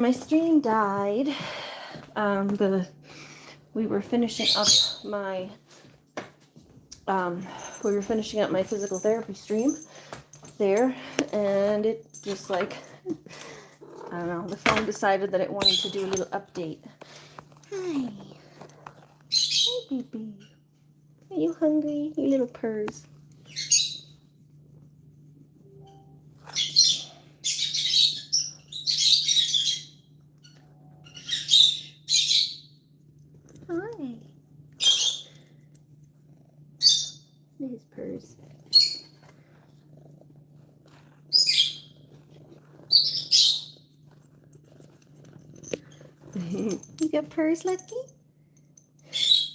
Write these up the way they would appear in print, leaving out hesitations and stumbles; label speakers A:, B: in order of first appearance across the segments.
A: my stream died. We were finishing up my physical therapy stream there, and it just like, I don't know, the phone decided that it wanted to do a little update. Hi. Hi, baby. Are you hungry, you little purrs? Hi. His purrs. You got purrs, Lucky?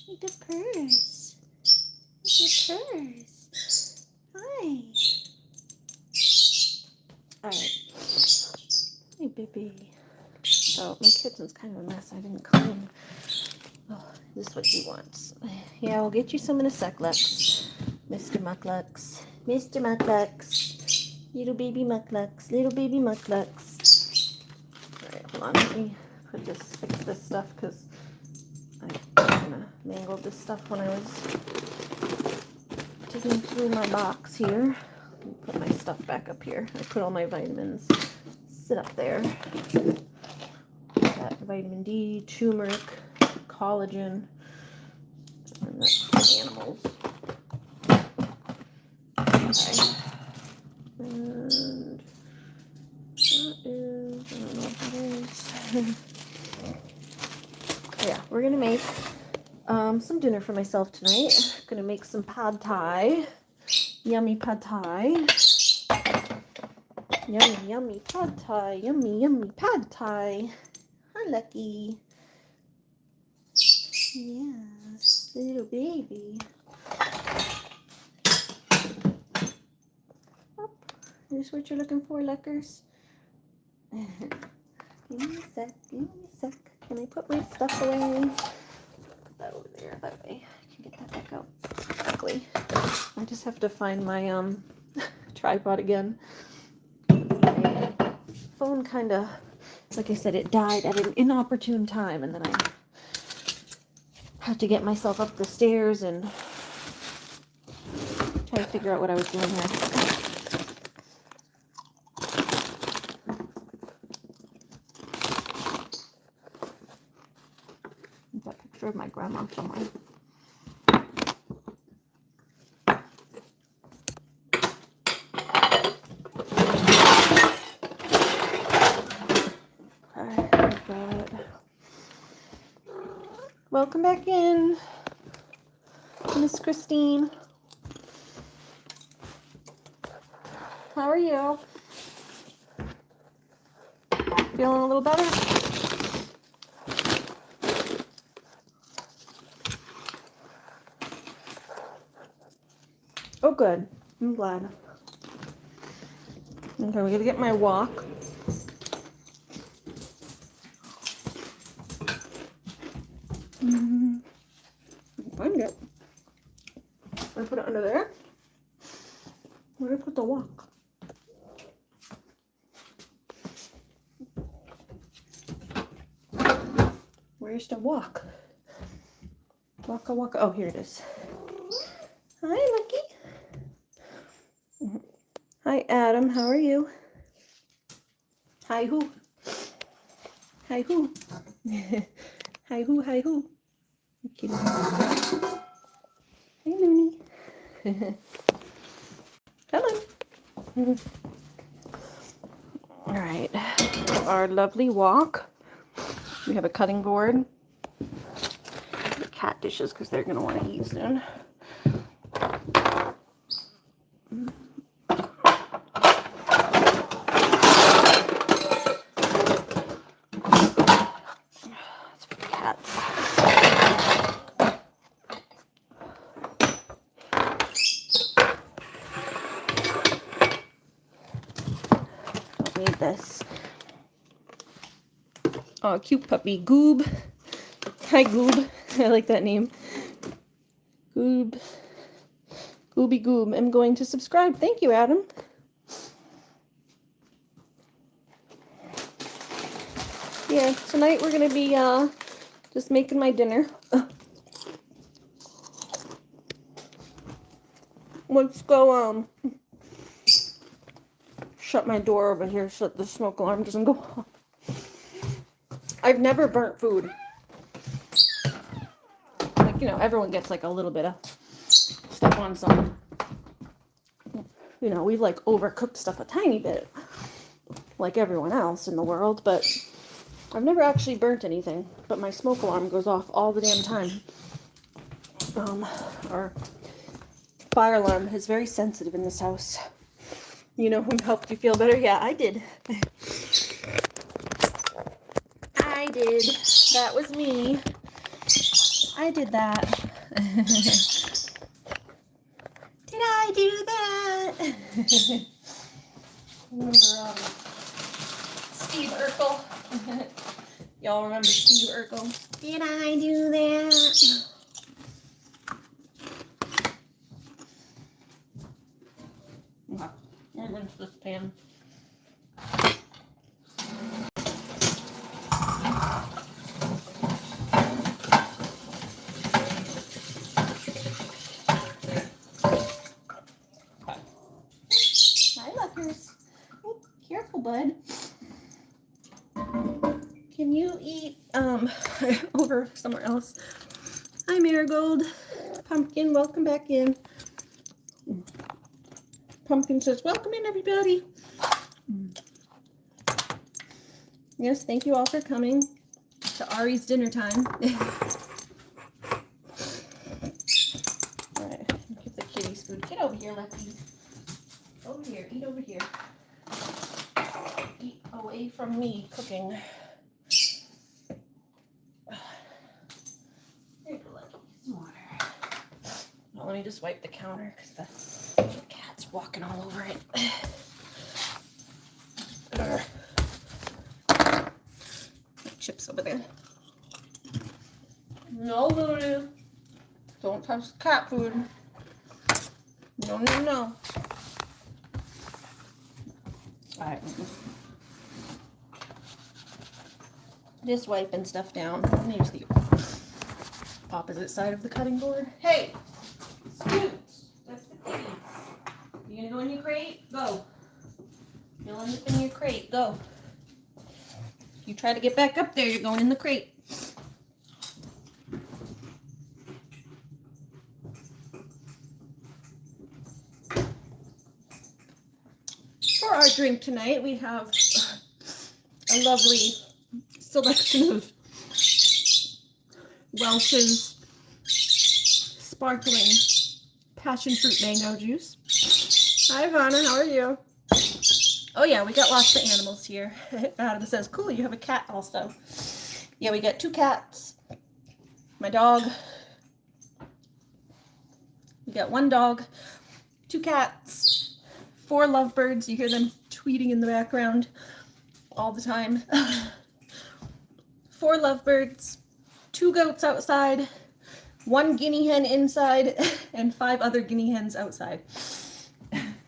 A: You got purrs. You got purrs. Hi. Alright. Hey, baby. So, my kitchen's kind of a mess. I didn't clean. Oh, this is what he wants. Yeah, I'll get you some in a sec, Lux. Mr. Mucklux. Mr. Mucklux. Little baby Mucklux. Little baby Mucklux. Alright, hold on. Let me fix this stuff because I kind of mangled this stuff when I was digging through my box here. Put my stuff back up here. I put all my vitamins. Sit up there. Got vitamin D, turmeric, collagen, and that's for animals. Okay. And that is, I don't know what that is. Yeah, we're gonna make some dinner for myself tonight. Gonna make some pad thai. Yummy pad thai. Yummy, yummy pad thai. Yummy, yummy pad thai. Hi, Lucky. Yes, little baby. Oh, here's what you're looking for, Luckers. Give me a sec. Give me a sec. Can I put my stuff away? Put that over there. That way I can get that back out quickly. I just have to find my tripod again. My phone kind of, like I said, it died at an inopportune time, and then I had to get myself up the stairs and try to figure out what I was doing here. I've got a picture of my grandma somewhere. Welcome back in, Miss Christine. How are you? Feeling a little better? Oh, good. I'm glad. Okay, we gotta get my wok. Find it. I put it under there. Where did I put the wok? Where's the wok? Waka waka. Oh, here it is. Hi, Lucky. Hi, Adam. How are you? Hi, who? Hi, who? Hi, who? Hi, who? Hi, Looney. Hello. All right. Our lovely wok. We have a cutting board. The cat dishes because they're going to want to eat soon. That's for the cats. Don't need this. Oh, cute puppy. Goob. Hi, Goob. I like that name. Goob. Gooby Goob. I'm going to subscribe. Thank you, Adam. Yeah, tonight we're gonna be just making my dinner. Let's go shut my door over here so that the smoke alarm doesn't go off. I've never burnt food. Like, you know, everyone gets like a little bit of stuff on some. You know, we've like overcooked stuff a tiny bit, like everyone else in the world, but I've never actually burnt anything. But my smoke alarm goes off all the damn time. Our fire alarm is very sensitive in this house. You know who helped you feel better? Yeah, I did. I did. That was me. I did that. Did I do that? Remember Steve Urkel? Y'all remember Steve Urkel? Did I do that? Okay, I'll rinse this pan. Oh, careful, bud. Can you eat over somewhere else? Hi, Marigold. Pumpkin, welcome back in. Pumpkin says, welcome in, everybody. Yes, thank you all for coming to Ari's dinner time. All right, give the kitties food. Get over here, Lefty. Over here, eat over here. Eat away from me cooking. There you go, Lefty. Some water. Well, let me just wipe the counter because the cat's walking all over it. Chips over there. No, Lulu. Don't touch cat food. No, no, no. Alright. Just wiping stuff down. Let me use the opposite side of the cutting board. Hey! Scoot! That's the kitties. You gonna go in your crate? Go. You'll end up in your crate. Go. If you try to get back up there, you're going in the crate. For our drink tonight, we have a lovely selection of Welch's sparkling passion fruit mango juice. Hi, Vanna. How are you? Oh, yeah, we got lots of animals here. Adam says, cool, you have a cat also. Yeah, we got 2 cats. My dog. We got 1 dog, 2 cats, 4 lovebirds. You hear them tweeting in the background all the time. 4 lovebirds, 2 goats outside, 1 guinea hen inside, and 5 other guinea hens outside.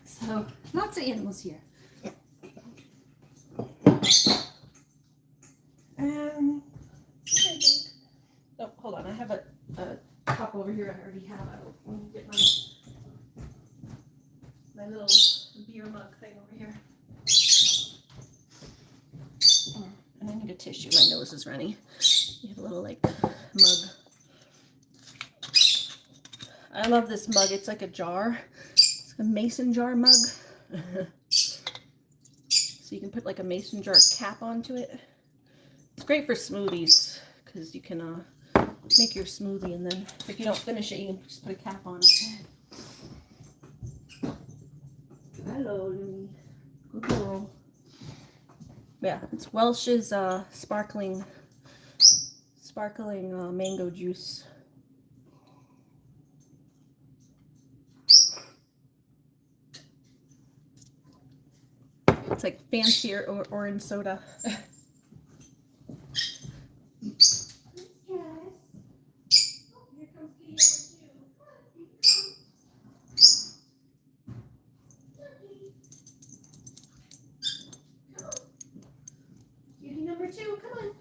A: So, lots of animals here. Oh, hold on. I have a cup over here. I already have. I will get my little beer mug thing over here. And I need a tissue. My nose is runny. You have a little like mug. I love this mug. It's like a jar. It's a mason jar mug. So you can put like a mason jar cap onto it. It's great for smoothies because you can make your smoothie and then if you don't finish it, you can just put a cap on it. Hello, Louie. Good girl. Yeah, it's Welch's sparkling mango juice. It's like fancier orange soda. Cutie number 2, come on.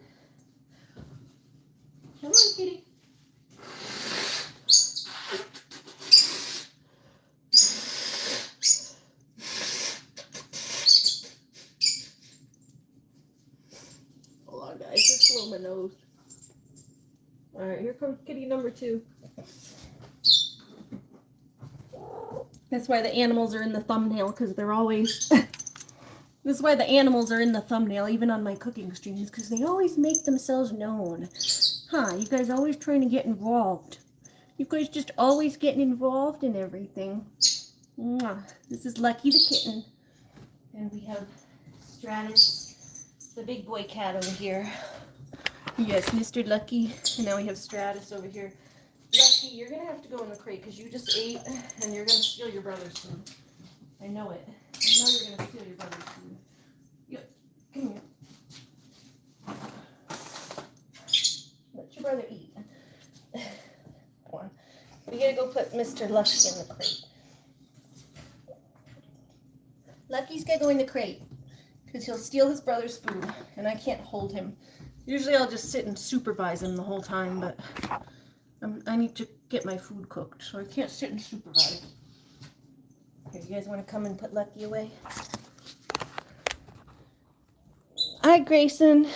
A: guys, just blow my nose. Alright, here comes kitty number 2. That's why the animals are in the thumbnail, because they're always... This is why the animals are in the thumbnail, even on my cooking streams, because they always make themselves known. Huh, you guys always trying to get involved. You guys just always getting involved in everything. Mwah. This is Lucky the kitten. And we have Stratus, the big boy cat over here. Yes, Mr. Lucky. And now we have Stratus over here. Lucky, you're going to have to go in the crate because you just ate and you're going to steal your brother's food. I know it. I know you're going to steal your brother's food. Come here. Let your brother eat. Come on. We got to go put Mr. Lucky in the crate. Lucky's got to go in the crate because he'll steal his brother's food and I can't hold him. Usually I'll just sit and supervise him the whole time, but I need to get my food cooked, so I can't sit and supervise. Here, you guys want to come and put Lucky away? Hi, Grayson.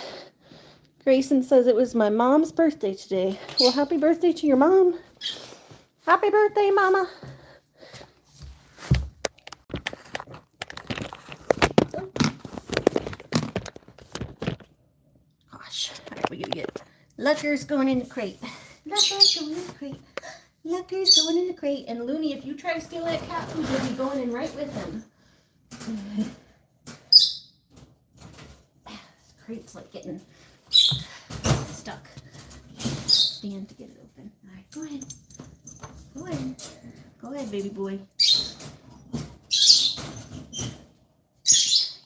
A: Grayson says it was my mom's birthday today. Well, happy birthday to your mom. Happy birthday, Mama. Gosh, all right, we gotta get Lucker's going in the crate. Lucker's going in the crate. Lucker's going in the crate. And Looney, if you try to steal that cat food, you'll be going in right with him. This crate's like getting stuck. Stand to get it open. All right, go ahead. Go ahead. Go ahead, baby boy.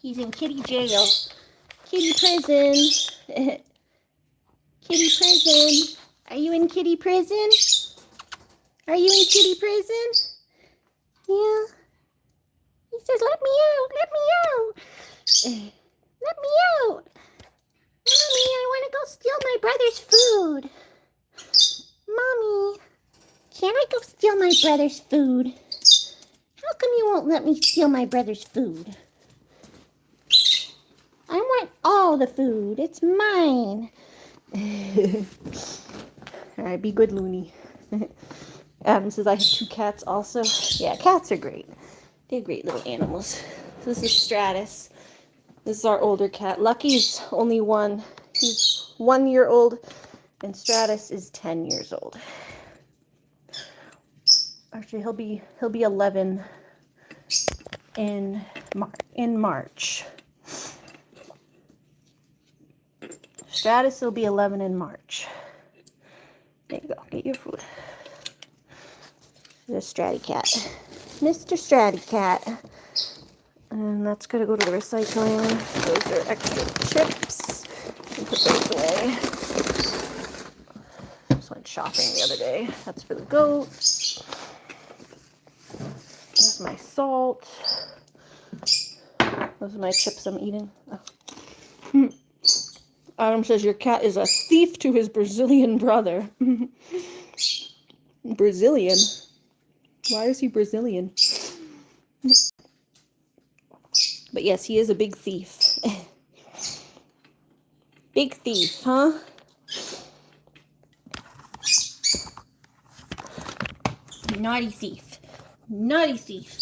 A: He's in kitty jail. Kitty prison. Kitty prison. Are you in kitty prison? Are you in kitty prison? Yeah. He says, let me out. Let me out. Let me out. Mommy, I want to go steal my brother's food. Mommy, can I go steal my brother's food? How come you won't let me steal my brother's food? I want all the food. It's mine. All right, be good, Looney. Adam says I have 2 cats also. Yeah, cats are great. They're great little animals. This is Stratus. This is our older cat. Lucky's only 1. He's 1 year old, and Stratus is 10 years old. Actually, he'll be 11 in March. Stratus will be 11 in March. There you go. Get your food. The Stratty cat. Mr. Stratty cat. And that's going to go to the recycling. Those are extra chips. Put those away. Just went shopping the other day. That's for the goats. There's my salt. Those are my chips I'm eating. Oh. Adam says your cat is a thief to his Brazilian brother. Brazilian? Why is he Brazilian? But yes, he is a big thief. Big thief, huh? Naughty thief. Naughty thief.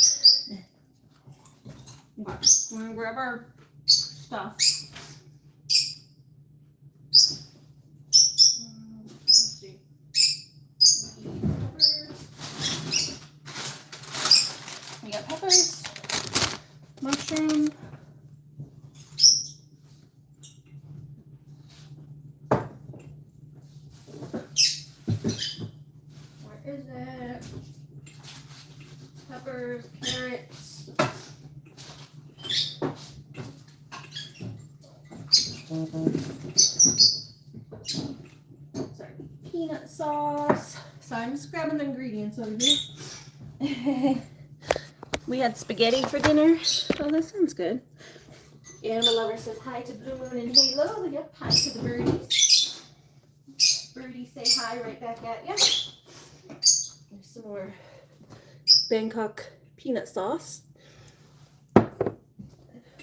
A: We're gonna grab our stuff. Let's see. We got peppers, mushroom, where is it? Peppers, carrots. Sorry, peanut sauce. Sorry, I'm just grabbing the ingredients over here. We had spaghetti for dinner. Oh, that sounds good. Animal Lover says hi to Blue Moon and Halo. Yep, hi to the birdies. Birdies say hi right back at you. There's some more Bangkok peanut sauce. And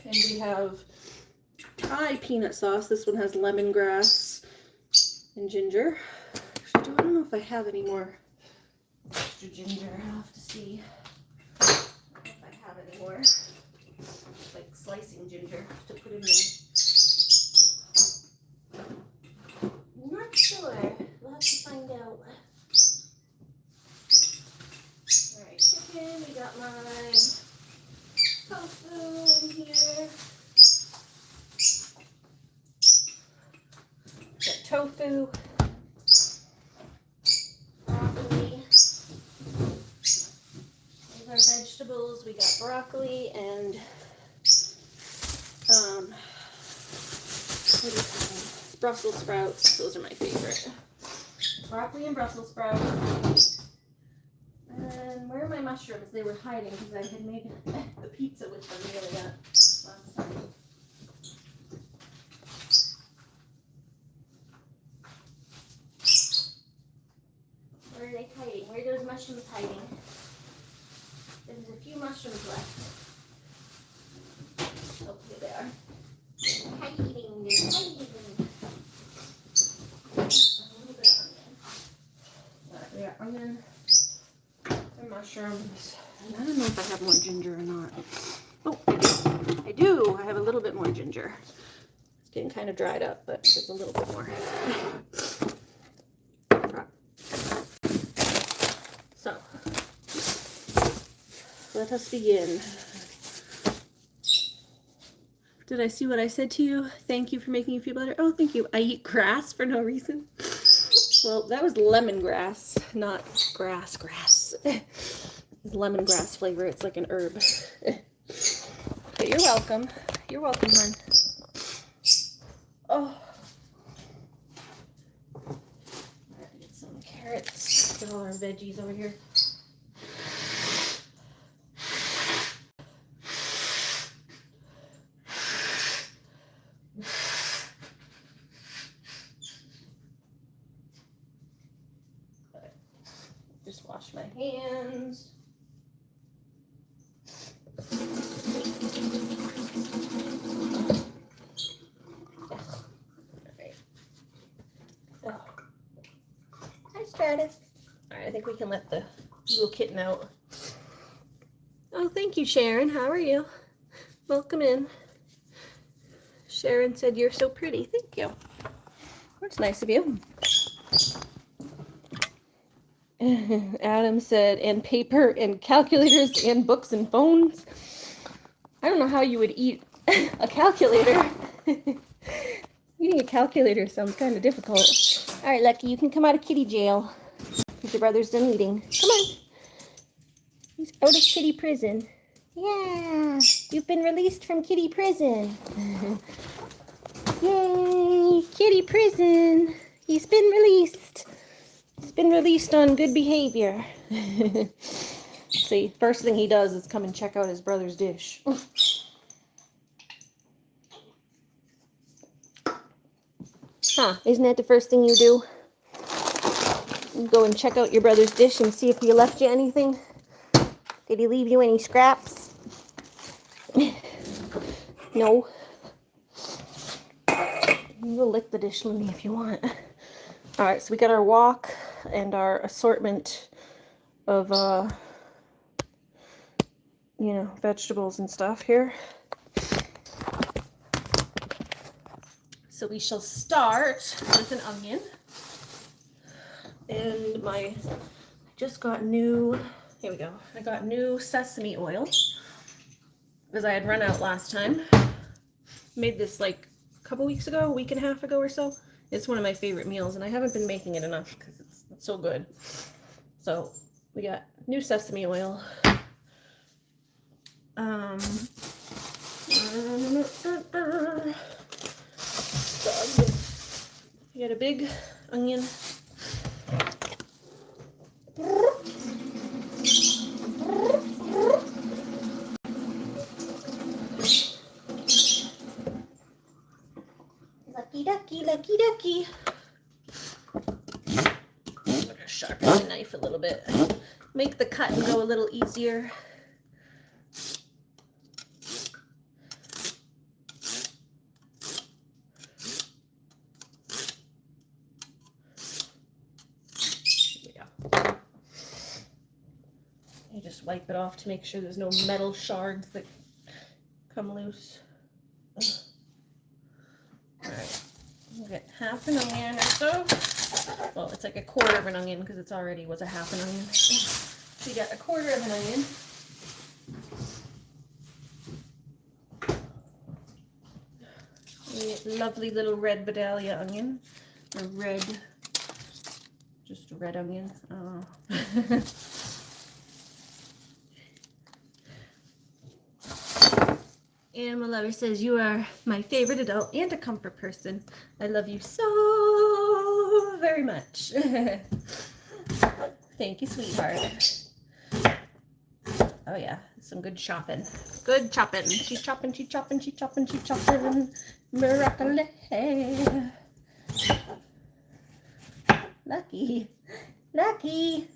A: we have Thai peanut sauce. This one has lemongrass and ginger. Actually, I don't know if I have any more extra ginger. I'll have to see if I have any more, like slicing ginger to put in there. I'm not sure. We'll have to find out. Alright, chicken. We got my tofu in here. Got tofu. Broccoli. These are vegetables. We got broccoli and what do you call them? Brussels sprouts. Those are my favorite. Broccoli and Brussels sprouts. And where are my mushrooms? They were hiding because I had made the pizza with them the other last time. Where are they hiding? Where are those mushrooms hiding? There's a few mushrooms left. Oh, here they are. They're hiding. They're hiding. A little bit of onion. Alright, we got onion and mushrooms. And I don't know if I have more ginger or not. Oh, I do. I have a little bit more ginger. It's getting kind of dried up, but there's a little bit more. So, let us begin. Did I see what I said to you? Thank you for making you feel better. Oh, thank you. I eat grass for no reason. Well, that was lemongrass, not grass. It's lemongrass flavor. It's like an herb. But you're welcome. You're welcome, hon. Oh. Get some carrots. Get all our veggies over here. Just wash my hands. Hi, Stratus. All right, I think we can let the little kitten out. Oh, thank you, Sharon. How are you? Welcome in. Sharon said you're so pretty. Thank you. That's nice of you. Adam said, and paper and calculators and books and phones. I don't know how you would eat a calculator. Eating a calculator sounds kind of difficult. All right, Lucky, you can come out of kitty jail. Your brother's done eating. Come on. He's out of kitty prison. Yeah, you've been released from kitty prison. Yay, kitty prison. He's been released. He's been released on good behavior. See, first thing he does is come and check out his brother's dish. Huh, isn't that the first thing you do? You go and check out your brother's dish and see if he left you anything. Did he leave you any scraps? No. You will lick the dish, Looney, if you want. Alright, so we got our wok and our assortment of, you know, vegetables and stuff here. So we shall start with an onion. And I just got new, here we go. I got new sesame oil because I had run out last time. Made this like a couple weeks ago, a week and a half ago or so. It's one of my favorite meals, and I haven't been making it enough because it's so good. So we got new sesame oil. You got a big onion. Lucky ducky, lucky ducky. I'm gonna sharpen the knife a little bit. Make the cut and go a little easier. wipe it off to make sure there's no metal shards that come loose. Alright, we'll get half an onion or so. Well, it's like a quarter of an onion because it's already was a half an onion. So you got a quarter of an onion. A lovely little red Vidalia onion, or red, just a red onion. Animal Lover says, you are my favorite adult and a comfort person. I love you so very much. Thank you, sweetheart. Oh yeah, some good chopping. Good chopping. She's chopping, she's chopping, she's chopping, she's chopping. Broccoli. Lucky. Lucky.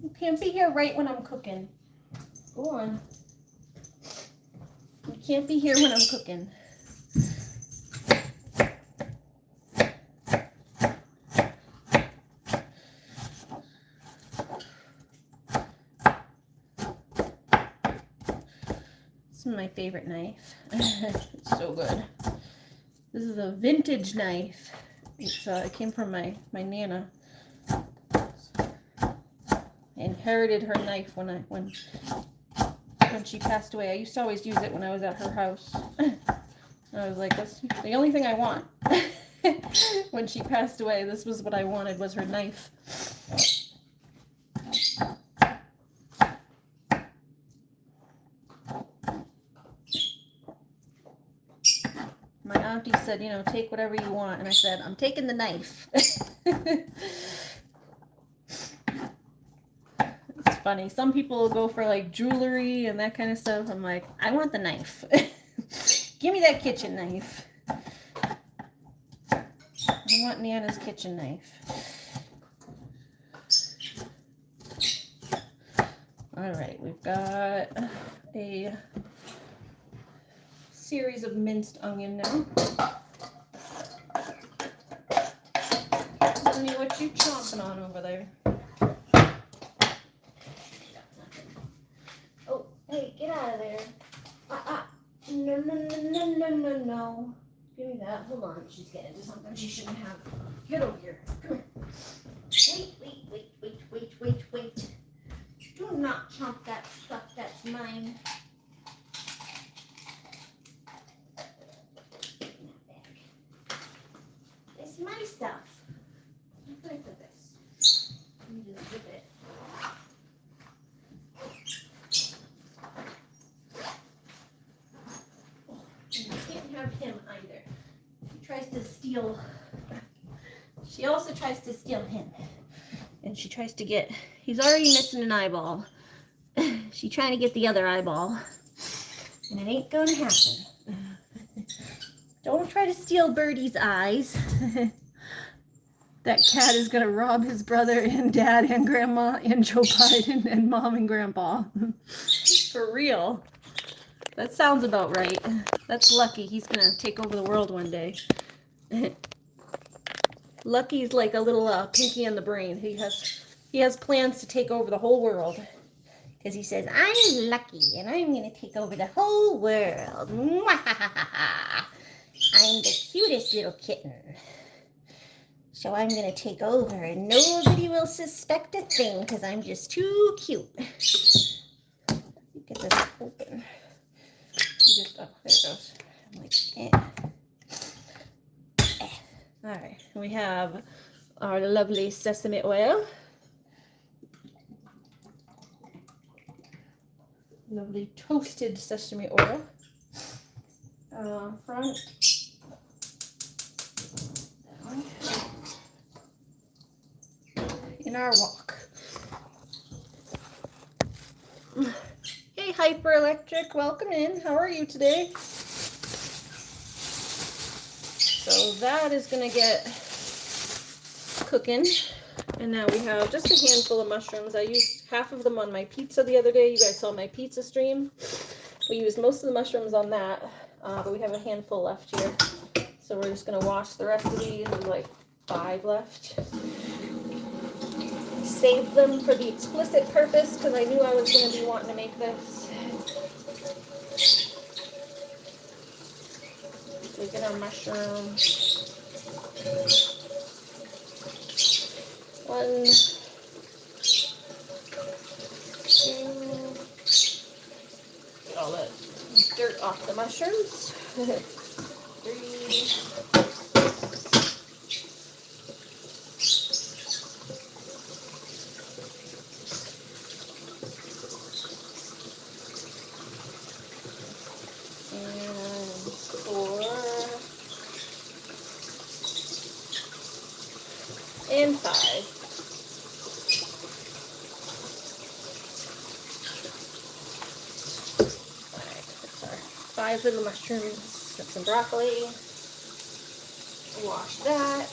A: You can't be here right when I'm cooking. Go on. You can't be here when I'm cooking. This is my favorite knife. It's so good. This is a vintage knife. It's, it came from my Nana. I inherited her knife when she passed away. I used to always use it when I was at her house. I was like, that's the only thing I want. When she passed away, this was what I wanted, was her knife. My auntie said, you know, take whatever you want. And I said, I'm taking the knife. It's funny. Some people will go for like jewelry and that kind of stuff. I'm like, I want the knife. Give me that kitchen knife. I want Nana's kitchen knife. All right, we've got a series of minced onion now. Tell me what you chomping on over there. Oh, hey, get out of there. No, no, no, no, no, no, no. Give me that. Hold on. She's getting into something she shouldn't have. Get over here. Come here. Wait. Do not chomp that stuff. That's mine. It's my stuff. Look at this. Let me just zip it. And you can't have him either. He tries to steal. She also tries to steal him. And she tries to get, he's already missing an eyeball. She's trying to get the other eyeball. And it ain't gonna happen. Don't try to steal Birdie's eyes. That cat is gonna rob his brother and dad and grandma and Joe Biden and mom and grandpa. For real. That sounds about right. That's Lucky. He's gonna take over the world one day. Lucky's like a little Pinky in the Brain. He has plans to take over the whole world. Because he says, I'm Lucky and I'm going to take over the whole world. I'm the cutest little kitten. So I'm going to take over and nobody will suspect a thing because I'm just too cute. Get this open. You just, oh, there it goes. I'm like, All right, we have our lovely sesame oil. Lovely toasted sesame oil. Front. That one. In our wok. Hey, Hyper Electric, welcome in. How are you today? So that is going to get cooking. And now we have just a handful of mushrooms. I used half of them on my pizza the other day. You guys saw my pizza stream. We used most of the mushrooms on that, but we have a handful left here. So we're just going to wash the rest of these. There's like 5 left. saved them for the explicit purpose because I knew I was going to be wanting to make this. We get our mushroom. One, two, get all the dirt off the mushrooms. Three, and four, and five. Alright, that's our 5 little mushrooms. Got some broccoli. Wash that.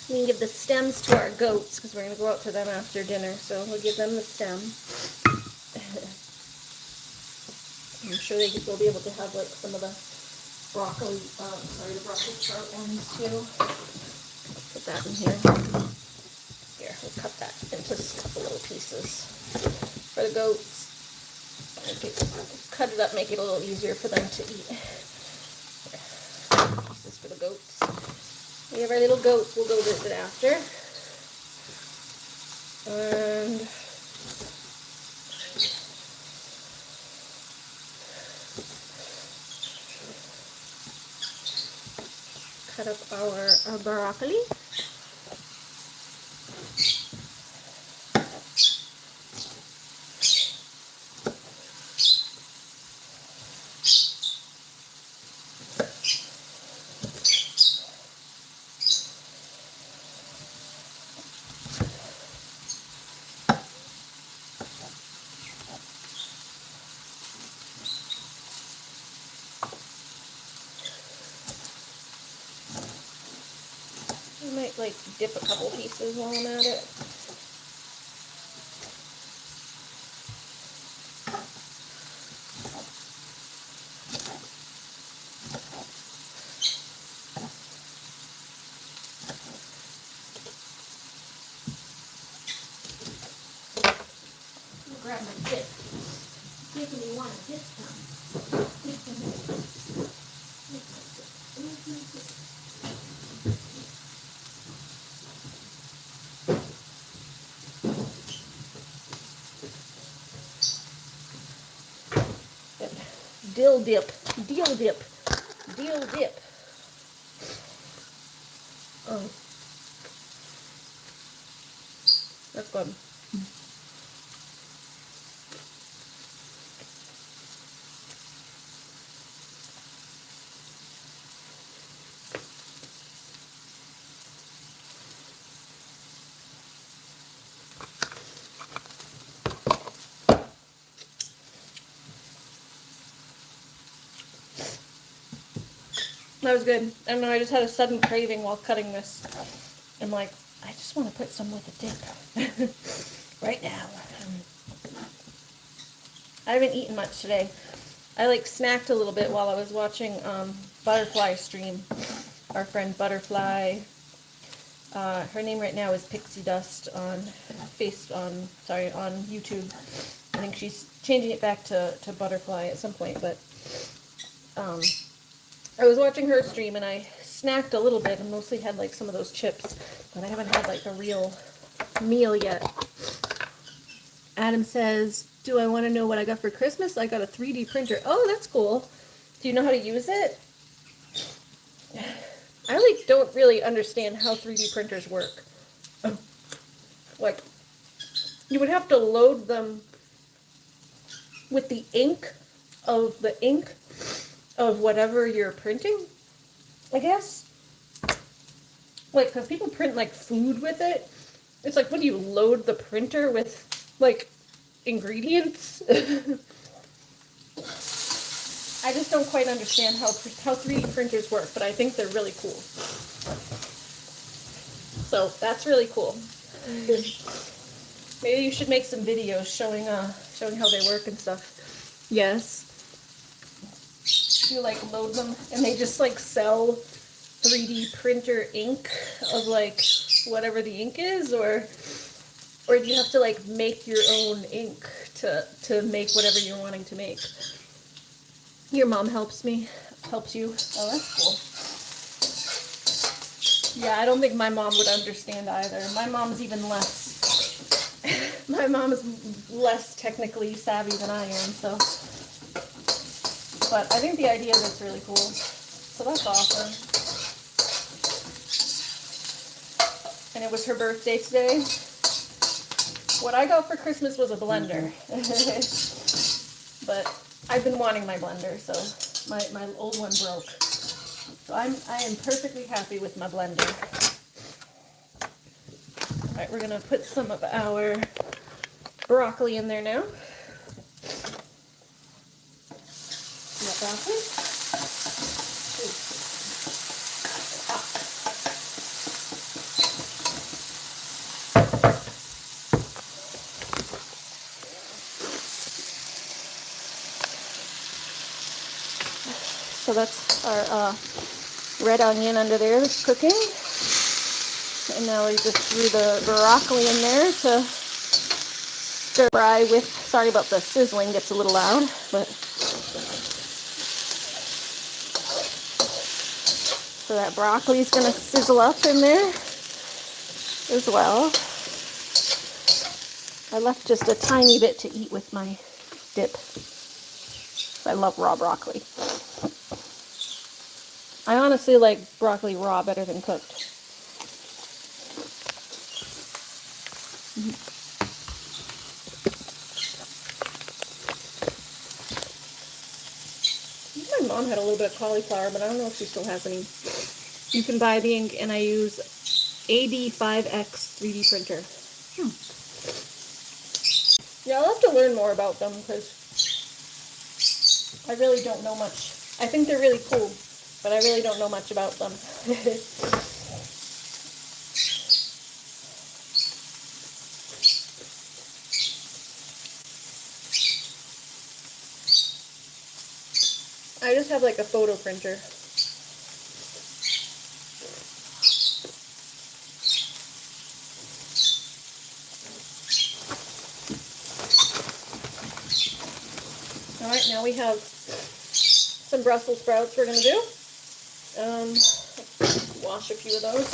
A: We can give the stems to our goats because we're going to go out to them after dinner, so we'll give them the stem. I'm sure they will be able to have like some of the broccoli, the broccoli sprout ends too. Put that in here. Here, we'll cut that into a couple little pieces for the goats. Cut it up, make it a little easier for them to eat. Here, pieces for the goats. We have our little goats we'll go visit after. And cut up our broccoli. I might like dip a couple pieces while I'm at it. I'll grab my dip. Give me one dip some. Dill dip, deal dip, deal dip. Oh, that's good. That was good. I don't know, I just had a sudden craving while cutting this. I'm like, I just want to put some with a dip. Right now. I haven't eaten much today. I like snacked a little bit while I was watching Butterfly stream. Our friend Butterfly. Her name right now is Pixie Dust on YouTube. I think she's changing it back to Butterfly at some point, but I was watching her stream and I snacked a little bit and mostly had like some of those chips, but I haven't had like a real meal yet. Adam says, do I want to know what I got for Christmas? I got a 3D printer. Oh, that's cool. Do you know how to use it? I like don't really understand how 3D printers work. Like, you would have to load them with the ink of whatever you're printing, I guess. Like, because people print, like, food with it. It's like, what do you load the printer with, like, ingredients? I just don't quite understand how 3D printers work, but I think they're really cool. So that's really cool. Maybe you should make some videos showing how they work and stuff. Yes. You like load them and they just like sell 3D printer ink of like whatever the ink is, or do you have to like make your own ink to make whatever you're wanting to make? Your mom helps you? Oh, that's cool. Yeah, I don't think my mom would understand either. My mom's even less, my mom is less technically savvy than I am, so. But I think the idea of it's really cool. So that's awesome. And it was her birthday today. What I got for Christmas was a blender. But I've been wanting my blender, so my old one broke. So I am perfectly happy with my blender. All right, we're gonna put some of our broccoli in there now. That broccoli. So that's our red onion under there that's cooking. And now we just threw the broccoli in there to stir fry with. Sorry about the sizzling, gets a little loud, but so that broccoli is going to sizzle up in there as well. I left just a tiny bit to eat with my dip. I love raw broccoli. I honestly like broccoli raw better than cooked. My mom had a little bit of cauliflower, but I don't know if she still has any. You can buy the ink, and I use AD5X 3D printer. Yeah, I'll have to learn more about them because I really don't know much. I think they're really cool, but I really don't know much about them. I just have like a photo printer. Alright, now we have some Brussels sprouts we're going to do. Wash a few of those.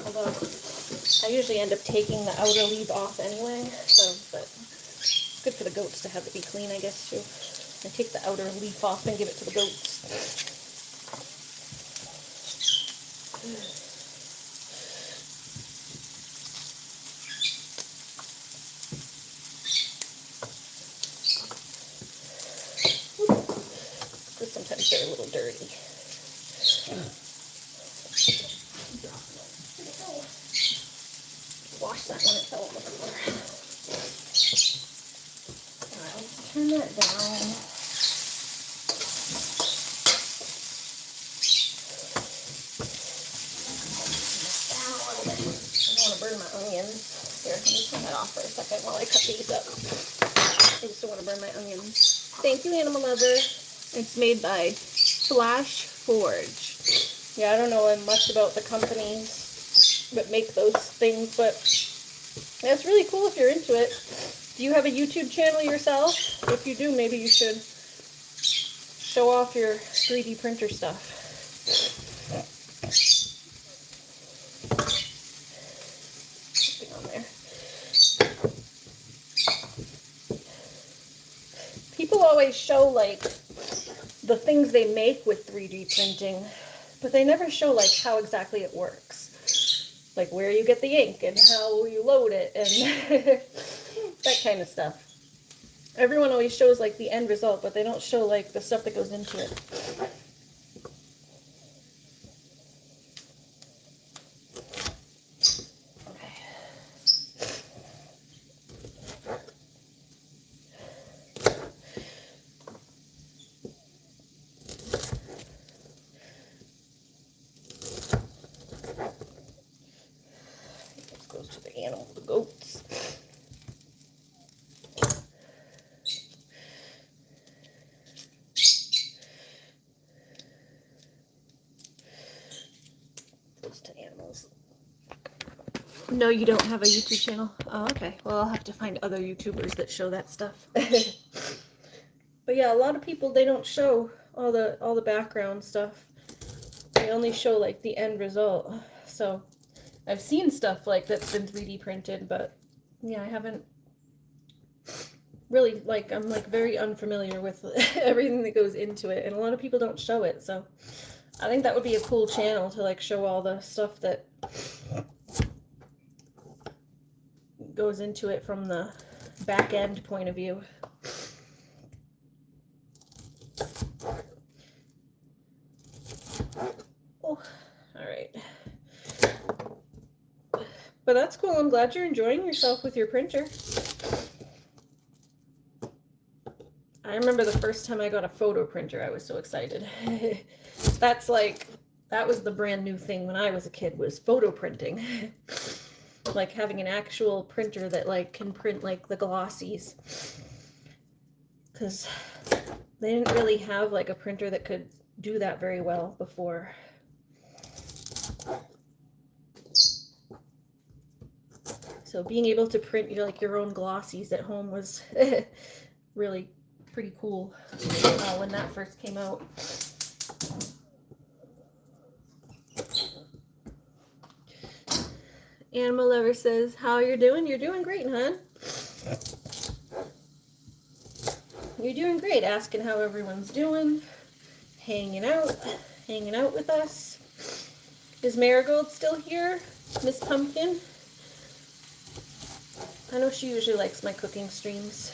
A: Although I usually end up taking the outer leaf off anyway, so, but it's good for the goats to have it be clean, I guess, too. I take the outer leaf off and give it to the goats. Sometimes they're a little dirty. Wash that when it fell on the floor. Alright, let's turn that down. Down a little bit. I don't want to burn my onions. Here, let me turn that off for a second while I cut these up. I just don't want to burn my onions. Thank you, Animal Lover. It's made by Flash Forge. Yeah, I don't know much about the companies that make those things, but that's really cool if you're into it. Do you have a YouTube channel yourself? If you do, maybe you should show off your 3D printer stuff. Something on there. People always show, like, the things they make with 3D printing, but they never show like how exactly it works, like where you get the ink and how you load it and that kind of stuff. Everyone always shows like the end result, but they don't show like the stuff that goes into it. animal, the goats. Close to animals. No, you don't have a YouTube channel? Oh, okay. Well, I'll have to find other YouTubers that show that stuff. But yeah, a lot of people, they don't show all the background stuff. They only show like the end result. So I've seen stuff like that's been 3D printed, but yeah, I haven't really, like, I'm like very unfamiliar with everything that goes into it, and a lot of people don't show it. So I think that would be a cool channel to like show all the stuff that goes into it from the back end point of view. Oh, all right. But that's cool. I'm glad you're enjoying yourself with your printer. I remember the first time I got a photo printer, I was so excited. That's like, that was the brand new thing when I was a kid, was photo printing. Like having an actual printer that like can print like the glossies. Because they didn't really have like a printer that could do that very well before. So being able to print your own glossies at home was really pretty cool when that first came out. Animal Lover says, how you're doing? You're doing great, hon. You're doing great. Asking how everyone's doing. Hanging out with us. Is Marigold still here? Miss Pumpkin? I know she usually likes my cooking streams.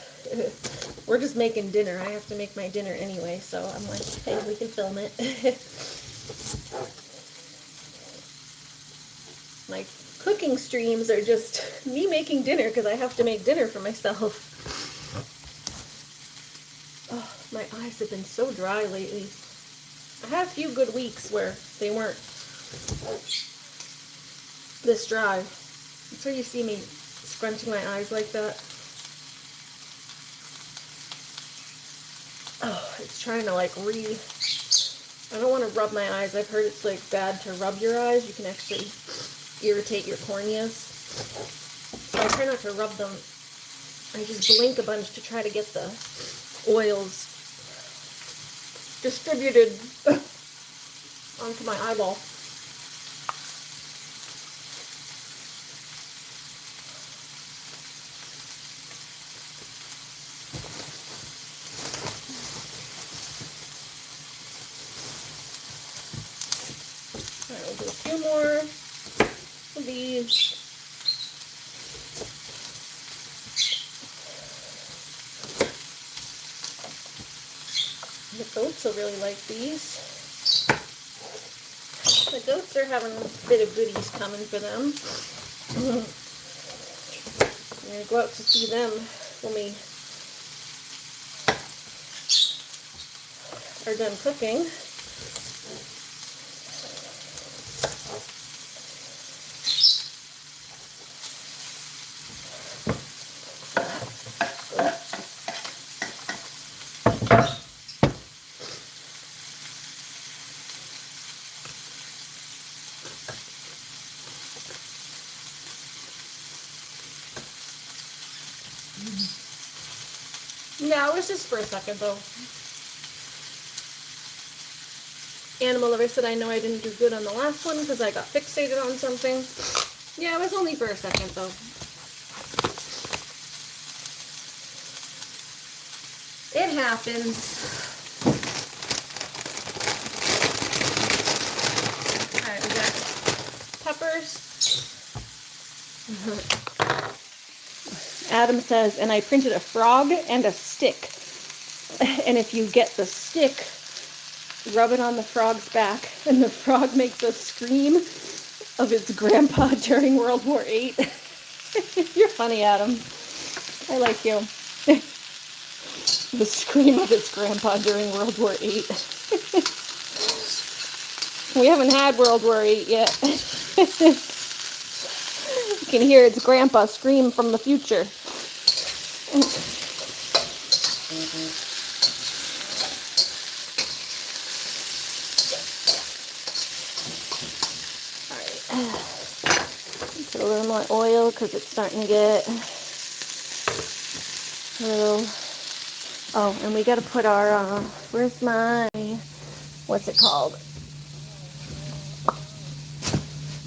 A: We're just making dinner. I have to make my dinner anyway, so I'm like, hey, we can film it. My cooking streams are just me making dinner because I have to make dinner for myself. Oh, my eyes have been so dry lately. I had a few good weeks where they weren't this dry. That's why you see me scrunching my eyes like that. Oh, it's trying to like I don't want to rub my eyes. I've heard it's like bad to rub your eyes. You can actually irritate your corneas. So I try not to rub them. I just blink a bunch to try to get the oils distributed onto my eyeball. Alright, we'll do a few more of these. The goats will really like these. The goats are having a bit of goodies coming for them. I'm going to go out to see them when we are done cooking. Yeah, it was just for a second though. Animal Lover said, I know I didn't do good on the last one because I got fixated on something. Yeah, it was only for a second though. It happens. Alright, we got peppers. Adam says, and I printed a frog and a stick. And if you get the stick, rub it on the frog's back, and the frog makes a scream of its grandpa during World War VIII. You're funny, Adam. I like you. The scream of its grandpa during World War VIII. We haven't had World War VIII yet. can hear its grandpa scream from the future. Put a little more oil because it's starting to get a little. Oh, and we got to put our, where's my, what's it called?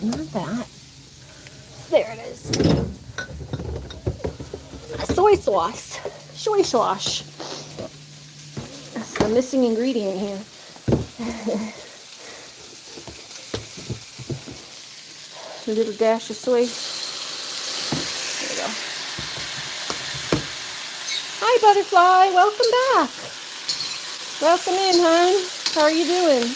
A: Not that. There it is. Soy sauce. Soy sauce. That's the missing ingredient here. A little dash of soy. There we go. Hi, Butterfly. Welcome back. Welcome in, hon. How are you doing?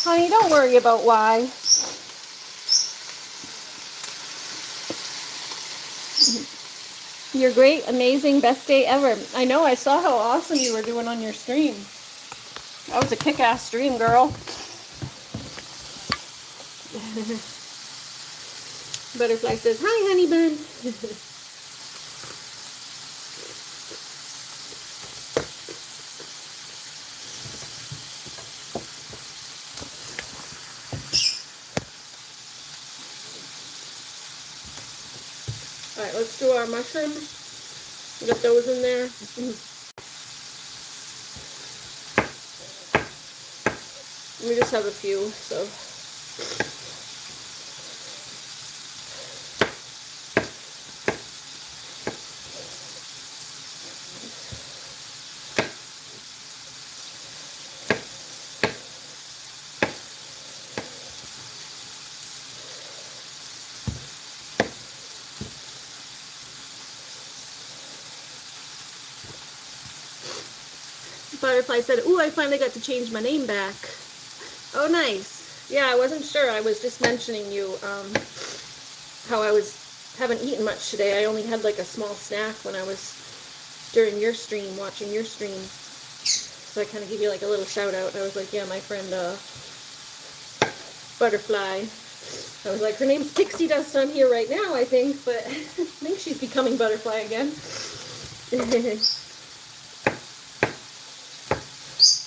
A: Honey, don't worry about why. You're great, amazing, best day ever. I know, I saw how awesome you were doing on your stream. That was a kick-ass stream, girl. Butterfly says, hi, honey bun. Alright, let's do our mushrooms. Get those in there. We just have a few, so. Butterfly said, ooh, I finally got to change my name back. Oh, nice. Yeah, I wasn't sure. I was just mentioning you, how I haven't eaten much today. I only had like a small snack when I was during your stream, watching your stream. So I kind of give you like a little shout out. I was like, yeah, my friend, Butterfly. I was like, her name's Pixie Dust on here right now, I think, but I think she's becoming Butterfly again.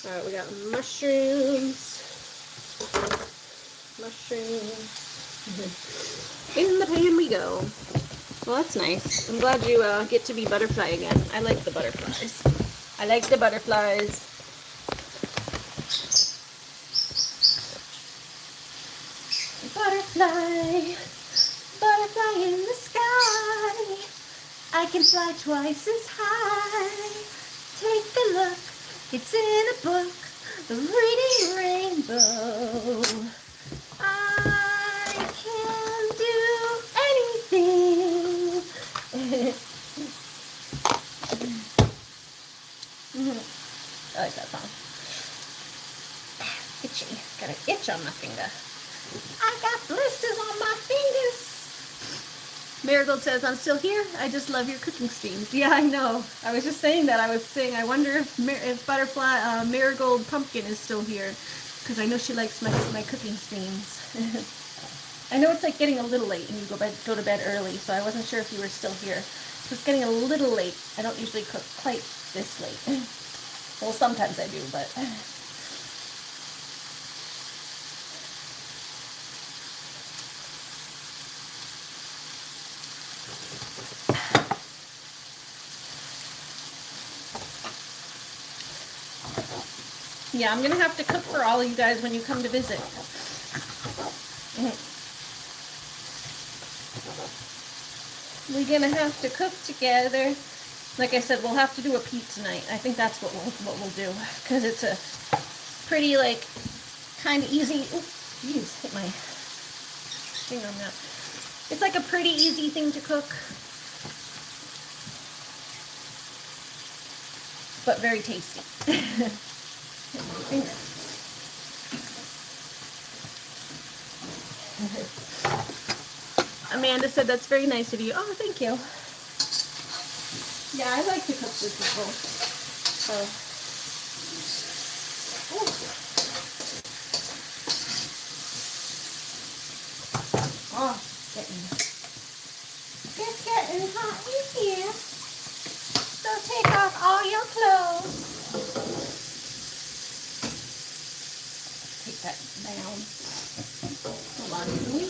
A: Alright, we got mushrooms. Mushrooms. In the pan we go. Well, that's nice. I'm glad you get to be Butterfly again. I like the butterflies. I like the butterflies. Butterfly. Butterfly in the sky. I can fly twice as high. Take a look. It's in a book, Reading Rainbow. I can do anything. I like that song. Itchy. Got an itch on my finger. I got blisters on my fingers. Marigold says, I'm still here. I just love your cooking streams. Yeah, I know. I was just saying that. I was saying, I wonder if Butterfly, Marigold Pumpkin is still here. Because I know she likes my cooking streams. I know it's like getting a little late and you go to bed early, so I wasn't sure if you were still here. So it's getting a little late. I don't usually cook quite this late. Well, sometimes I do, but... Yeah, I'm going to have to cook for all of you guys when you come to visit. We're going to have to cook together. Like I said, we'll have to do a pizza night. I think that's what we'll do. Because it's a pretty, like, kind of easy... Ooh, jeez, hit my thing on that. It's like a pretty easy thing to cook. But very tasty. Amanda said that's very nice of you. Oh, thank you. Yeah, I like to cook for people. So, oh, it's getting hot in here. So take off all your clothes. Take that down. Hold on, can we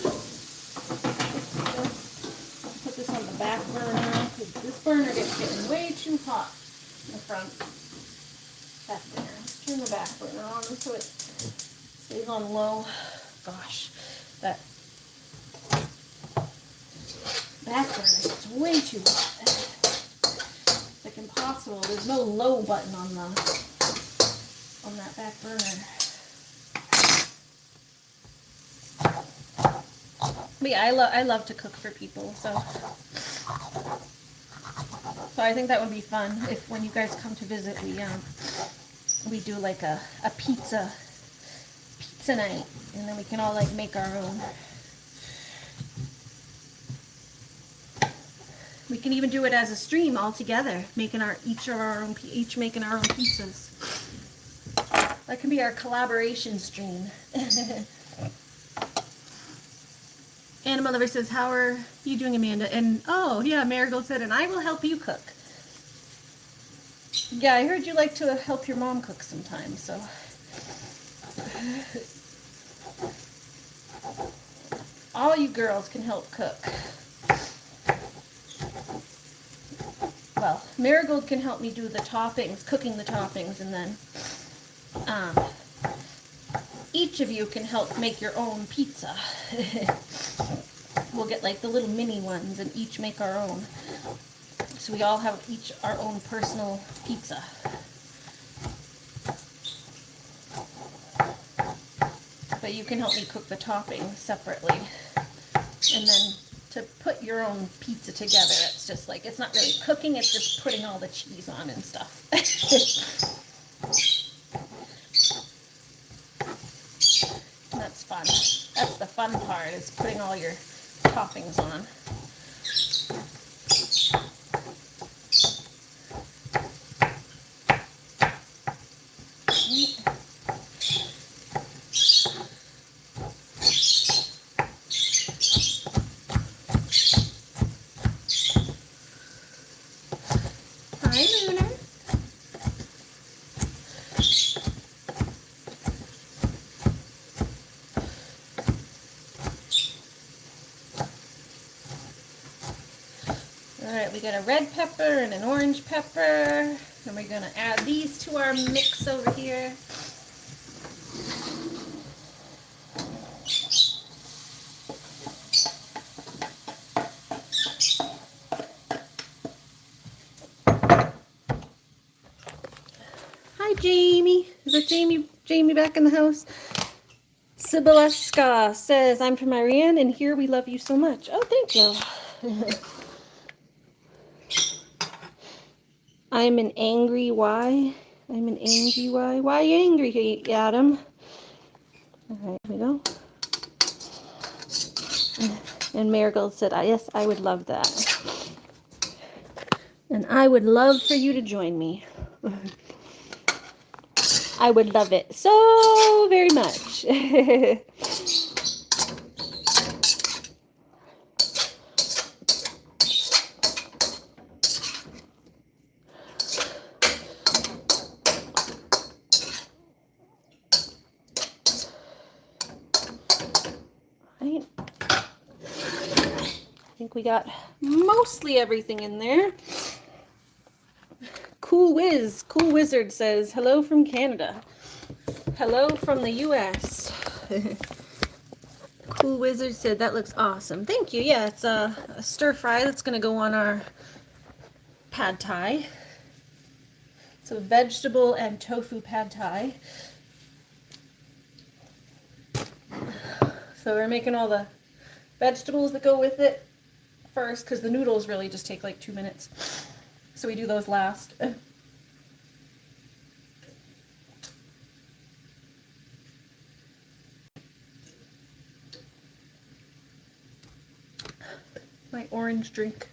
A: put this on the back burner? Because this burner gets getting way too hot in the front. Back there. Let's turn the back burner on so it stays on low. Gosh, that back burner is way too hot. It's like impossible. There's no low button on that back burner. But yeah, I love to cook for people, so I think that would be fun if when you guys come to visit we do like a pizza night, and then we can all like make our own. We can even do it as a stream all together, making each making our own pizzas. That can be our collaboration stream. Animal Lover says, how are you doing, Amanda? And oh yeah, Marigold said, and I will help you cook. Yeah, I heard you like to help your mom cook sometimes, so. All you girls can help cook. Well, Marigold can help me do the toppings, cooking the toppings, and then each of you can help make your own pizza. We'll get like the little mini ones and each make our own. So we all have each our own personal pizza. But you can help me cook the toppings separately. And then to put your own pizza together, it's just like, it's not really cooking, it's just putting all the cheese on and stuff. And that's fun. That's the fun part, is putting all your toppings on. Alright, we got a red pepper and an orange pepper, and we're going to add these to our mix over here. Hi Jamie, is that Jamie back in the house? Sibileska says, I'm from Iran and here we love you so much. Oh, thank you. I'm an angry why? I'm an angry why? Why are you angry, Adam? Alright, here we go. And Marigold said, yes, I would love that. And I would love for you to join me. I would love it so very much. Right. I think we got mostly everything in there. Cool Wizard says, hello from Canada. Hello from the US. Cool Wizard said, that looks awesome. Thank you. Yeah, it's a stir fry that's going to go on our pad thai. So vegetable and tofu pad thai. So we're making all the vegetables that go with it first, because the noodles really just take like 2 minutes. So we do those last. my orange drink.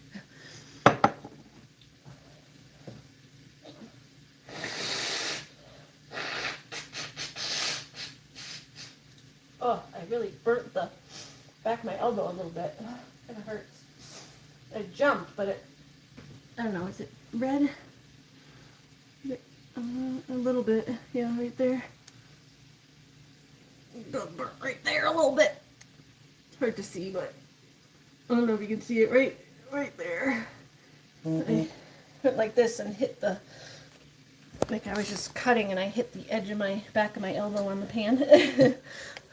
A: Oh, I really burnt the back of my elbow a little bit. It hurts. I jumped, but I don't know, is it red? A little bit, yeah, right there. Right there a little bit. It's hard to see, but I don't know if you can see it right there. I went like this and hit the, like I was just cutting and I hit the edge of my back of my elbow on the pan,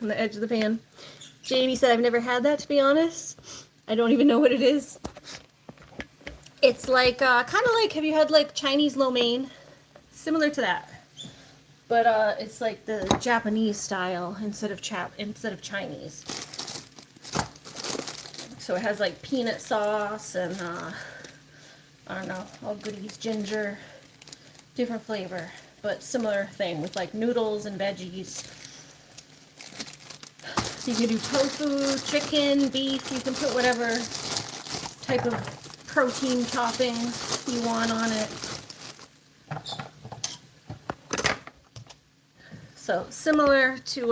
A: on the edge of the pan. Jamie said I've never had that, to be honest. I don't even know what it is. It's like kind of like, have you had like Chinese lo mein? Similar to that. But it's like the Japanese style instead of Chinese. So it has like peanut sauce and I don't know, all goodies, ginger, different flavor, but similar thing with like noodles and veggies. So you can do tofu, chicken, beef, you can put whatever type of protein toppings you want on it. So similar to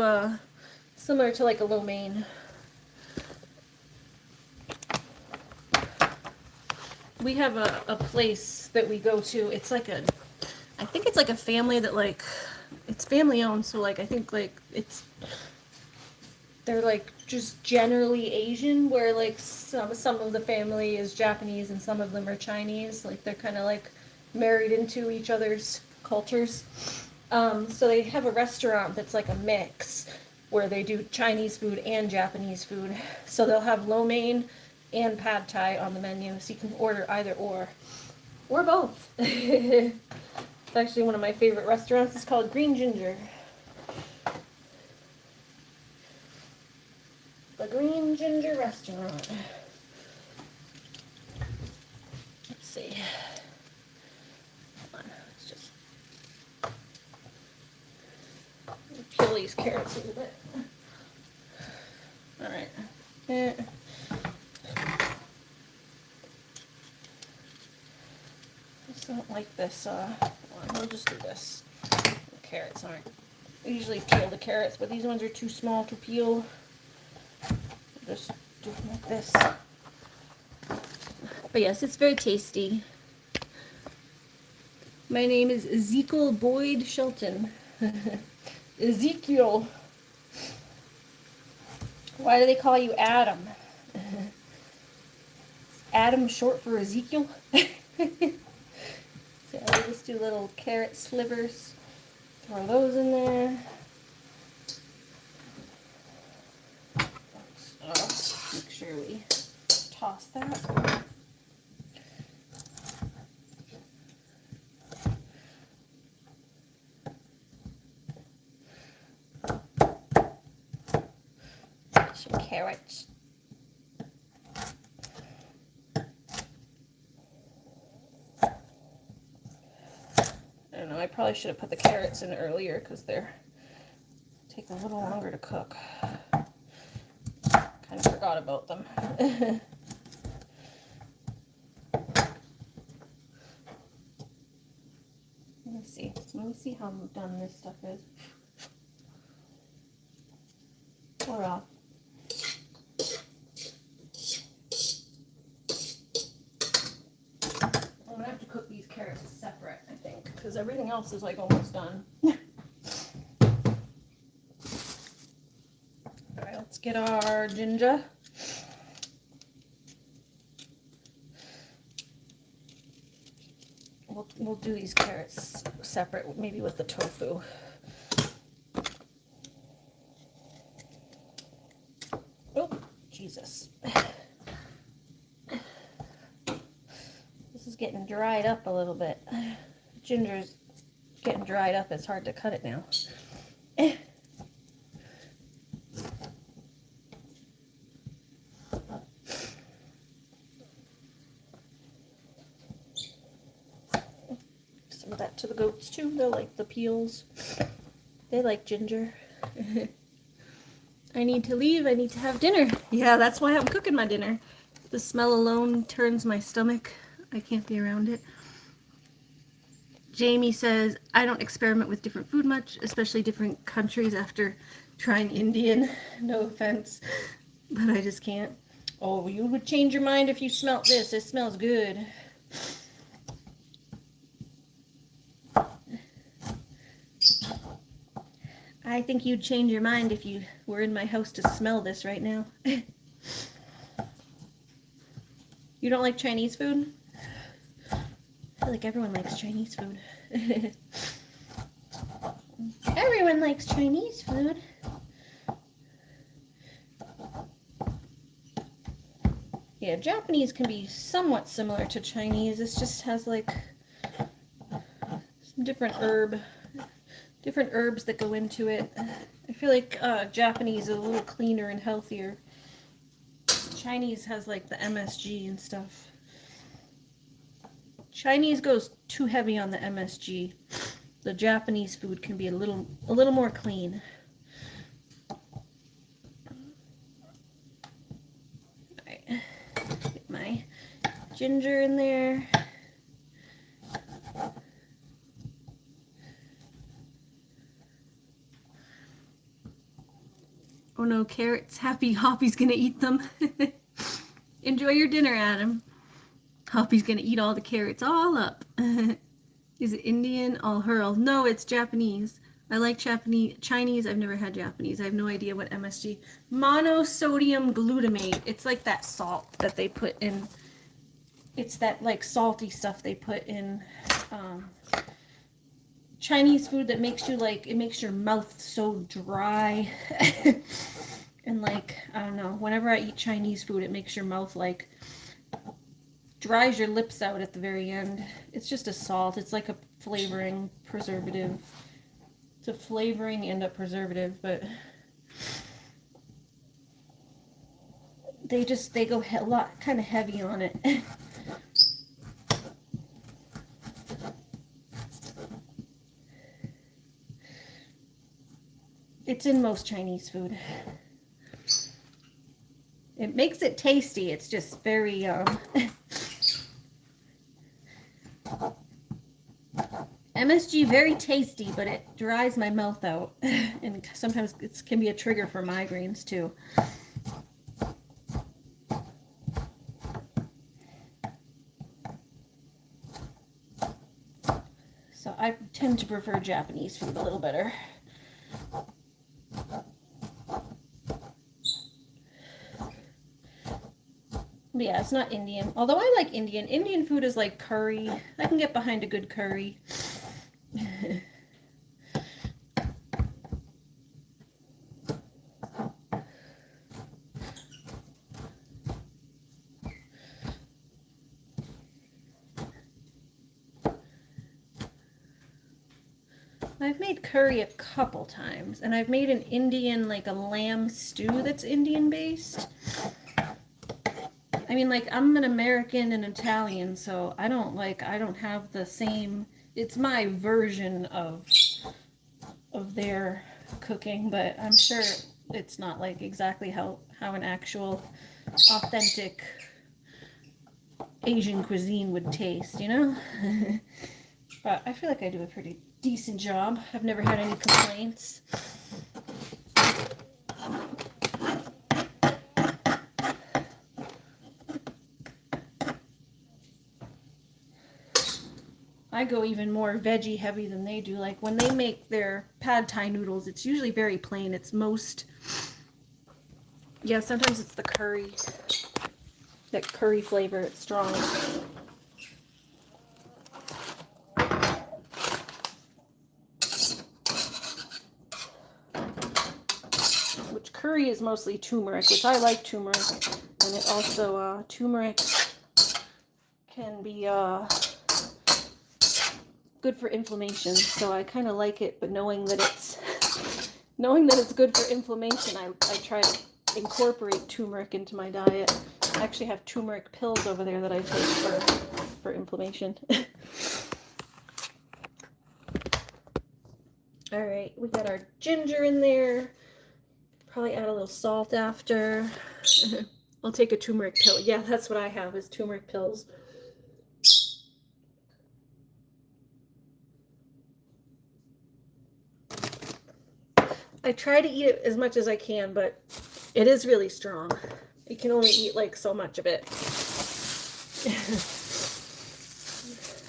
A: like a lo mein. We have a place that we go to. It's like I think it's like a family that like, it's family owned. So like, I think like they're like just generally Asian, where like some of the family is Japanese and some of them are Chinese. Like they're kind of like married into each other's cultures. So they have a restaurant that's like a mix where they do Chinese food and Japanese food. So they'll have lo mein and pad thai on the menu, so you can order either or both. It's actually one of my favorite restaurants. It's called Green Ginger. The Green Ginger Restaurant. Let's see. Hold on. Let's just peel these carrots a little bit. All right. I just don't like this. We'll just do this. The carrots aren't. I usually peel the carrots, but these ones are too small to peel. Just do it like this. But yes, it's very tasty. My name is Ezekiel Boyd Shelton. Ezekiel. Why do they call you Adam? Adam short for Ezekiel? So I'll just do little carrot slivers. Throw those in there. Make sure we toss that. Some carrots. I don't know, I probably should have put the carrots in earlier because they're taking a little longer to cook. Kind of forgot about them. Let me see how done this stuff is. Or off. I'm gonna have to cook these carrots separate, I think, because everything else is like almost done. Alright, let's get our ginger. We'll do these carrots separate, maybe with the tofu. Oh, Jesus. This is getting dried up a little bit. Ginger's getting dried up. It's hard to cut it now. Some of that to the goats too. They like the peels. They like ginger. I need to leave. I need to have dinner. Yeah, that's why I'm cooking my dinner. The smell alone turns my stomach. I can't be around it. Jamie says, I don't experiment with different food much, especially different countries after trying Indian. No offense, but I just can't. Oh, you would change your mind if you smelt this. It smells good. I think you'd change your mind if you were in my house to smell this right now. You don't like Chinese food? I feel like everyone likes Chinese food. Everyone likes Chinese food. Yeah, Japanese can be somewhat similar to Chinese. This just has like some different herbs that go into it. I feel like Japanese is a little cleaner and healthier. Chinese has like the MSG and stuff. Chinese goes too heavy on the MSG. The Japanese food can be a little more clean. Alright, get my ginger in there. Oh no, carrots. Happy Hoppy's gonna eat them. Enjoy your dinner, Adam. Hoppy's gonna eat all the carrots all up. Is it Indian? I'll hurl. No, it's Japanese. I like Chinese. I've never had Japanese. I have no idea what MSG. Monosodium glutamate. It's like that salt that they put in. It's that like salty stuff they put in Chinese food that makes you like, it makes your mouth so dry. And like, I don't know, whenever I eat Chinese food, it makes your mouth like, dries your lips out at the very end. It's just a salt. It's like a flavoring preservative. It's a flavoring and a preservative, but they go a lot kind of heavy on it. It's in most Chinese food. It makes it tasty. It's just very MSG very tasty, but it dries my mouth out, and sometimes it can be a trigger for migraines too. So I tend to prefer Japanese food a little better. But yeah, it's not Indian. Although I like Indian. Indian food is like curry. I can get behind a good curry. I've made curry a couple times, and I've made an Indian, like a lamb stew that's Indian based. I mean, like, I'm an American and Italian, so I don't have the same, it's my version of their cooking, but I'm sure it's not like exactly how an actual authentic Asian cuisine would taste, you know? But I feel like I do a pretty decent job. I've never had any complaints. I go even more veggie heavy than they do. Like when they make their pad thai noodles, it's usually very plain. It's most, yeah, sometimes it's the curry, that curry flavor, it's strong. Which curry is mostly turmeric, which I like turmeric. And it also, turmeric can be, good for inflammation, so I kind of like it, but knowing that it's good for inflammation, I try to incorporate turmeric into my diet. I actually have turmeric pills over there that I take for inflammation. All right, we got our ginger in there. Probably add a little salt after. I'll take a turmeric pill. Yeah, that's what I have, is turmeric pills. I try to eat it as much as I can, but it is really strong. You can only eat like so much of it.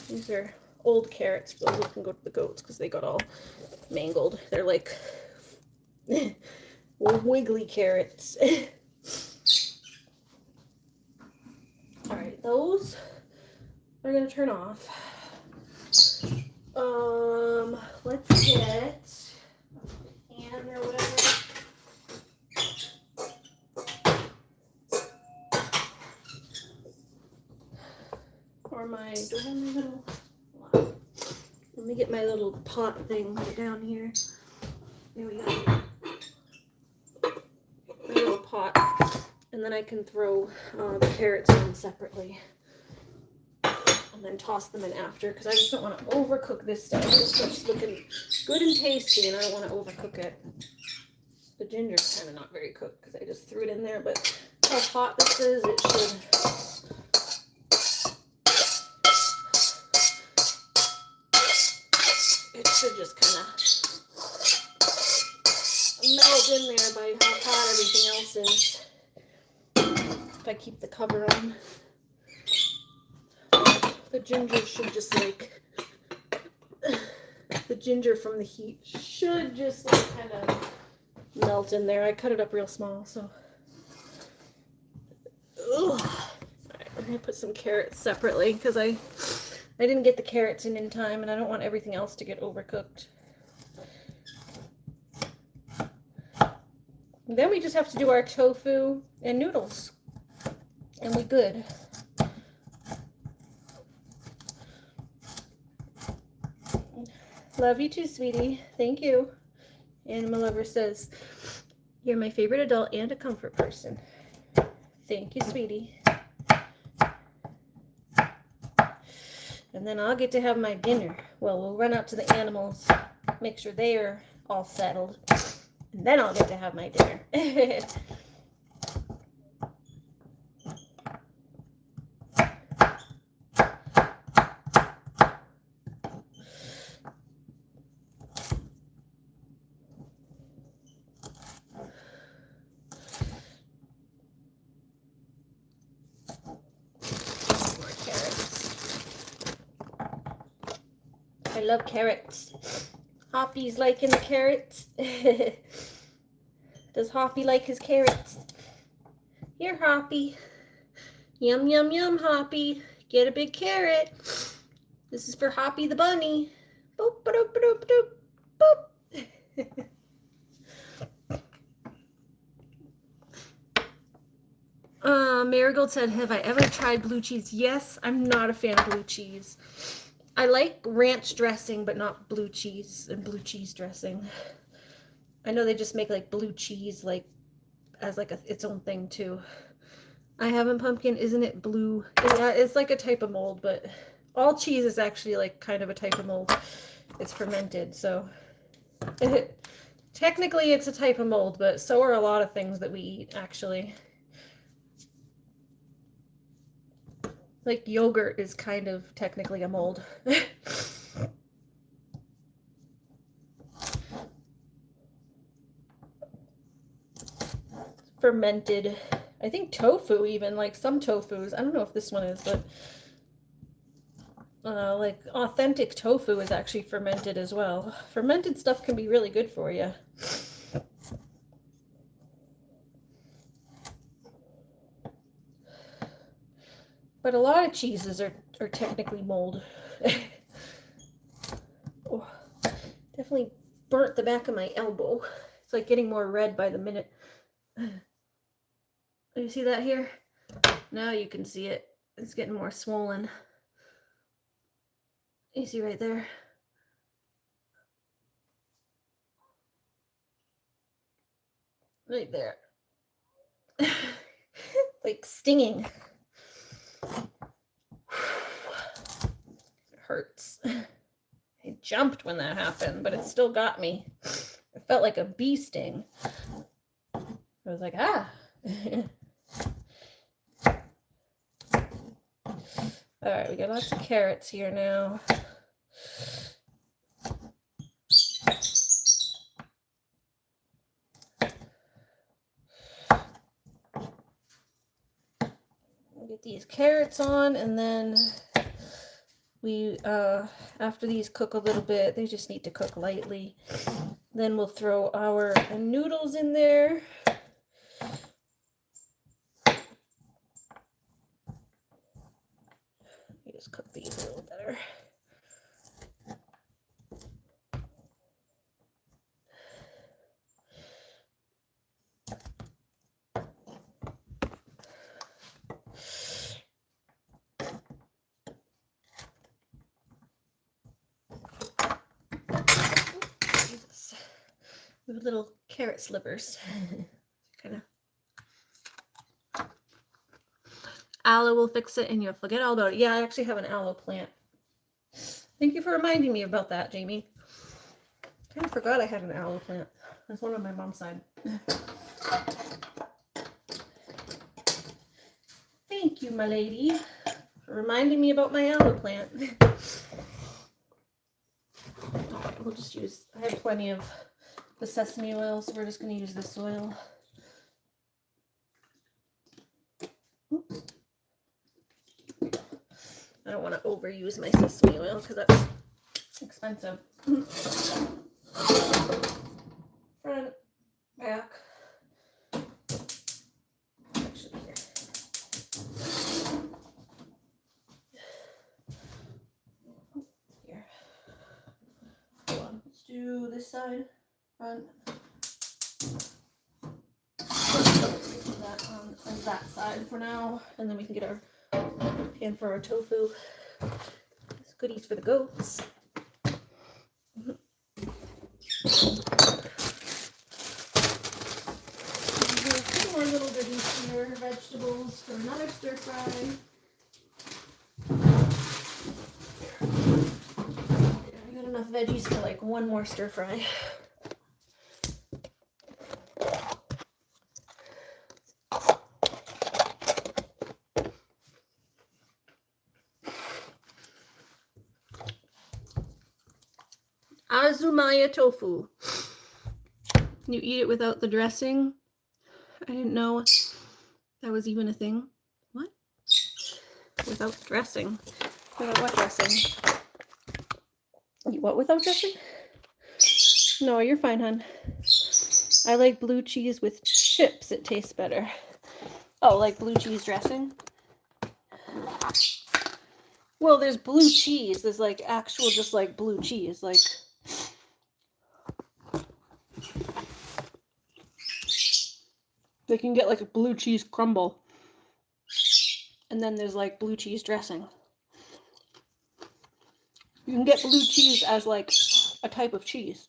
A: These are old carrots for those who can go to the goats because they got all mangled. They're like wiggly carrots. All right, those are gonna turn off. Let's get a pan or whatever. Or my, do I have my little, let me get my little pot thing down here. There we go. My little pot. And then I can throw the carrots in separately. And then toss them in after, because I just don't want to overcook this stuff. This stuff's looking good and tasty, and I don't want to overcook it. The ginger's kind of not very cooked because I just threw it in there, but how hot this is, it should just kind of melt in there by how hot everything else is. If I keep the cover on. The ginger should just like, the ginger from the heat should just like kind of melt in there. I cut it up real small, so. Ugh. Alright, I'm gonna put some carrots separately because I didn't get the carrots in time and I don't want everything else to get overcooked. And then we just have to do our tofu and noodles. And we're good. Love you too, sweetie. Thank you. And my lover says, you're my favorite adult and a comfort person. Thank you, sweetie. And then I'll get to have my dinner. Well, we'll run out to the animals, make sure they are all settled. And then I'll get to have my dinner. I love carrots. Hoppy's liking the carrots. Does Hoppy like his carrots? Here, Hoppy. Yum, yum, yum, Hoppy. Get a big carrot. This is for Hoppy the bunny. Boop, ba-doop, ba-doop, ba-doop, boop. Marigold said, have I ever tried blue cheese? Yes, I'm not a fan of blue cheese. I like ranch dressing, but not blue cheese and blue cheese dressing. I know they just make like blue cheese like as like its own thing too. I haven't pumpkin, isn't it blue? Yeah, it's like a type of mold, but all cheese is actually like kind of a type of mold. It's fermented, so technically it's a type of mold, but so are a lot of things that we eat actually. Like yogurt is kind of technically a mold. Fermented. I think tofu even, like some tofus. I don't know if this one is, but like authentic tofu is actually fermented as well. Fermented stuff can be really good for you. But a lot of cheeses are technically mold. Oh, definitely burnt the back of my elbow. It's like getting more red by the minute. You see that here? Now you can see it. It's getting more swollen. You see right there? Right there. Like stinging. It hurts. I jumped when that happened, but it still got me. It felt like a bee sting. I was like, ah. All right, we got lots of carrots here now. We'll get these carrots on, and then we, after these cook a little bit, they just need to cook lightly. Then we'll throw our noodles in there. You just cook these a little better. Jesus. We have little carrot slivers. Kind of. Aloe will fix it, and you'll forget all about it. Yeah, I actually have an aloe plant. Thank you for reminding me about that, Jamie. Kind of forgot I had an aloe plant. That's one on my mom's side. Thank you, my lady, for reminding me about my aloe plant. We'll just use, I have plenty of the sesame oil, so we're just going to use this oil. I don't want to overuse my sesame oil because that's expensive. Front, back. Actually, here. Here. Hold on. Let's do this side. Front. That on that side for now, and then we can get our pan for our tofu. It's goodies for the goats. Two more little goodies here, vegetables for another stir fry. I got enough veggies for like one more stir fry. Azumaya tofu. You eat it without the dressing. I didn't know that was even a thing. What? Without dressing? Without what dressing? What without dressing? No, you're fine, hon. I like blue cheese with chips. It tastes better. Oh, like blue cheese dressing? Well, there's blue cheese. There's like actual just like blue cheese. Like... They can get like a blue cheese crumble. And then there's like blue cheese dressing. You can get blue cheese as like a type of cheese.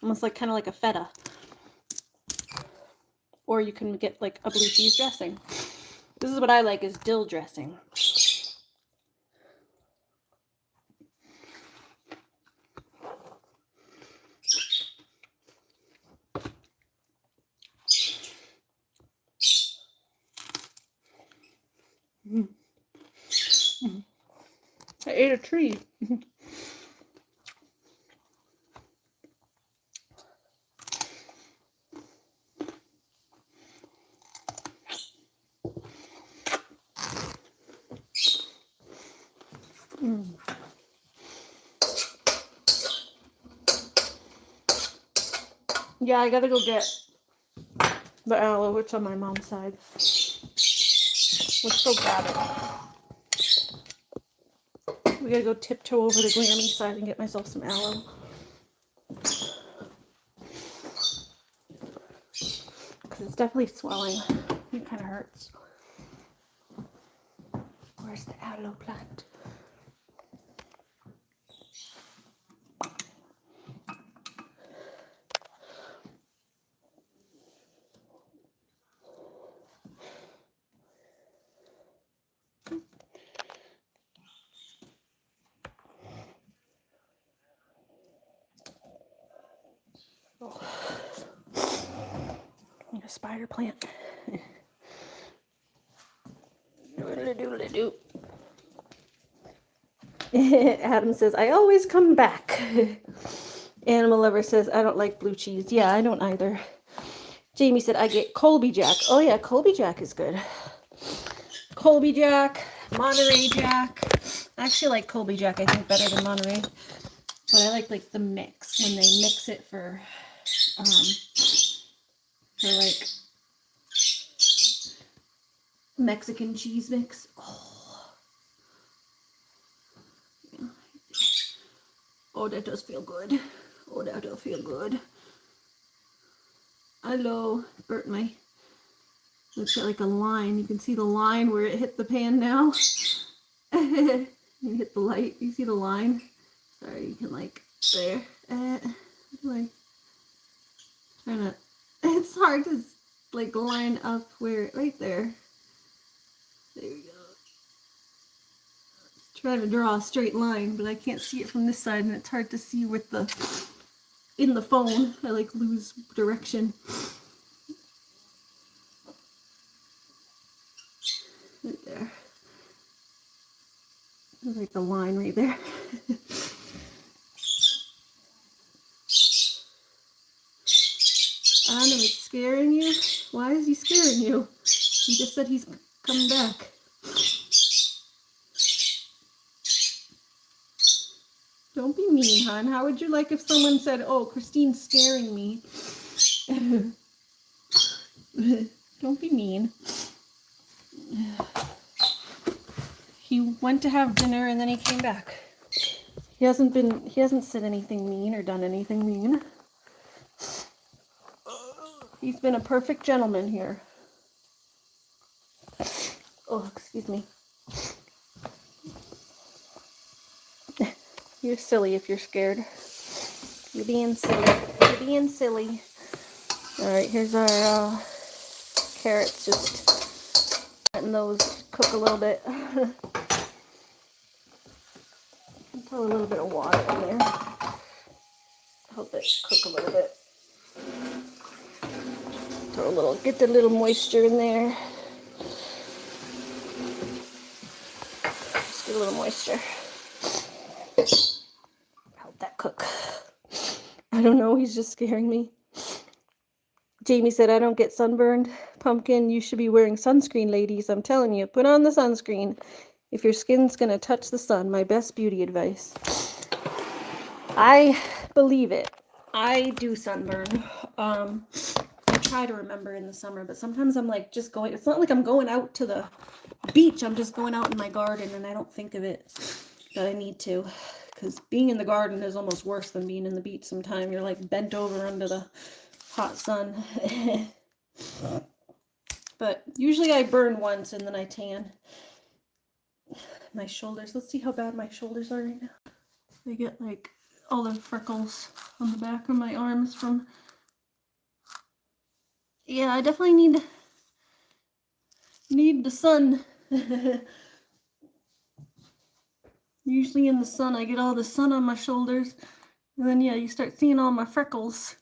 A: Almost like kind of like a feta. Or you can get like a blue cheese dressing. This is what I like, is dill dressing. I ate a tree. Yeah, I gotta go get the aloe. It's on my mom's side. Let's go grab it. We gotta go tiptoe over to Grammy's side and get myself some aloe. Because it's definitely swelling. It kind of hurts. Where's the aloe plant? A spider plant. Doodle doodle doo. Adam says, I always come back. Animal Lover says, I don't like blue cheese. Yeah, I don't either. Jamie said, I get Colby Jack. Oh yeah, Colby Jack is good. Colby Jack, Monterey Jack. I actually like Colby Jack, I think, better than Monterey. But I like the mix, when they mix it for like Mexican cheese mix. Oh. Yeah. Oh, that does feel good. Oh, that does feel good. Hello, burnt my, looks like a line. You can see the line where it hit the pan now. You hit the light, you see the line? Sorry, you can like, there. Like, trying to, it's hard to like line up where, right there. There we go. Trying to draw a straight line, but I can't see it from this side, and it's hard to see with the, in the phone. I like lose direction. Right there. There's like the line right there. Adam, it's scaring you? Why is he scaring you? He just said he's coming back. Don't be mean, hon. How would you like if someone said, oh, Christine's scaring me? Don't be mean. He went to have dinner and then he came back. He hasn't said anything mean or done anything mean. He's been a perfect gentleman here. Oh, excuse me. You're silly if you're scared. You're being silly. You're being silly. Alright, here's our carrots. Just letting those cook a little bit. Throw a little bit of water in there. Help it cook a little bit. Throw a little, get the little moisture in there. Just get a little moisture. Help that cook. I don't know, he's just scaring me. Jamie said, I don't get sunburned. Pumpkin, you should be wearing sunscreen, ladies. I'm telling you, put on the sunscreen. If your skin's gonna touch the sun, my best beauty advice. I believe it. I do sunburn. I try to remember in the summer, but sometimes I'm like just going, it's not like I'm going out to the beach. I'm just going out in my garden and I don't think of it that I need to, because being in the garden is almost worse than being in the beach sometimes. You're like bent over under the hot sun. But usually I burn once and then I tan. My shoulders, let's see how bad my shoulders are right now. They get like all the freckles on the back of my arms from, yeah, I definitely need the sun. Usually in the sun, I get all the sun on my shoulders, and then yeah, you start seeing all my freckles.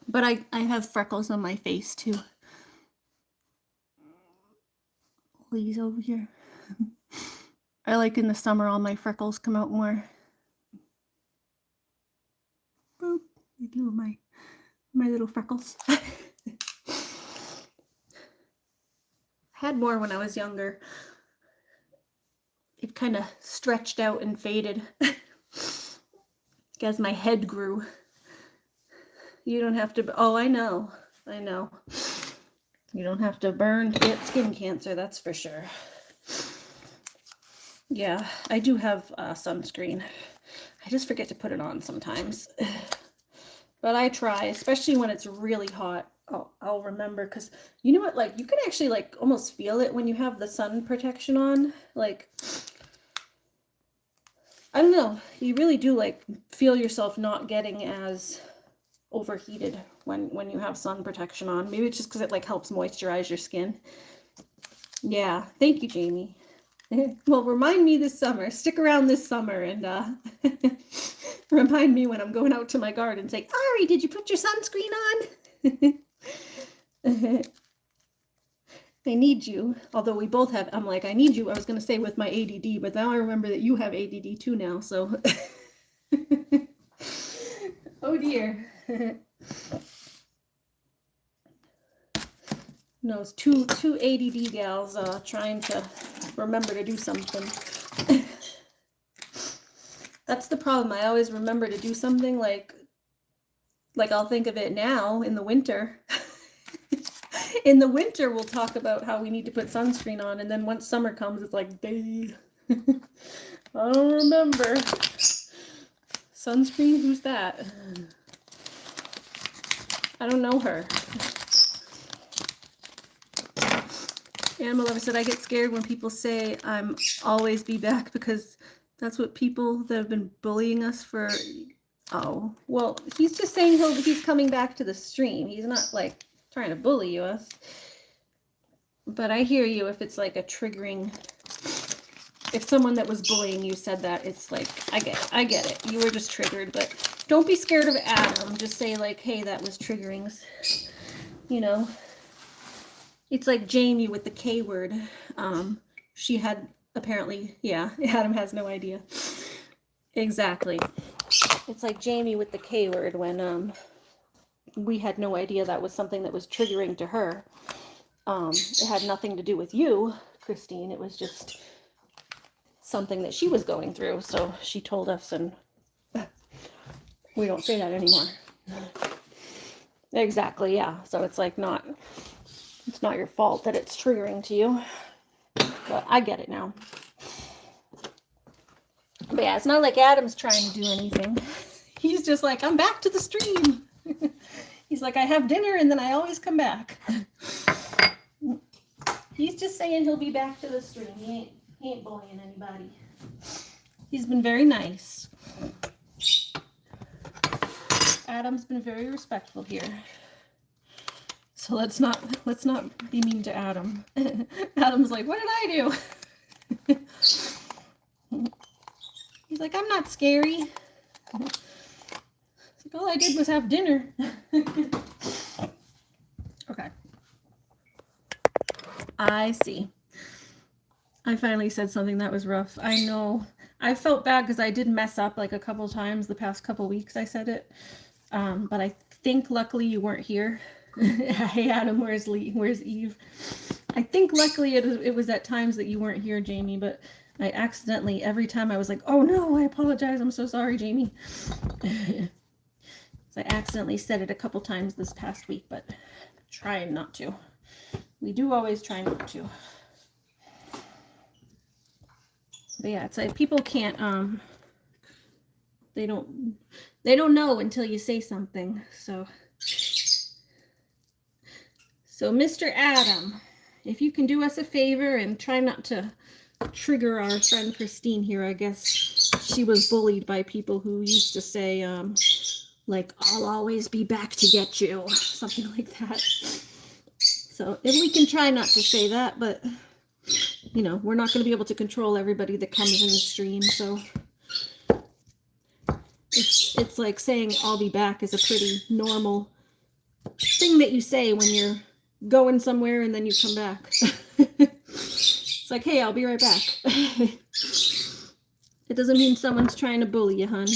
A: But I have freckles on my face too. Please, over here. I like in the summer all my freckles come out more. Boop. My little freckles. Had more when I was younger. It kind of stretched out and faded as my head grew. You don't have to, oh, I know. You don't have to burn to get skin cancer, that's for sure. Yeah, I do have sunscreen. I just forget to put it on sometimes. But I try, especially when it's really hot. I'll remember, because you know what, like you can actually like almost feel it when you have the sun protection on. Like, I don't know, you really do like feel yourself not getting as overheated when you have sun protection on. Maybe it's just because it like helps moisturize your skin. Yeah, thank you, Jamie. Well, remind me this summer. Stick around this summer and remind me when I'm going out to my garden. Say, Ari, did you put your sunscreen on? I need you. Although we both have, I'm like, I need you. I was going to say with my ADD, but now I remember that you have ADD too now. So, oh dear. No, it's two ADD gals trying to remember to do something. That's the problem. I always remember to do something like I'll think of it now in the winter. In the winter, we'll talk about how we need to put sunscreen on, and then once summer comes, it's like, I don't remember. Sunscreen? Who's that? I don't know her. Animal Lover said, I get scared when people say I'm always be back because that's what people that have been bullying us for. Oh, well, he's just saying he's coming back to the stream. He's not like trying to bully us. But I hear you if it's like a triggering, if someone that was bullying you said that, it's like, I get it. You were just triggered, but don't be scared of Adam. Just say like, hey, that was triggering. You know, it's like Jamie with the K word. She had apparently, yeah, Adam has no idea. Exactly. It's like Jamie with the K word when we had no idea that was something that was triggering to her. It had nothing to do with you, Christine. It was just something that she was going through. So she told us, and we don't say that anymore. Exactly, yeah. So it's like it's not your fault that it's triggering to you. But I get it now. But yeah, it's not like Adam's trying to do anything. He's just like, I'm back to the stream. He's like, I have dinner and then I always come back. He's just saying he'll be back to the stream. He ain't bullying anybody. He's been very nice. Adam's been very respectful here. So let's not be mean to Adam. Adam's like, what did I do? He's like, I'm not scary. Like, all I did was have dinner. Okay. I see. I finally said something that was rough. I know. I felt bad because I did mess up like a couple times the past couple weeks I said it. But I think luckily you weren't here. Hey Adam, where's Eve? I think luckily it was at times that you weren't here, Jamie, but I accidentally, every time I was like, oh no, I apologize, I'm so sorry, Jamie. So I accidentally said it a couple times this past week, but trying not to. We do always try not to. But yeah, it's like people can't, they don't know until you say something. So Mr. Adam, if you can do us a favor and try not to trigger our friend Christine here. I guess she was bullied by people who used to say, like, I'll always be back to get you, something like that. So if we can try not to say that, but, you know, we're not going to be able to control everybody that comes in the stream, so it's like saying I'll be back is a pretty normal thing that you say when you're going somewhere and then you come back. It's like, hey, I'll be right back. It doesn't mean someone's trying to bully you, hun.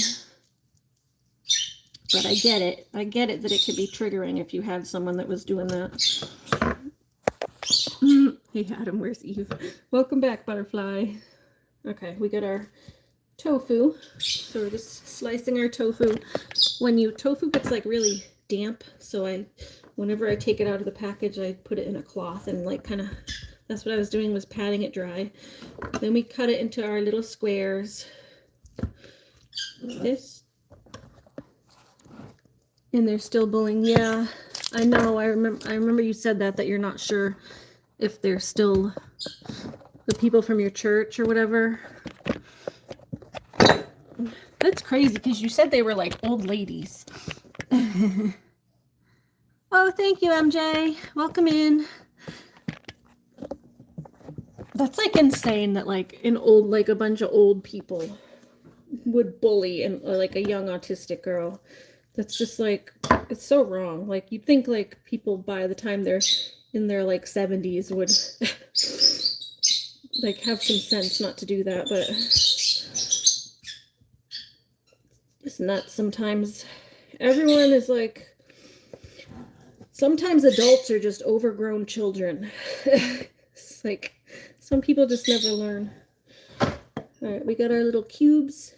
A: But I get it. I get it that it could be triggering if you had someone that was doing that. Hey, Adam, where's Eve? Welcome back, Butterfly. Okay, we got our tofu. So we're just slicing our tofu. Tofu gets like really damp, so whenever I take it out of the package, I put it in a cloth and like kind of, that's what I was doing, was patting it dry. Then we cut it into our little squares. This. And they're still bullying. Yeah, I know. I remember you said that you're not sure if they're still the people from your church or whatever. That's crazy because you said they were like old ladies. Oh, thank you, MJ. Welcome in. That's like insane that like a bunch of old people would bully like a young autistic girl. That's just like, it's so wrong. Like you'd think like people by the time they're in their like 70s would like have some sense not to do that, but it's nuts sometimes. Everyone is like, sometimes adults are just overgrown children. It's like some people just never learn. All right, we got our little cubes.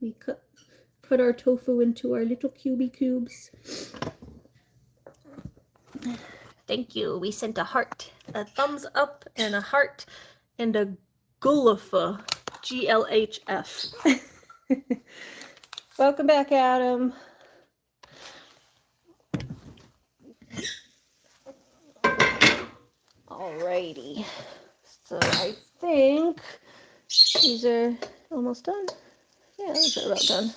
A: We cut our tofu into our little cubey cubes. Thank you. We sent a heart, a thumbs up, and a heart, and a gullifa, GLHF. Welcome back, Adam. Alrighty. So I think these are almost done. Yeah, those are about done.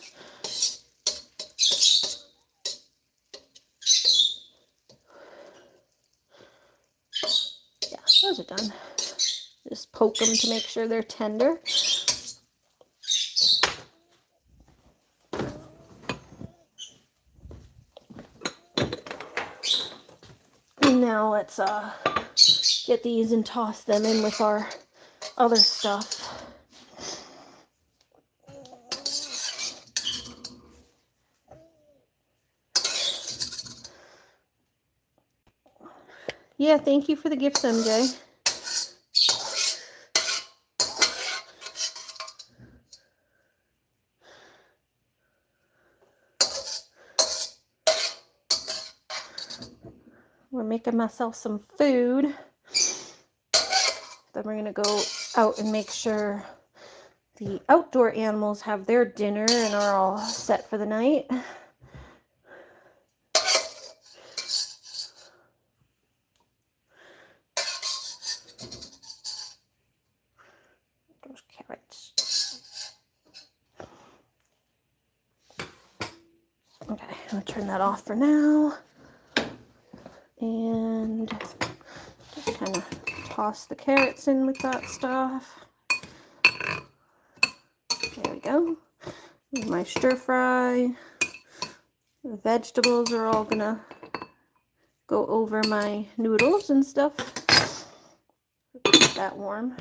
A: Yeah, those are done. Just poke them to make sure they're tender. And now let's get these and toss them in with our other stuff. Yeah, thank you for the gifts, MJ. We're making myself some food. Then we're gonna go out and make sure the outdoor animals have their dinner and are all set for the night. Those carrots. Okay, I'm gonna turn that off for now. And just kind of toss the carrots in with that stuff. There we go. My stir fry. The vegetables are all gonna go over my noodles and stuff. Keep that warm.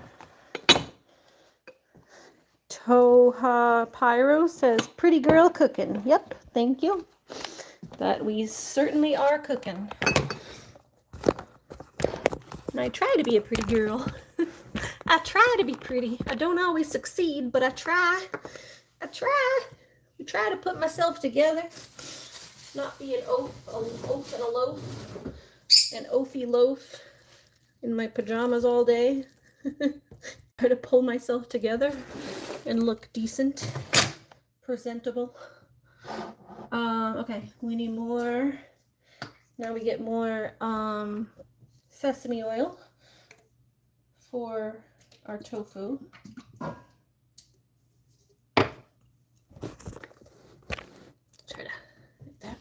A: Toha Pyro says, pretty girl cooking. Yep, thank you. That we certainly are cooking. And I try to be a pretty girl. I try to be pretty. I don't always succeed, but I try. I try to put myself together. Not be an oaf and a loaf. An oafy loaf in my pajamas all day. Try to pull myself together and look decent, presentable. Okay, we need more. Now we get more sesame oil for our tofu. Try to like that.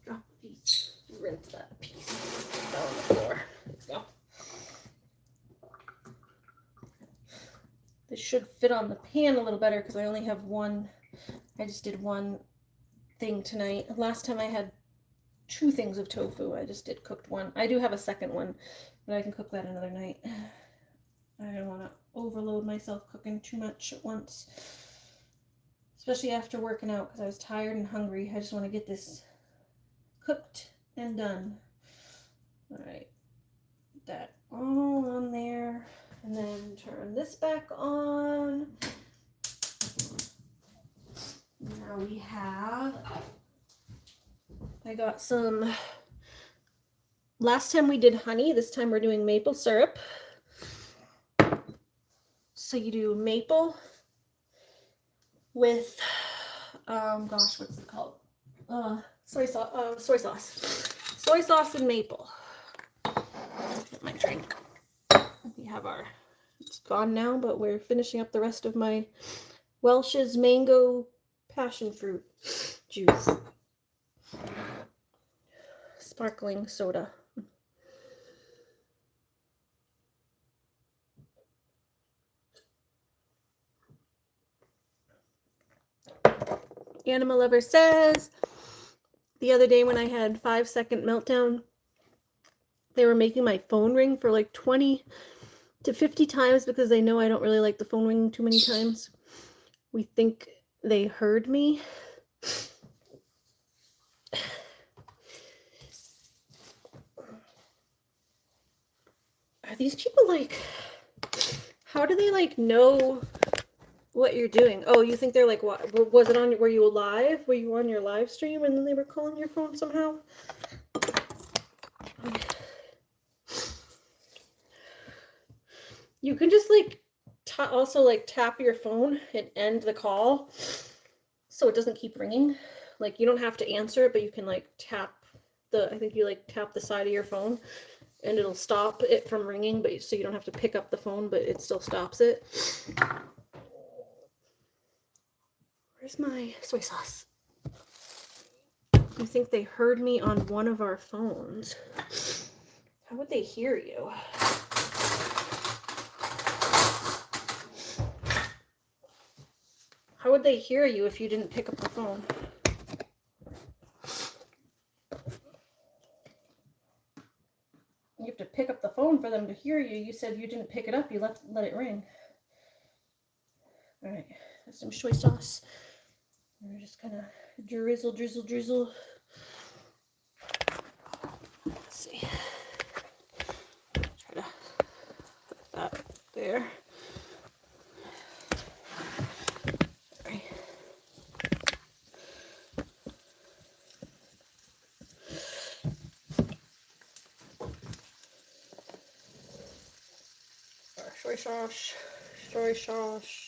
A: Drop a piece. Rinse that piece down on the floor. There we go. This should fit on the pan a little better because I only have one. I just did one thing tonight. Last time I had 2 things of tofu. I just did cooked one. I do have a second one, but I can cook that another night. I don't want to overload myself cooking too much at once, especially after working out because I was tired and hungry. I just want to get this cooked and done. All right, put that all on there, and then turn this back on. Now we have, I got some, last time we did honey, this time we're doing maple syrup. So you do maple with, gosh, what's it called? Soy sauce. Soy sauce and maple. Get my drink. We have our, it's gone now, but we're finishing up the rest of my Welch's mango passion fruit juice. Sparkling soda. Animal Lover says, The other day when I had 5-second meltdown, they were making my phone ring for like 20 to 50 times because they know I don't really like the phone ringing too many times. We think they heard me. Are these people like, how do they like know what you're doing? Oh, you think they're like, what was it on, were you live? Were you on your live stream and then they were calling your phone somehow? You can just like also like tap your phone and end the call so it doesn't keep ringing. Like you don't have to answer it, but you can like tap the, I think you like tap the side of your phone and it'll stop it from ringing, but so you don't have to pick up the phone, but it still stops it. Where's my soy sauce? I think they heard me on one of our phones. How would they hear you? How would they hear you if you didn't pick up the phone? You have to pick up the phone for them to hear you. You said you didn't pick it up. You let it ring. All right, that's some soy sauce. We're just kind of drizzle, drizzle, drizzle. Let's see. Try to put that there. All right. Our soy sauce, soy sauce.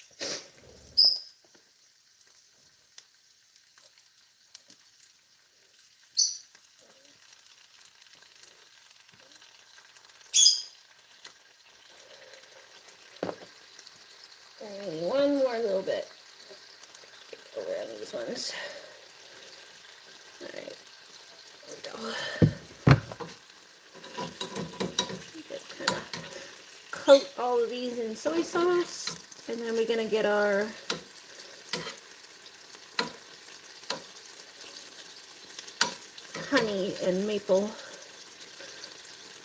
A: And one more little bit over on these ones. All right, there we go. Just kind of coat all of these in soy sauce, and then we're gonna get our honey and maple.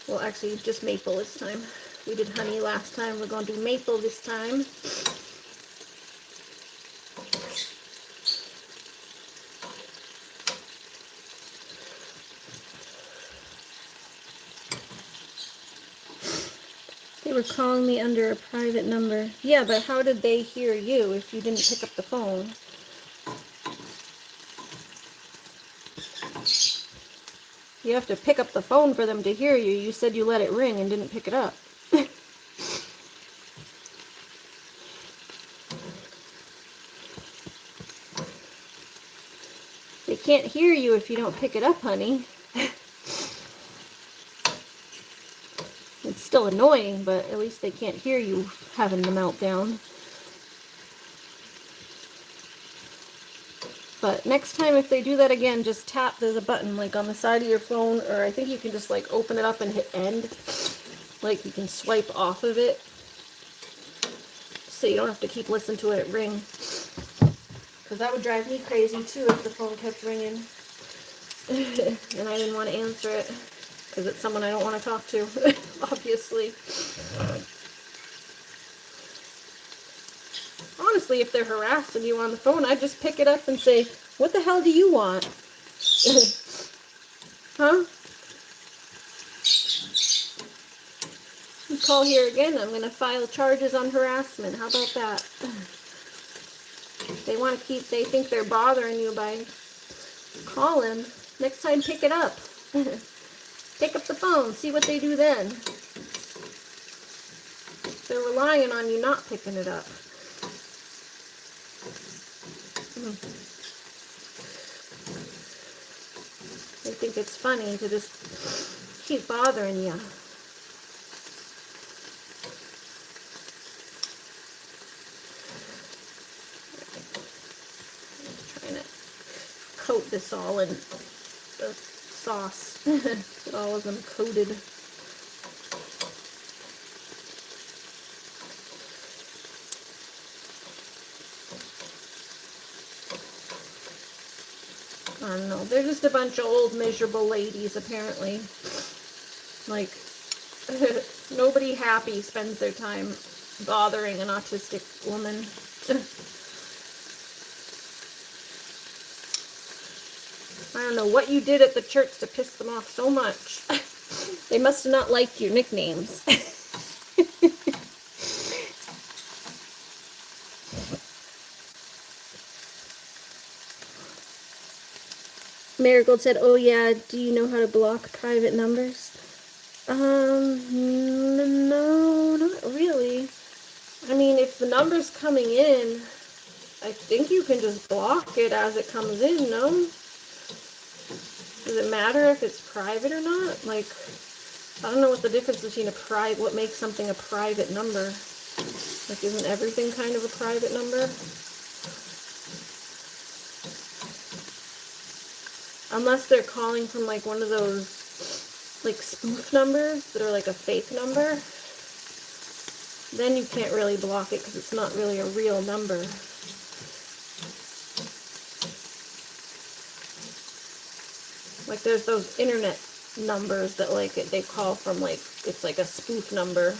A: Well, actually, just maple this time. We did honey last time. We're going to do maple this time. They were calling me under a private number. Yeah, but how did they hear you if you didn't pick up the phone? You have to pick up the phone for them to hear you. You said you let it ring and didn't pick it up. They can't hear you if you don't pick it up, honey. It's still annoying, but at least they can't hear you having the meltdown. But next time if they do that again, just tap, there's a button like on the side of your phone, or I think you can just like open it up and hit end. Like you can swipe off of it. So you don't have to keep listening to it ring. Because that would drive me crazy too if the phone kept ringing. And I didn't want to answer it. Because it's someone I don't want to talk to, obviously. Honestly, if they're harassing you on the phone, I'd just pick it up and say, what the hell do you want? Huh? You call here again, I'm going to file charges on harassment. How about that? They want to keep, they think they're bothering you by calling. Next time, pick it up. Pick up the phone, see what they do then. They're relying on you not picking it up. They think it's funny to just keep bothering you. I'm trying to coat this all in the sauce. Get all of them coated. I don't know. They're just a bunch of old miserable ladies, apparently. Like, nobody happy spends their time bothering an autistic woman. I don't know what you did at the church to piss them off so much. They must have not liked your nicknames. Marigold said, "Oh yeah, do you know how to block private numbers?" No, not really. I mean, if the number's coming in, I think you can just block it as it comes in, no? Does it matter if it's private or not? Like, I don't know what the difference between what makes something a private number. Like, isn't everything kind of a private number? Unless they're calling from, like, one of those, like, spoof numbers that are, like, a fake number. Then you can't really block it because it's not really a real number. Like, there's those internet numbers that, like, they call from, like, it's like a spoof number.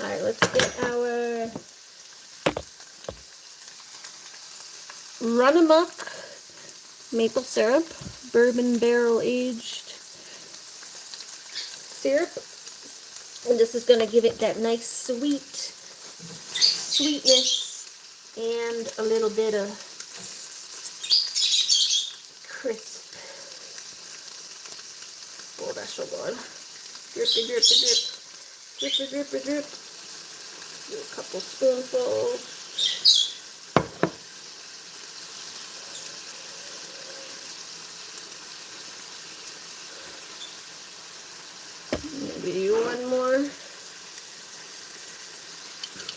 A: Alright, let's get our Run Amok maple syrup, bourbon barrel aged syrup. And this is going to give it that nice sweetness and a little bit of crisp. Oh, that's so good. Drippy, drippy, drip. Drippy, drippy, drip. Do a couple spoonfuls. Maybe one more.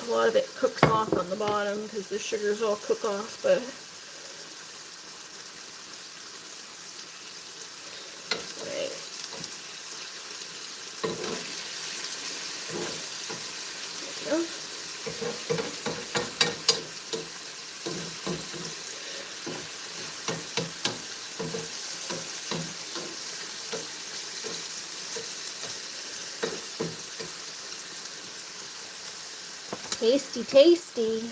A: A lot of it cooks off on the bottom because the sugars all cook off, but right. There we go. Tasty, tasty.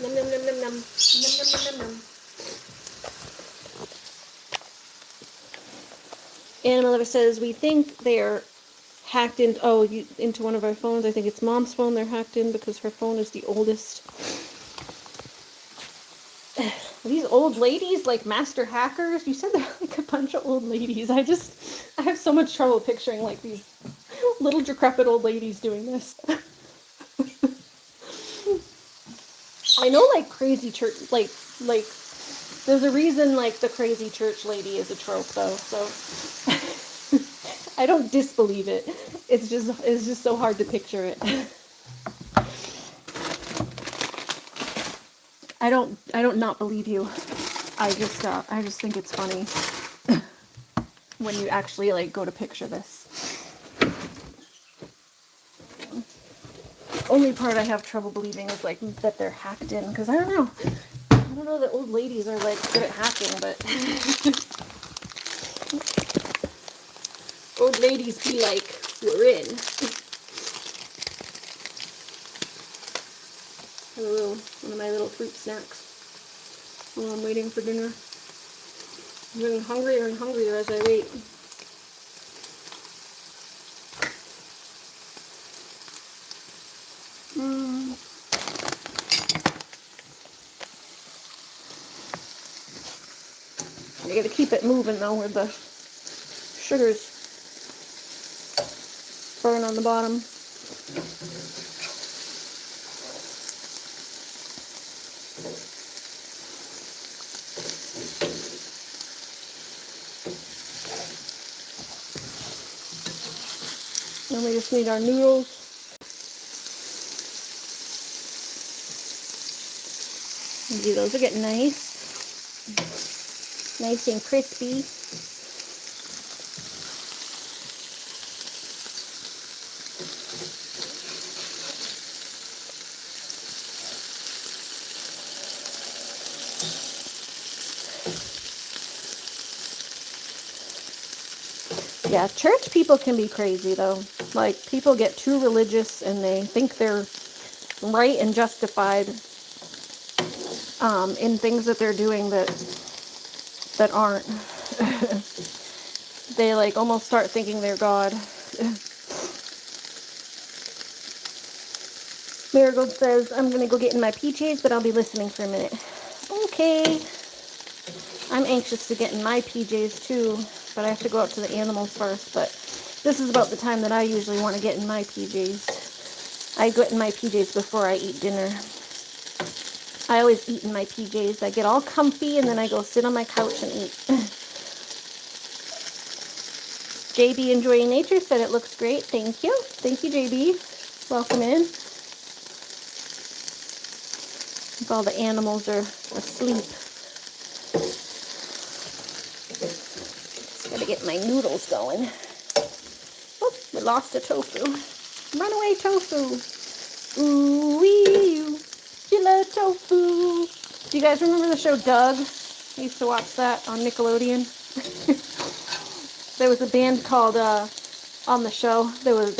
A: Num num num num num. Num num num num num. Animal Lover says, we think they're hacked into one of our phones. I think it's Mom's phone they're hacked in because her phone is the oldest. These old ladies, like master hackers? You said they're like a bunch of old ladies. I have so much trouble picturing like these little decrepit old ladies doing this. I know like crazy church, like there's a reason like the crazy church lady is a trope though, so I don't disbelieve it. It's just so hard to picture it. I don't not believe you. I just think it's funny when you actually like go to picture this. Only part I have trouble believing is like that they're hacked in, because I don't know that old ladies are like good at hacking, but old ladies be like, we're in. One of my little fruit snacks while I'm waiting for dinner. I'm getting hungrier and hungrier as I wait. You gotta keep it moving though, where the sugars burn on the bottom. then we just need our noodles. See, those are getting nice and crispy. Yeah, church people can be crazy though. Like, people get too religious and they think they're right and justified in things that they're doing that aren't. They like almost start thinking they're God. Marigold says, I'm gonna go get in my PJs, but I'll be listening for a minute. Okay. I'm anxious to get in my PJs too, but I have to go out to the animals first. But this is about the time that I usually want to get in my PJs. I get in my PJs before I eat dinner. I always eat in my PJs. I get all comfy and then I go sit on my couch and eat. JB Enjoying Nature said it looks great. Thank you. Thank you, JB. Welcome in. If all the animals are asleep. Gotta get my noodles going. Oh, we lost a tofu. Run away, tofu. Ooh wee, you love tofu. Do you guys remember the show Doug? I used to watch that on Nickelodeon. There was a band called on the show. There was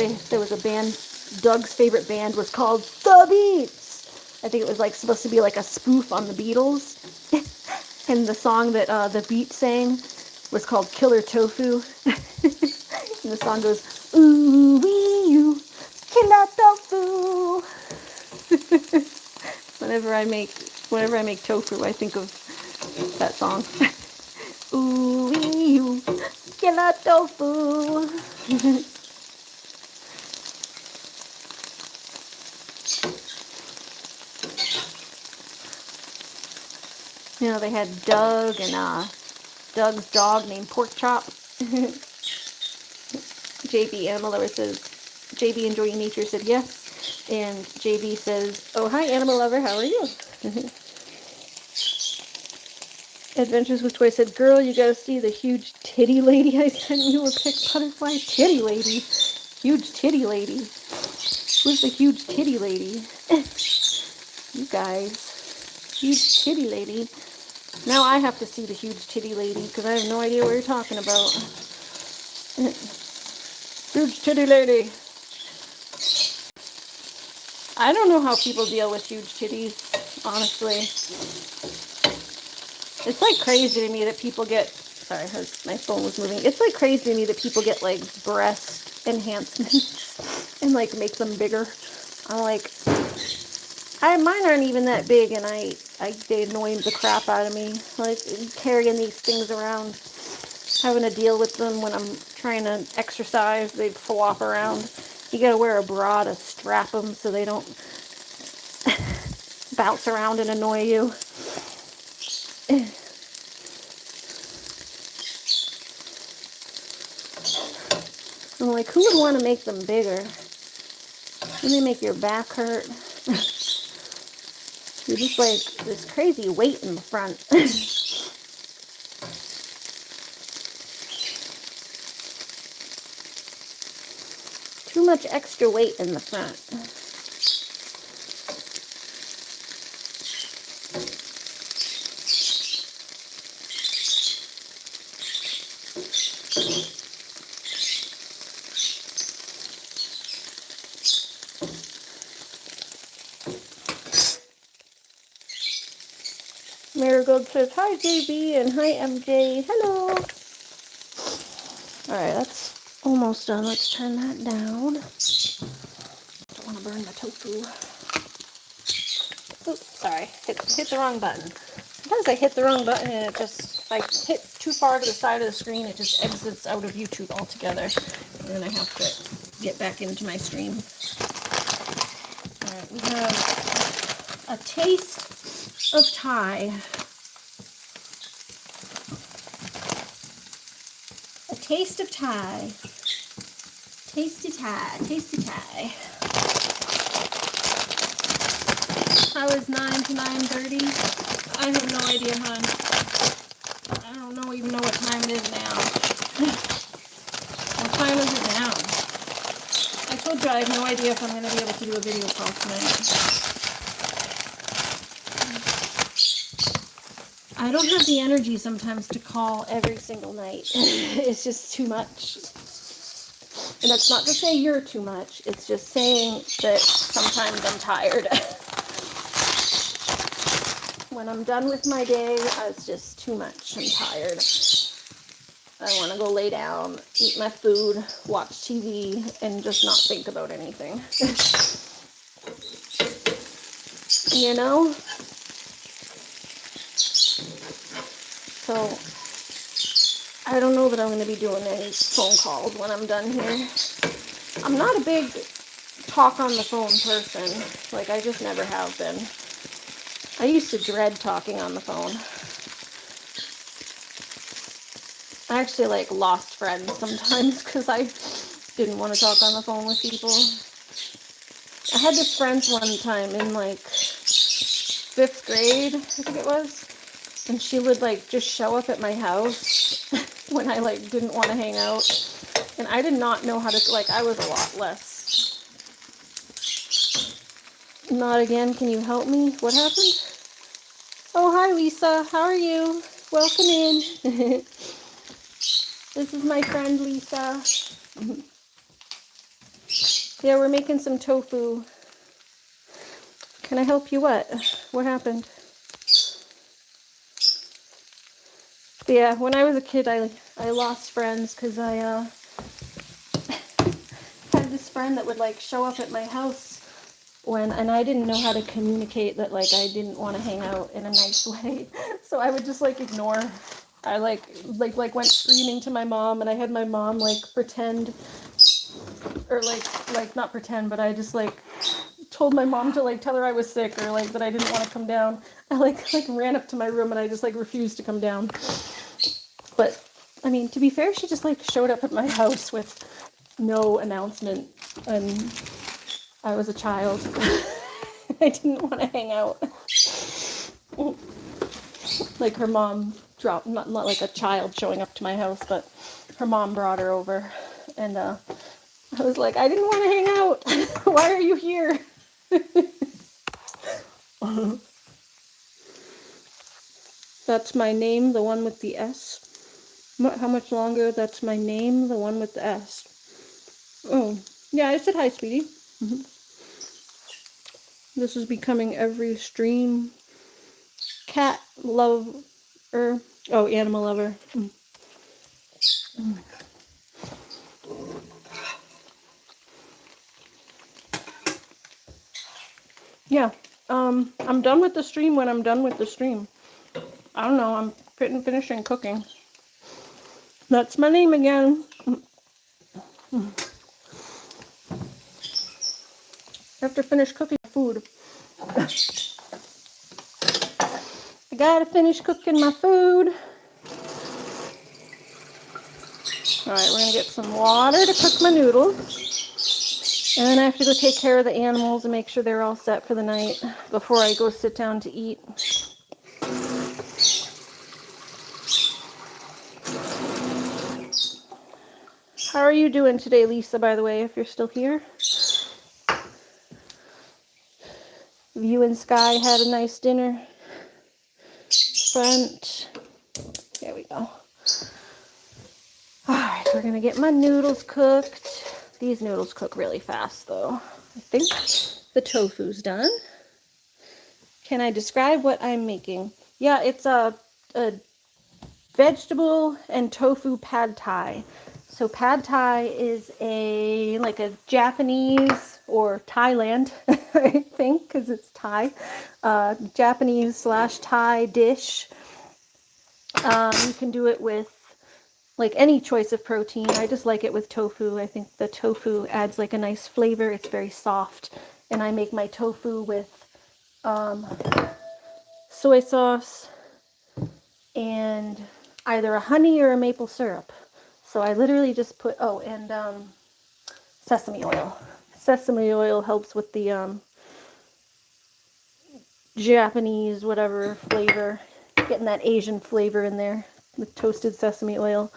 A: a band. Doug's favorite band was called The Beats. I think it was like supposed to be like a spoof on the Beatles. And the song that the Beats sang was called Killer Tofu. And the song goes, ooh wee you, killer tofu. Whenever I make tofu, I think of that song. Ooh wee you, killer tofu. You know, they had Doug and Doug's dog named Pork Chop. JB Animal Lover says, JB Enjoying Nature said yes. And JB says, oh, hi, Animal Lover, how are you? Adventures with Toys said, girl, you gotta see the huge titty lady I sent you a pic. Butterfly titty lady. Huge titty lady. Who's the huge titty lady? You guys. Huge titty lady. Now I have to see the huge titty lady because I have no idea what you're talking about. Huge titty lady. I don't know how people deal with huge titties, honestly. It's like crazy to me that people get, sorry, my phone was moving. It's like crazy to me that people get like breast enhancements and like make them bigger. I'm like, mine aren't even that big and they annoy the crap out of me. Like carrying these things around, having to deal with them when I'm trying to exercise, they flop around. You gotta wear a bra to strap them so they don't bounce around and annoy you. I'm like, who would want to make them bigger? Then they make your back hurt. You're just like this crazy weight in the front. Too much extra weight in the front. Marigold says, hi JB and hi MJ. Hello. Alright, that's almost done. Let's turn that down. Don't want to burn the tofu. Oops, sorry. Hit the wrong button. Sometimes I hit the wrong button and it just, if I hit too far to the side of the screen, it just exits out of YouTube altogether. And then I have to get back into my stream. Alright, we have a taste of Thai. A taste of Thai. Tasty tie, tasty tie. I was 9 to 9:30. I have no idea, hon. I don't know even know what time it is now. What time is it now? I told you I have no idea if I'm going to be able to do a video call tonight. I don't have the energy sometimes to call every single night. It's just too much. And that's not to say you're too much. It's just saying that sometimes I'm tired. When I'm done with my day, it's just too much. I'm tired. I want to go lay down, eat my food, watch TV, and just not think about anything. You know? So, I don't know that I'm going to be doing any phone calls when I'm done here. I'm not a big talk on the phone person. Like, I just never have been. I used to dread talking on the phone. I actually, like, lost friends sometimes because I didn't want to talk on the phone with people. I had this friend one time in, like, 5th grade, I think it was. And she would, like, just show up at my house when I, like, didn't want to hang out. And I did not know how to, like, I was a lot less. Not again, can you help me? What happened? Oh, hi, Lisa. How are you? Welcome in. This is my friend, Lisa. Yeah, we're making some tofu. Can I help you? What? What happened? Yeah, when I was a kid, I lost friends because I had this friend that would, like, show up at my house and I didn't know how to communicate that, like, I didn't want to hang out in a nice way. So I would just, like, ignore. I like went screaming to my mom, and I had my mom, like, pretend, or like not pretend, but I just, like, told my mom to, like, tell her I was sick, or, like, that I didn't want to come down. I like ran up to my room and I just, like, refused to come down. But I mean, to be fair, she just, like, showed up at my house with no announcement, and I was a child. I didn't want to hang out. Like, her mom dropped, not like a child showing up to my house, but her mom brought her over, and I was like, I didn't want to hang out. Why are you here? That's my name, the one with the S. How much longer? That's my name, the one with the S. Oh, yeah, I said hi, sweetie. This is becoming every stream. Cat lover. Oh, animal lover. Yeah. I'm done with the stream when I'm done with the stream. I don't know. I'm finishing cooking. That's my name again. I have to finish cooking food. I gotta finish cooking my food. Alright, we're gonna get some water to cook my noodles. And then I have to go take care of the animals and make sure they're all set for the night before I go sit down to eat. How are you doing today, Lisa, by the way, if you're still here? You and Sky had a nice dinner. Front. There we go. Alright, we're going to get my noodles cooked. These noodles cook really fast, though. I think the tofu's done. Can I describe what I'm making? Yeah, it's a vegetable and tofu pad thai. So pad thai is like a Japanese or Thailand, I think, because it's Thai, Japanese / Thai dish. You can do it with, like, any choice of protein. I just like it with tofu. I think the tofu adds, like, a nice flavor. It's very soft. And I make my tofu with soy sauce and either a honey or a maple syrup. So I literally just put, and sesame oil. Sesame oil helps with the Japanese whatever flavor, getting that Asian flavor in there with toasted sesame oil.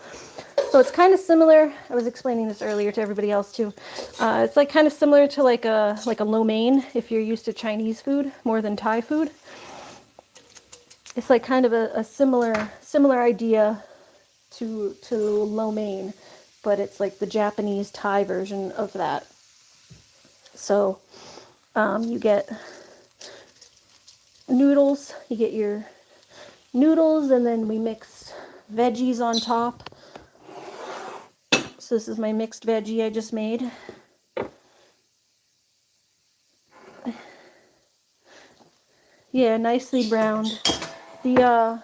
A: So it's kind of similar. I was explaining this earlier to everybody else too. It's like kind of similar to like a lo mein if you're used to Chinese food more than Thai food. It's like kind of a similar idea to lo mein, but it's like the Japanese Thai version of that. So you get noodles. You get your noodles, and then we mix veggies on top. So this is my mixed veggie I just made. Yeah, nicely browned. The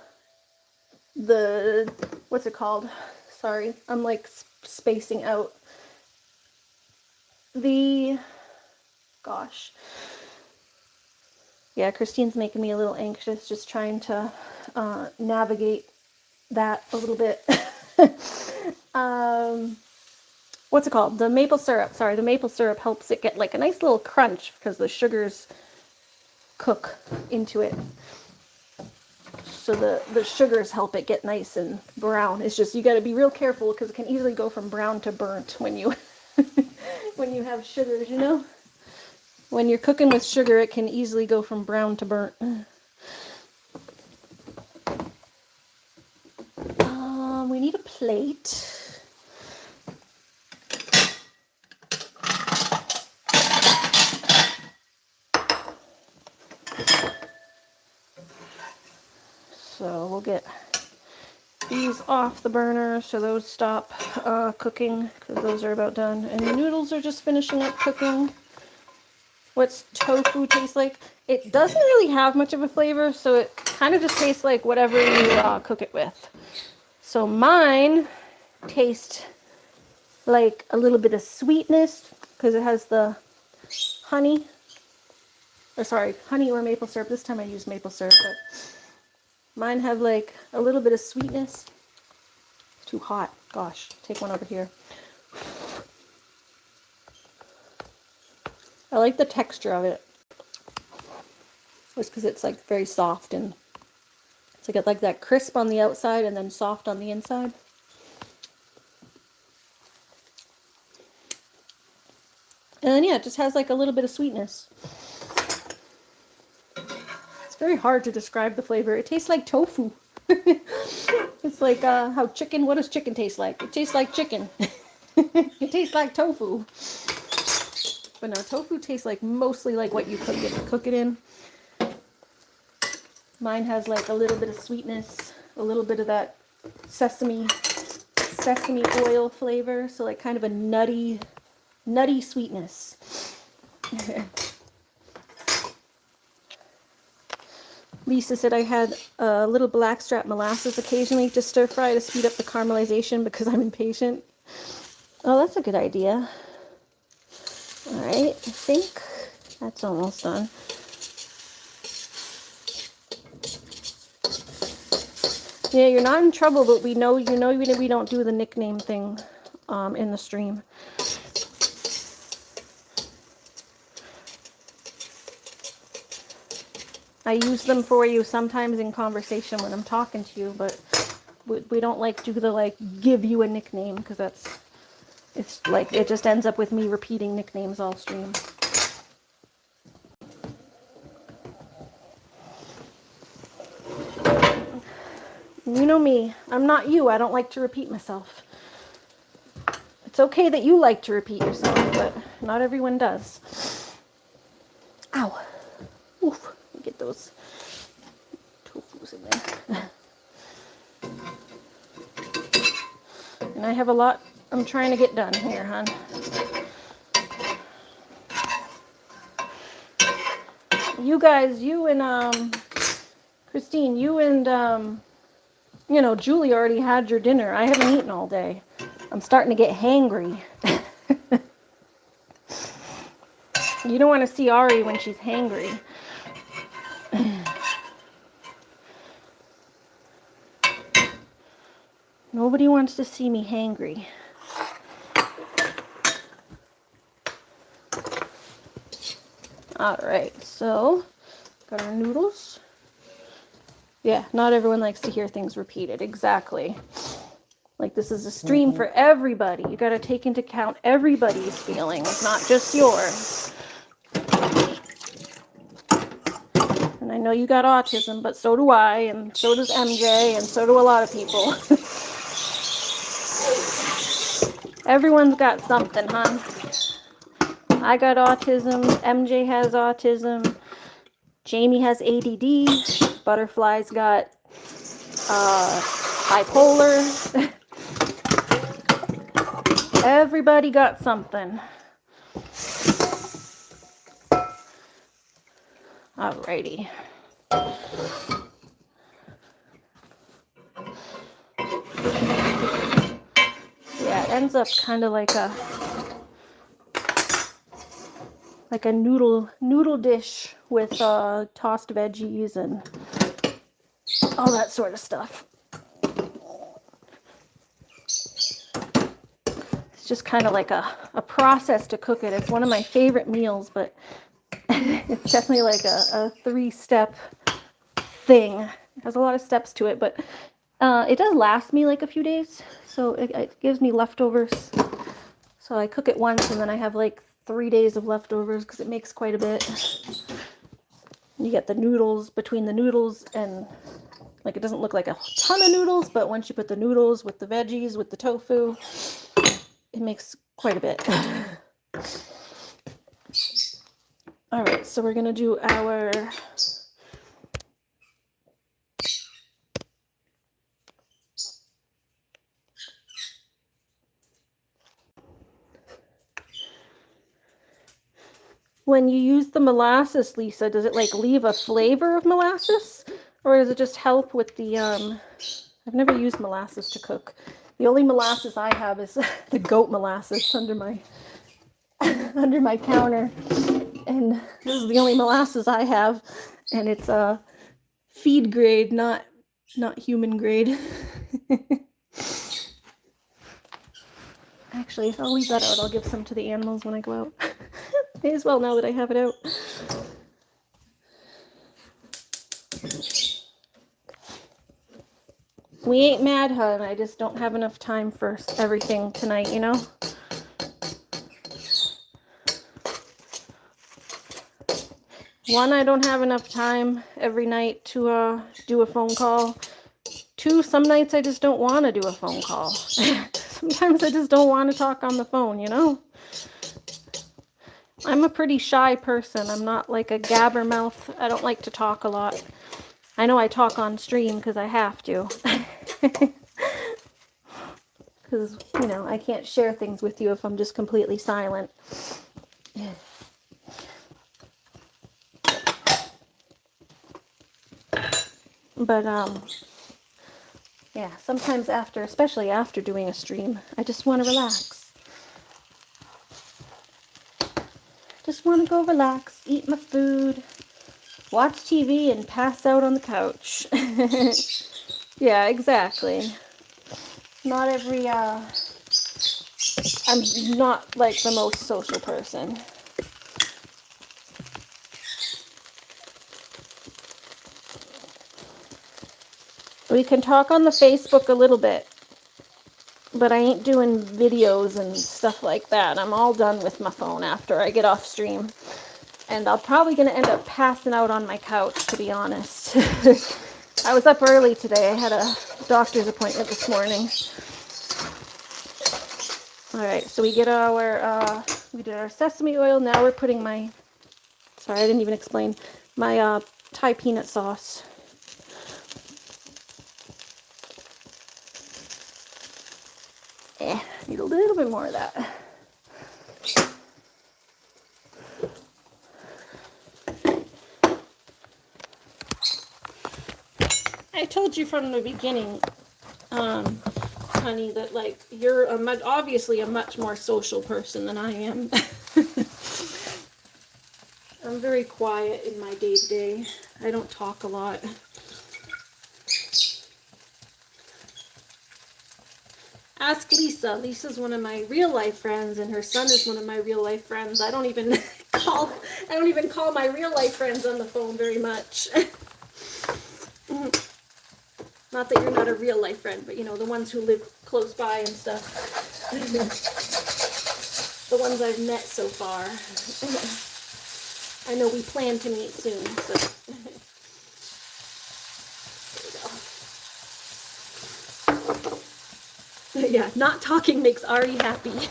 A: what's it called? Sorry, I'm like spacing out. Gosh. Yeah, Christine's making me a little anxious just trying to navigate that a little bit. What's it called? The maple syrup. Sorry, the maple syrup helps it get like a nice little crunch because the sugars cook into it. So the sugars help it get nice and brown. It's just you got to be real careful because it can easily go from brown to burnt when you when you have sugars, you know? When you're cooking with sugar, it can easily go from brown to burnt. We need a plate. So we'll get these off the burner so those stop cooking because those are about done. And the noodles are just finishing up cooking. What's tofu taste like? It doesn't really have much of a flavor, so it kind of just tastes like whatever you cook it with. So mine tastes like a little bit of sweetness because it has the honey. Or sorry, honey or maple syrup. This time I used maple syrup, but mine have like a little bit of sweetness. It's too hot. Gosh, take one over here. I like the texture of it. Just because it's like very soft and it's like that crisp on the outside and then soft on the inside. And then yeah, it just has like a little bit of sweetness. It's very hard to describe the flavor. It tastes like tofu. It's like how chicken, what does chicken taste like? It tastes like chicken. It tastes like tofu. But no, tofu tastes like mostly like what you cook it in. Mine has like a little bit of sweetness, a little bit of that sesame oil flavor, so like kind of a nutty sweetness. Lisa said I had a little blackstrap molasses occasionally to stir fry to speed up the caramelization because I'm impatient. Oh, that's a good idea. All right, I think that's almost done. Yeah, you're not in trouble, but we know we don't do the nickname thing in the stream. I use them for you sometimes in conversation when I'm talking to you, but we don't like do the like give you a nickname because it's like it just ends up with me repeating nicknames all stream. You know me, I'm not you. I don't like to repeat myself. It's okay that you like to repeat yourself, but not everyone does. Ow. Oof. Get those tofus in there. And I have a lot I'm trying to get done here, hon. You guys, you and Christine, you and you know, Julie already had your dinner. I haven't eaten all day. I'm starting to get hangry. You don't want to see Ari when she's hangry. Nobody wants to see me hangry. All right, so got our noodles. Yeah, not everyone likes to hear things repeated. Exactly. Like, this is a stream for everybody. You got to take into account everybody's feelings, not just yours. And I know you got autism, but so do I, and so does MJ, and so do a lot of people. Everyone's got something, hon. I got autism, MJ has autism, Jamie has ADD, Butterfly's got bipolar. Everybody got something. Alrighty. Yeah, it ends up kind of like a noodle dish with tossed veggies and all that sort of stuff. It's just kind of like a process to cook it. It's one of my favorite meals, but it's definitely like a 3-step thing. It has a lot of steps to it, but it does last me like a few days, so it gives me leftovers. So I cook it once and then I have like 3 days of leftovers because it makes quite a bit. You get the noodles between the noodles, and like it doesn't look like a ton of noodles, but once you put the noodles with the veggies, with the tofu, it makes quite a bit. All right, so we're gonna do our when you use the molasses, Lisa, does it like leave a flavor of molasses, or does it just help with the I've never used molasses to cook. The only molasses I have is the goat molasses under my counter, and this is the only molasses I have, and it's feed grade, not human grade. Actually, I'll leave that out. I'll give some to the animals when I go out. May as well now that I have it out. We ain't mad, hun. I just don't have enough time for everything tonight, you know? One, I don't have enough time every night to do a phone call. Two, some nights I just don't want to do a phone call. Sometimes I just don't want to talk on the phone, you know? I'm a pretty shy person. I'm not like a gabbermouth. I don't like to talk a lot. I know I talk on stream because I have to. Because, you know, I can't share things with you if I'm just completely silent. But, yeah, sometimes after, especially after doing a stream, I just want to relax. Just want to go relax, eat my food, watch TV, and pass out on the couch. Yeah, exactly. Not every, I'm not like the most social person. We can talk on the Facebook a little bit, but I ain't doing videos and stuff like that. I'm all done with my phone after I get off stream. And I'm probably going to end up passing out on my couch, to be honest. I was up early today. I had a doctor's appointment this morning. All right, so we get our, we did our sesame oil. Now we're putting my, sorry, I didn't even explain, my Thai peanut sauce. Need a little bit more of that. I told you from the beginning, honey, that like you're obviously a much more social person than I am. I'm very quiet in my day-to-day. I don't talk a lot. Ask Lisa. Lisa's one of my real-life friends, and her son is one of my real-life friends. I don't even don't even call my real life friends on the phone very much. Not that you're not a real life friend, but you know, the ones who live close by and stuff. The ones I've met so far. I know we plan to meet soon, so there we go. Yeah, not talking makes Ari happy.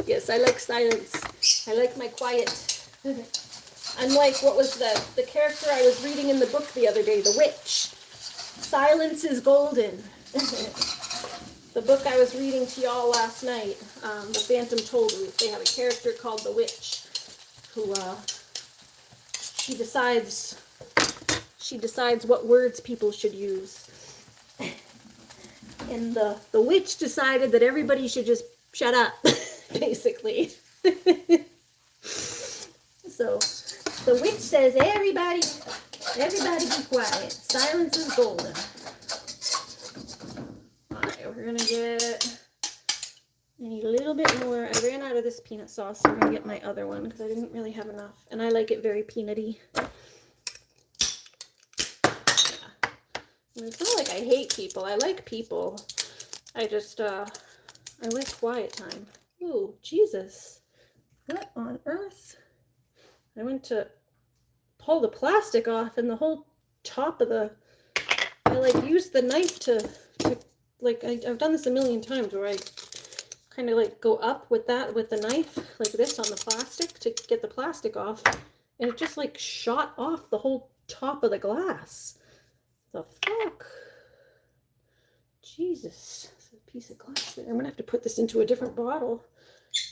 A: Yes, I like silence. I like my quiet. Unlike what was the character I was reading in the book the other day, the witch. Silence is golden. The book I was reading to y'all last night, The Phantom Told Me, they have a character called the witch who she decides what words people should use. And the witch decided that everybody should just shut up, basically. So the witch says, everybody be quiet. Silence is golden. Alright, we're gonna get, I need a little bit more. I ran out of this peanut sauce, so I'm gonna get my other one because I didn't really have enough. And I like it very peanutty. And it's not like I hate people. I like people. I just, I like quiet time. Ooh, Jesus. What on earth? I went to pull the plastic off and the whole top of the, I like used the knife to like, I've done this a million times where I kind of like go up with the knife like this on the plastic to get the plastic off, and it just like shot off the whole top of the glass. The fuck? Jesus. There's a piece of glass there. I'm gonna have to put this into a different bottle.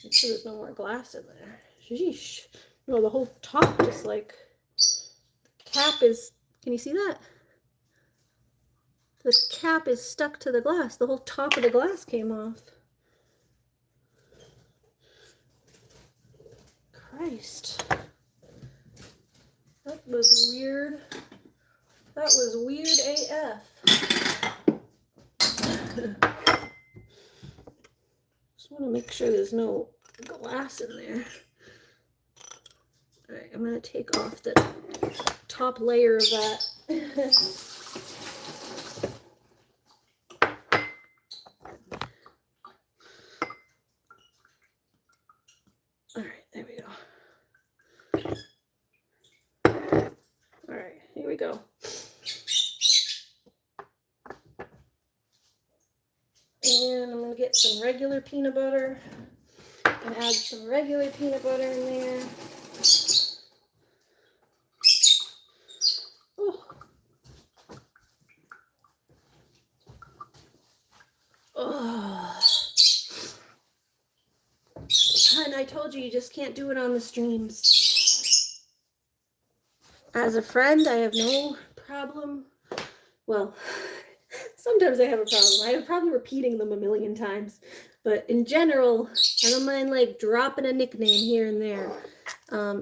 A: Make sure there's no more glass in there. Sheesh. No, the whole top just like, the cap is, can you see that? The cap is stuck to the glass. The whole top of the glass came off. Christ. That was weird. That was weird AF. Just want to make sure there's no glass in there. Alright, I'm going to take off the top layer of that. Alright, there we go. Alright, here we go. And I'm going to get some regular peanut butter and add some regular peanut butter in there. Oh. Oh. And I told you, you just can't do it on the streams. As a friend, I have no problem. Well, sometimes I have a problem. I have a problem repeating them a million times. But in general, I don't mind like dropping a nickname here and there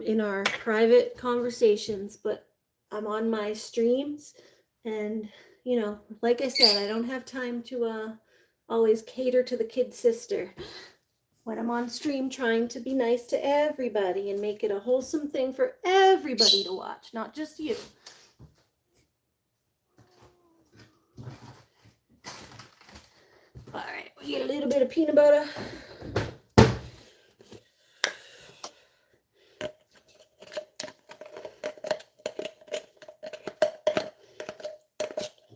A: in our private conversations. But I'm on my streams, and you know, like I said, I don't have time to always cater to the kid sister. When I'm on stream trying to be nice to everybody and make it a wholesome thing for everybody to watch, not just you. All right, we get a little bit of peanut butter.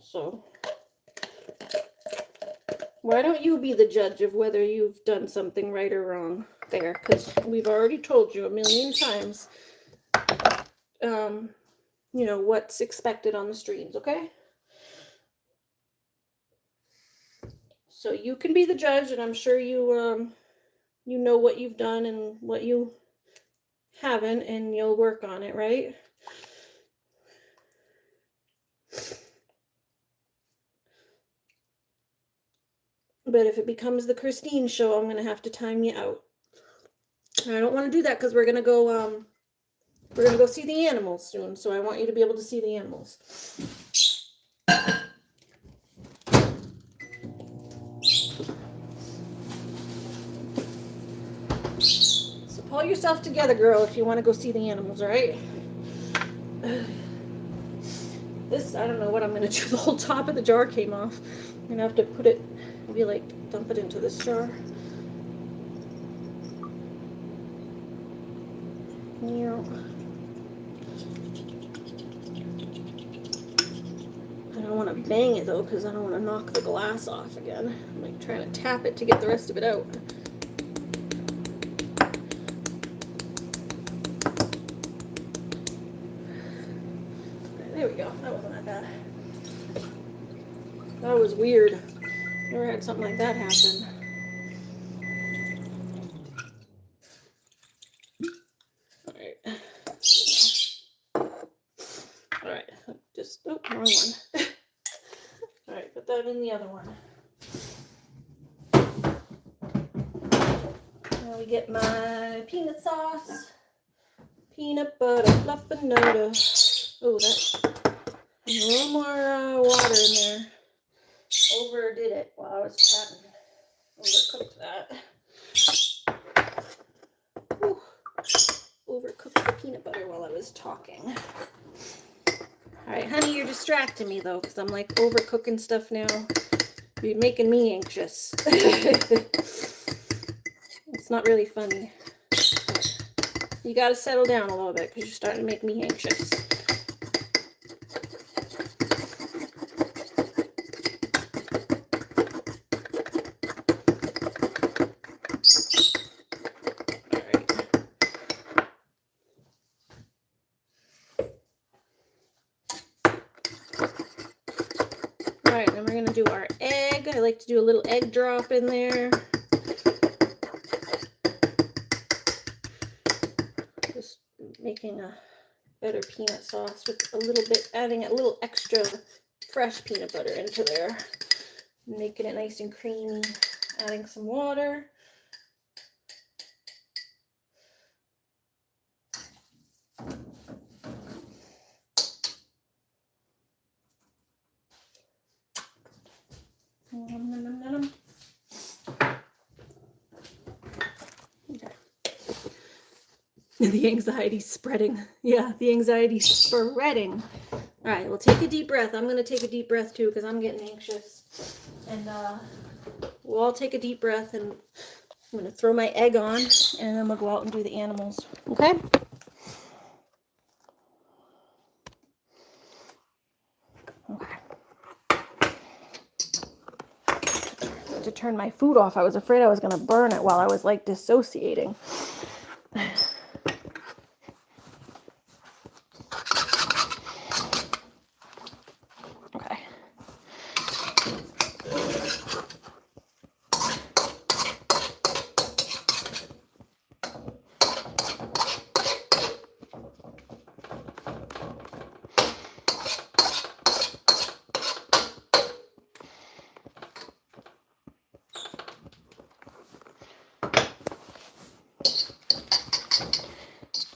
A: So, why don't you be the judge of whether you've done something right or wrong there? Because we've already told you a million times, you know, what's expected on the streams, okay? So you can be the judge, and I'm sure you, you know what you've done and what you haven't, and you'll work on it, right? But if it becomes the Christine show, I'm going to have to time you out. And I don't want to do that because we're going to go see the animals soon. So I want you to be able to see the animals. Pull yourself together, girl, if you want to go see the animals, all right? This, I don't know what I'm going to do. The whole top of the jar came off. I'm going to have to put it, maybe like dump it into this jar. I don't want to bang it though, because I don't want to knock the glass off again. I'm like trying to tap it to get the rest of it out. There we go. That wasn't that bad. That was weird. Never had something like that happen. Alright. Just, oh, wrong one. Alright, put that in the other one. Now we get my peanut sauce, peanut butter, fluffinoda. Oh, that, a little more water in there. Overdid it while I was chatting. Overcooked that. Whew. Overcooked the peanut butter while I was talking. Alright, honey, you're distracting me though, because I'm like overcooking stuff now. You're making me anxious. It's not really funny. You gotta settle down a little bit, because you're starting to make me anxious. Alright, then we're going to do our egg. I like to do a little egg drop in there. Just making a better peanut sauce with a little bit, adding a little extra fresh peanut butter into there. Making it nice and creamy. Adding some water. Okay. The anxiety's spreading. Yeah, the anxiety's spreading. All right, well, take a deep breath. I'm going to take a deep breath too, because I'm getting anxious. And we'll all take a deep breath, and I'm going to throw my egg on, and then we'll go out and do the animals. Okay? Okay. To turn my food off. I was afraid I was going to burn it while I was like dissociating. Okay.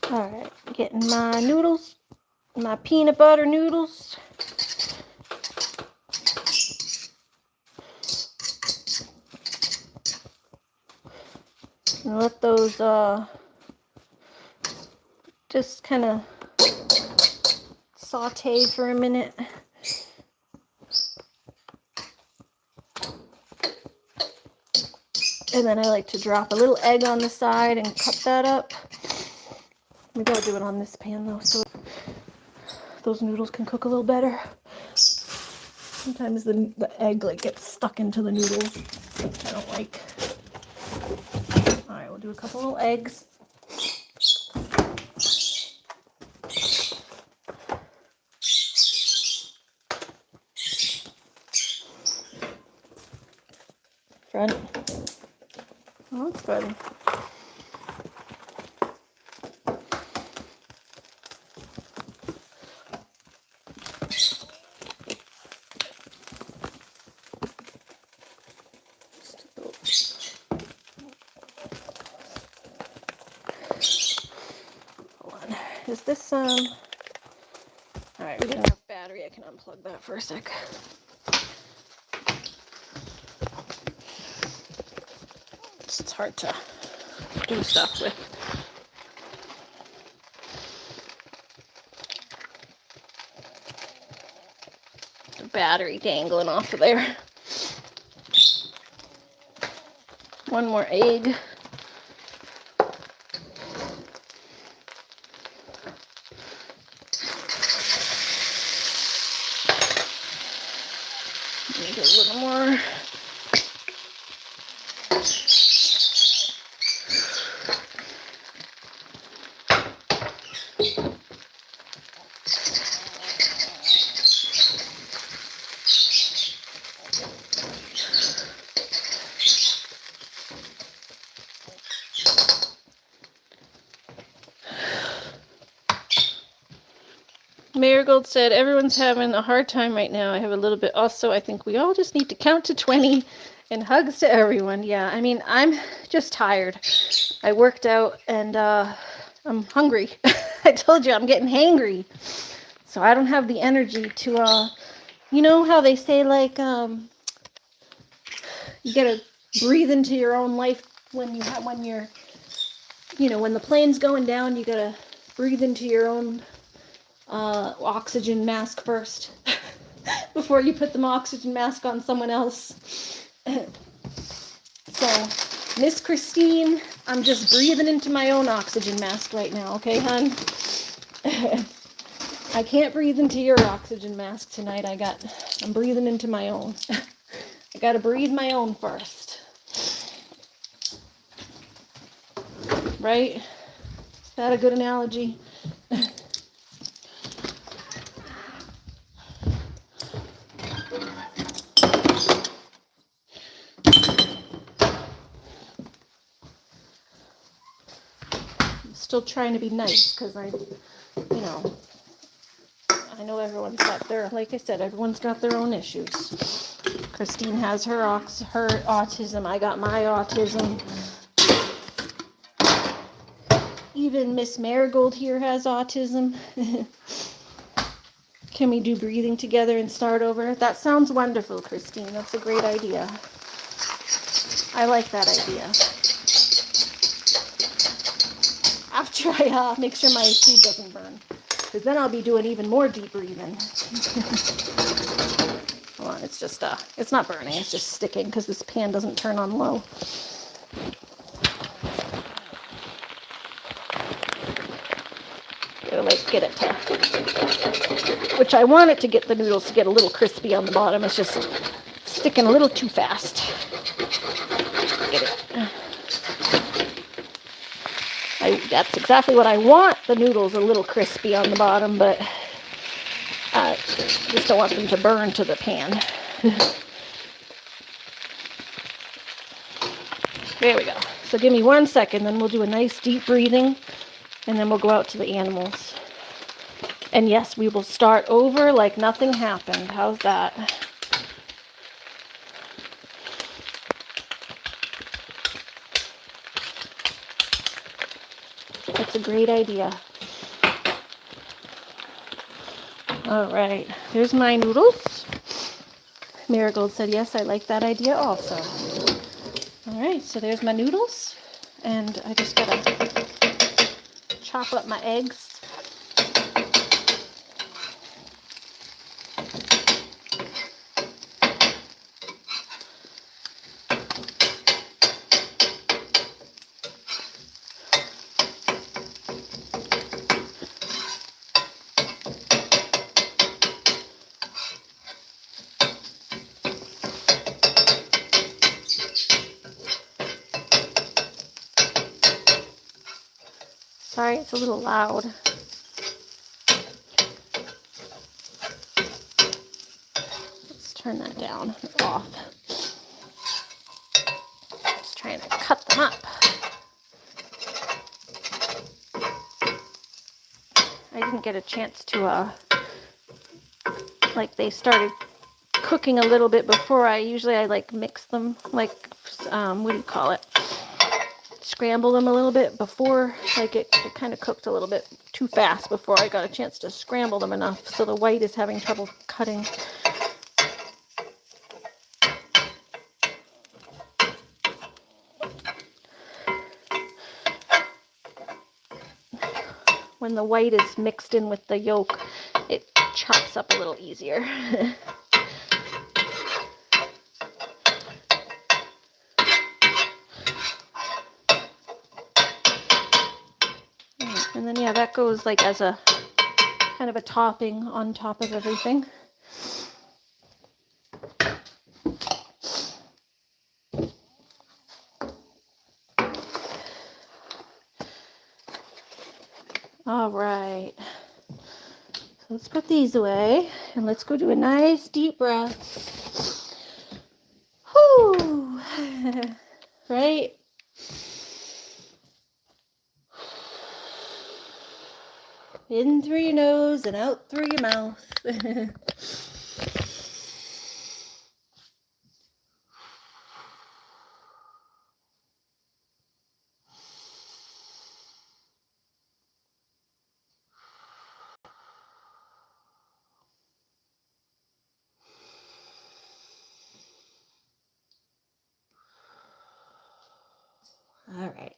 A: All right, getting my noodles, my peanut butter noodles. And let those just kind of saute for a minute. And then I like to drop a little egg on the side and cut that up. Maybe I'll do it on this pan though, so those noodles can cook a little better. Sometimes the egg like gets stuck into the noodles, which I don't like. All right, we'll do a couple little eggs. Front. Oh, that's good. Is this, alright, we didn't have battery. I can unplug that for a sec. It's hard to do stuff with battery dangling off of there. One more egg. Maybe a little more. Marigold said, everyone's having a hard time right now. I have a little bit. Also, I think we all just need to count to 20 and hugs to everyone. Yeah, I mean, I'm just tired. I worked out and I'm hungry. I told you I'm getting hangry. So I don't have the energy to, you know how they say, like, you gotta breathe into your own life when you're, you know, when the plane's going down, you gotta breathe into your own oxygen mask first before you put the oxygen mask on someone else. So, Miss Christine, I'm just breathing into my own oxygen mask right now, okay, hon? I can't breathe into your oxygen mask tonight. I'm breathing into my own. I gotta breathe my own first. Right? Is that a good analogy? Still trying to be nice because I know everyone's got their, like I said, everyone's got their own issues. Christine has her autism. I got my autism. Even Miss Marigold here has autism. Can we do breathing together and start over? That sounds wonderful, Christine. That's a great idea. I like that idea. After I make sure my food doesn't burn. Because then I'll be doing even more deep breathing. Hold on, it's just, it's not burning, it's just sticking because this pan doesn't turn on low. Gotta, like, get it to, which I want it to get the noodles to get a little crispy on the bottom. It's just sticking a little too fast. Get it. That's exactly what I want, the noodles a little crispy on the bottom, but I just don't want them to burn to the pan. There we go. So give me 1 second, then we'll do a nice deep breathing, and then we'll go out to the animals. And yes, we will start over like nothing happened. How's that? That's a great idea. All right, here's my noodles. Marigold said, yes, I like that idea also. All right, so there's my noodles. And I just gotta chop up my eggs. Sorry, it's a little loud. Let's turn that down, off. Just trying to cut them up. I didn't get a chance to, like, they started cooking a little bit before usually I like mix them, like, what do you call it? Scramble them a little bit before, like it kind of cooked a little bit too fast before I got a chance to scramble them enough, so the white is having trouble cutting. When the white is mixed in with the yolk, it chops up a little easier. And then, yeah, that goes like as a kind of a topping on top of everything. All right. So let's put these away and let's go do a nice deep breath. Whoo! Right? In through your nose and out through your mouth. All right.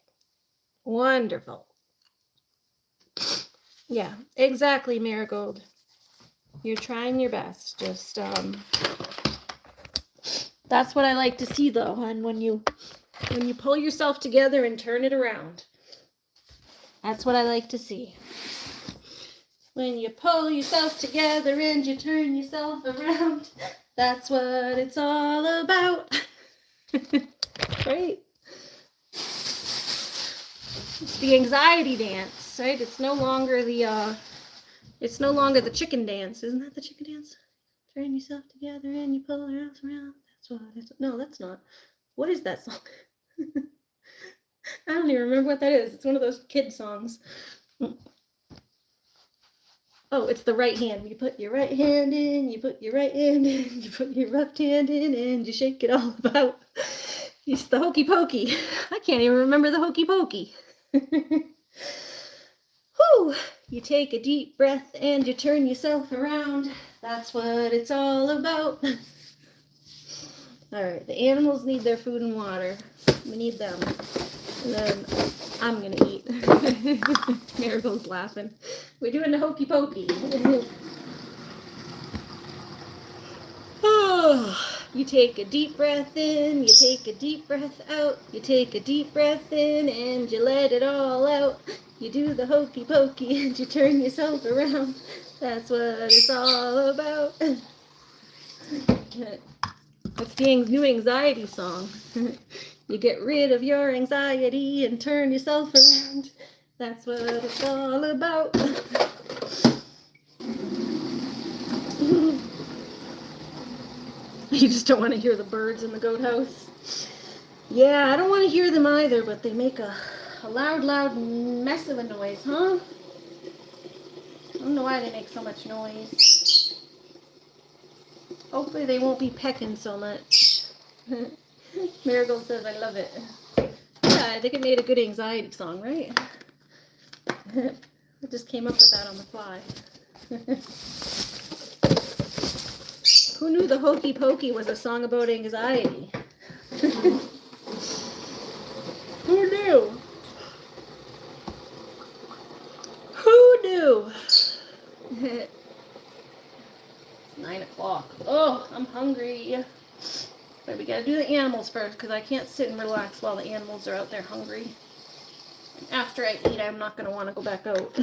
A: Wonderful. Yeah, exactly, Marigold. You're trying your best. Just, that's what I like to see, though, hon, when you pull yourself together and turn it around. That's what I like to see. When you pull yourself together and you turn yourself around, that's what it's all about. Right? It's the anxiety dance, right? It's no longer the chicken dance. Isn't that the chicken dance? Turn yourself together and you pull yourself around. That's what it's. No, that's not. What is that song? I don't even remember what that is. It's one of those kid songs. Oh, it's the right hand. You put your right hand in, you put your right hand in, you put your left hand in, and you shake it all about. It's the hokey pokey. I can't even remember the hokey pokey. Whew! You take a deep breath and you turn yourself around. That's what it's all about. All right, the animals need their food and water. We need them. And then I'm gonna eat. Marigold's laughing. We're doing the hokey pokey. Oh, you take a deep breath in, you take a deep breath out, you take a deep breath in and you let it all out. You do the hokey pokey and you turn yourself around. That's what it's all about. That's the new anxiety song. You get rid of your anxiety and turn yourself around. That's what it's all about. You just don't want to hear the birds in the goat house. Yeah, I don't want to hear them either, but they make a loud mess of a noise, huh? I don't know why they make so much noise. Hopefully they won't be pecking so much. Marigold says I love it. Yeah, I think it made a good anxiety song, right? I just came up with that on the fly. Who knew the hokey pokey was a song about anxiety? Who knew? Who knew? It's 9 o'clock. Oh, I'm hungry. But we gotta do the animals first because I can't sit and relax while the animals are out there hungry. After I eat, I'm not gonna want to go back out.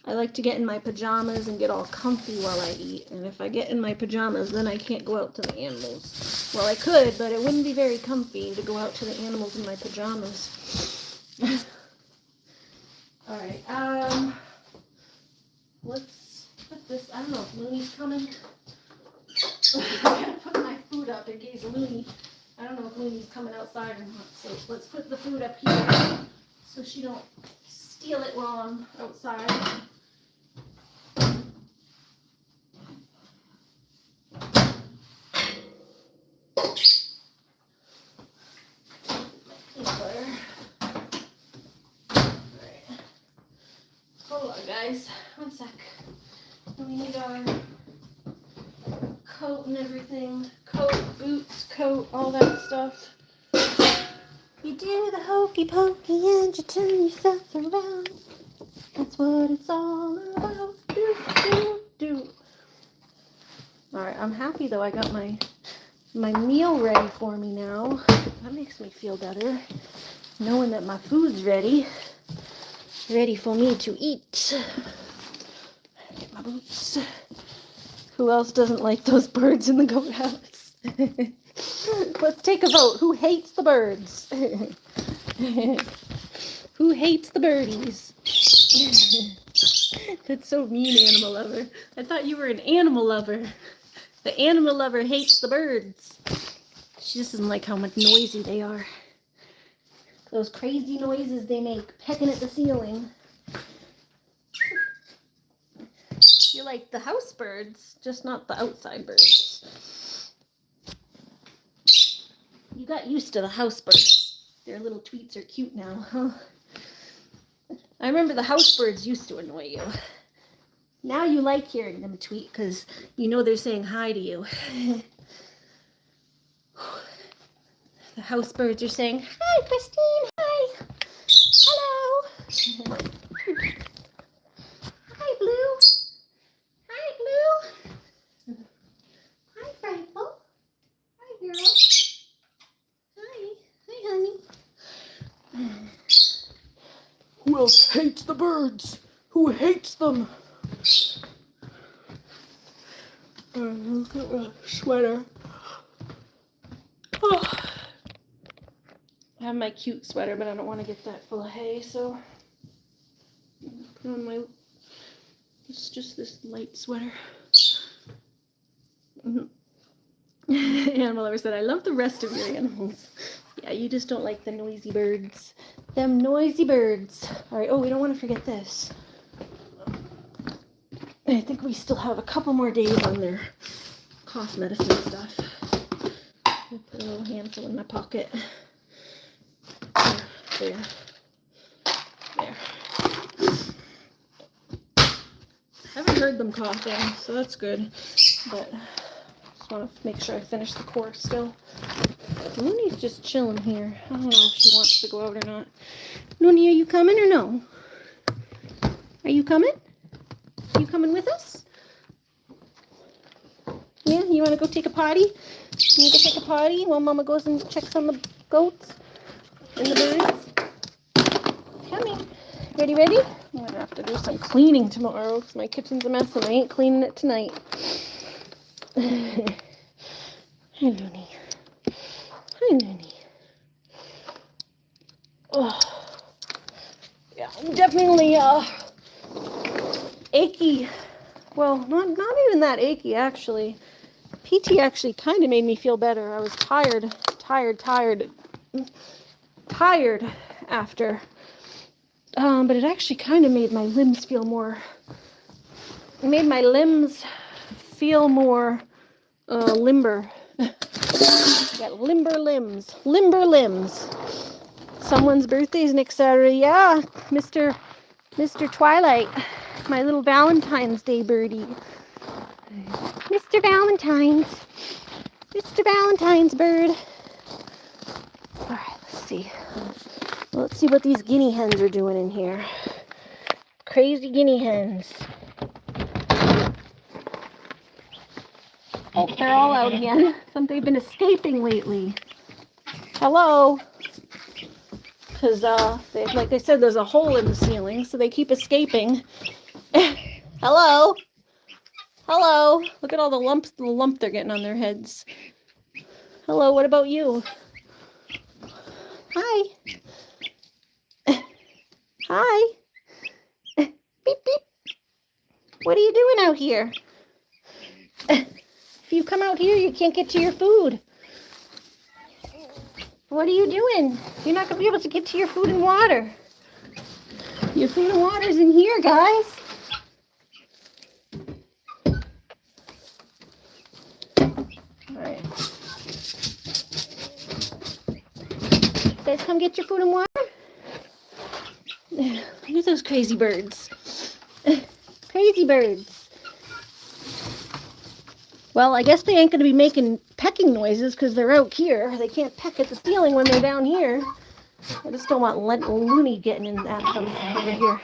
A: I like to get in my pajamas and get all comfy while I eat. And if I get in my pajamas, then I can't go out to the animals. Well, I could, but it wouldn't be very comfy to go out to the animals in my pajamas. Alright, let's put this, I don't know if Looney's coming. I gotta put my food up in case Looney, I don't know if Looney's coming outside or not. So let's put the food up here so she don't steal it while I'm outside. Hold on, guys. 1 sec. We need our coat and everything. Coat, boots, coat, all that stuff. You do the hokey pokey and you turn yourself around. That's what it's all about. Do. Alright, I'm happy though. I got my meal ready for me now. That makes me feel better, knowing that my food's ready. ready for me to eat. Get my boots. Who else doesn't like those birds in the goat house? Let's take a vote. Who hates the birds? Who hates the birdies? That's so mean, animal lover. I thought you were an animal lover. The animal lover hates the birds. She just doesn't like how much noisy they are. Those crazy noises they make, pecking at the ceiling. You're like the house birds, just not the outside birds. You got used to the house birds. Their little tweets are cute now, huh? I remember the house birds used to annoy you. Now you like hearing them tweet because you know they're saying hi to you. The house birds are saying, hi, Christine, hi, hello. Hi, Blue. Hi, Blue. Hi, Frankel. Hi, girl. Hi. Hi, honey. Who else hates the birds? Who hates them? Look at the sweater. Oh. I have my cute sweater, but I don't want to get that full of hay, so put on my, it's just this light sweater. Animal lover said, I love the rest of your animals. Yeah, you just don't like the noisy birds. Them noisy birds. All right, oh, we don't want to forget this. I think we still have a couple more days on their cough medicine stuff. I'll put a little handful in my pocket. There. There. Haven't heard them coughing, so that's good. But just want to make sure I finish the course still. Looney's just chilling here. I don't know if she wants to go out or not. Looney, are you coming or no? Are you coming? Are you coming with us? Yeah, you want to go take a potty? You need to take a potty while Mama goes and checks on the goats and the birds? Coming. Ready? I'm going to have to do some cleaning tomorrow because my kitchen's a mess and I ain't cleaning it tonight. Hi, Looney. Hi, Looney. Oh, yeah, I'm definitely achy. Well, not even that achy, actually. PT actually kind of made me feel better. I was tired after. But it actually kind of made my limbs feel more, limber. Got limber limbs. Someone's birthday's next Saturday. Yeah, Mr. Twilight, my little Valentine's Day birdie. Mr. Valentine's bird. All right, let's see. Let's see what these guinea hens are doing in here. Crazy guinea hens. Oh, they're all out again. They've been escaping lately. Hello. Because, like I said, there's a hole in the ceiling, so they keep escaping. Hello. Hello. Look at all the lump they're getting on their heads. Hello, what about you? Hi. Hi. Beep, beep. What are you doing out here? If you come out here, you can't get to your food. What are you doing? You're not going to be able to get to your food and water. Your food and water's in here, guys. All right. Guys, come get your food and water. Look at those crazy birds. Crazy birds. Well, I guess they ain't going to be making pecking noises because they're out here. They can't peck at the ceiling when they're down here. I just don't want Looney getting in at them over here.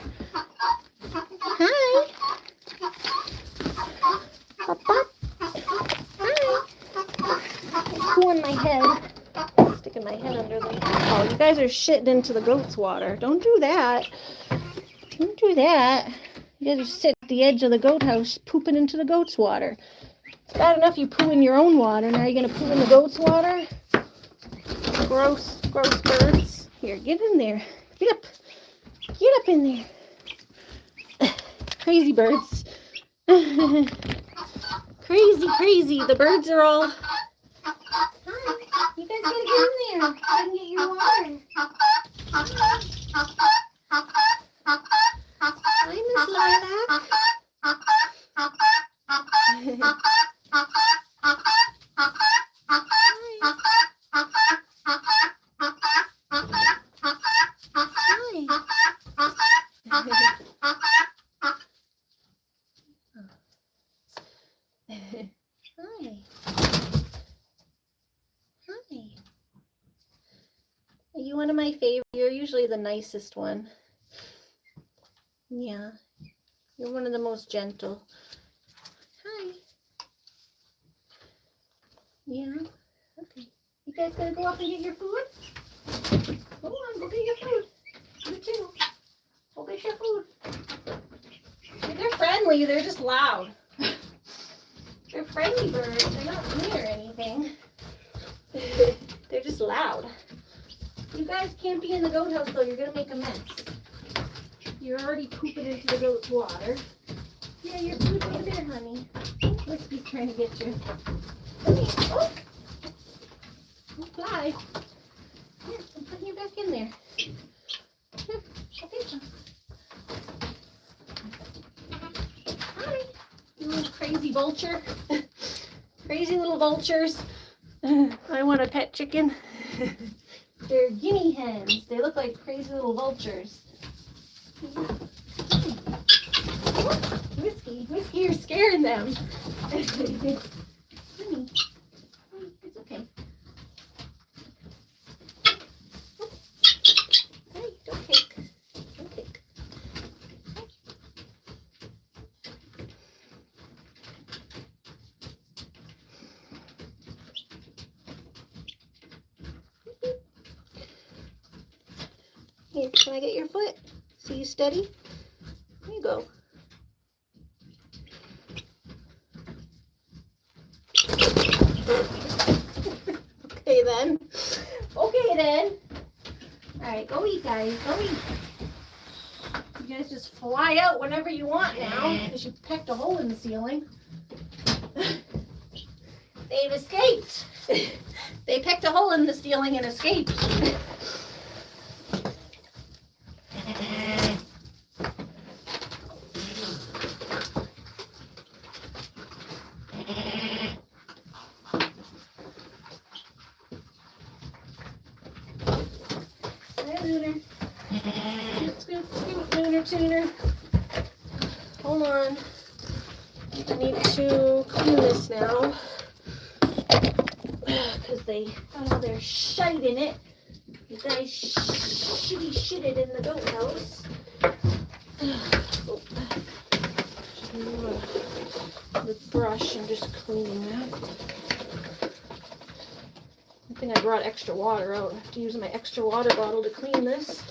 A: Hi. Up, up. Hi. Pulling my head. Sticking my head under them. Oh, you guys are shitting into the goat's water. Don't do that. Don't do that. You gotta sit at the edge of the goat house pooping into the goat's water. It's bad enough you poo in your own water. Now you're gonna poo in the goat's water? Gross, gross birds. Here, get in there. Get up. Get up in there. Crazy birds. Crazy, crazy. The birds are all... Hi, you guys gotta get in there. You can get your water. Hi, Miss Lilac. Hi. Hi. Are you one of my favorites? You're usually the nicest one. Yeah. You're one of the most gentle. Hi. Yeah. Okay. You guys gonna go up and get your food? Go on, go get your food. You too. Go get your food. They're friendly, they're just loud. They're friendly birds, they're not mean or anything. They're just loud. You guys can't be in the goat house though, you're gonna make a mess. You're already pooping into the goat's water. Yeah, your food's in there, honey. Whiskey's trying to get you. Come here. Oh! Don't fly. Here, I'm putting you back in there. Here, I'll get you. Hi, you little crazy vulture. Crazy little vultures. I want a pet chicken. They're guinea hens. They look like crazy little vultures. Whiskey, you're scaring them. Honey, it's okay. Hey, don't kick. Don't kick. Here, can I get your foot? See you steady? There you go. Okay then. Okay then. Alright, go eat, guys. Go eat. You guys just fly out whenever you want now, because you pecked a hole in the ceiling. They've escaped. They pecked a hole in the ceiling and escaped. Lunar. Scoot, scoot, Lunar tuner. Hold on. I need to clean this now. Because they got all their shite in it. You guys shitted in the goat house. Oh. The brush and just cleaning that. I think I brought extra water out. I have to use my extra water bottle to clean this.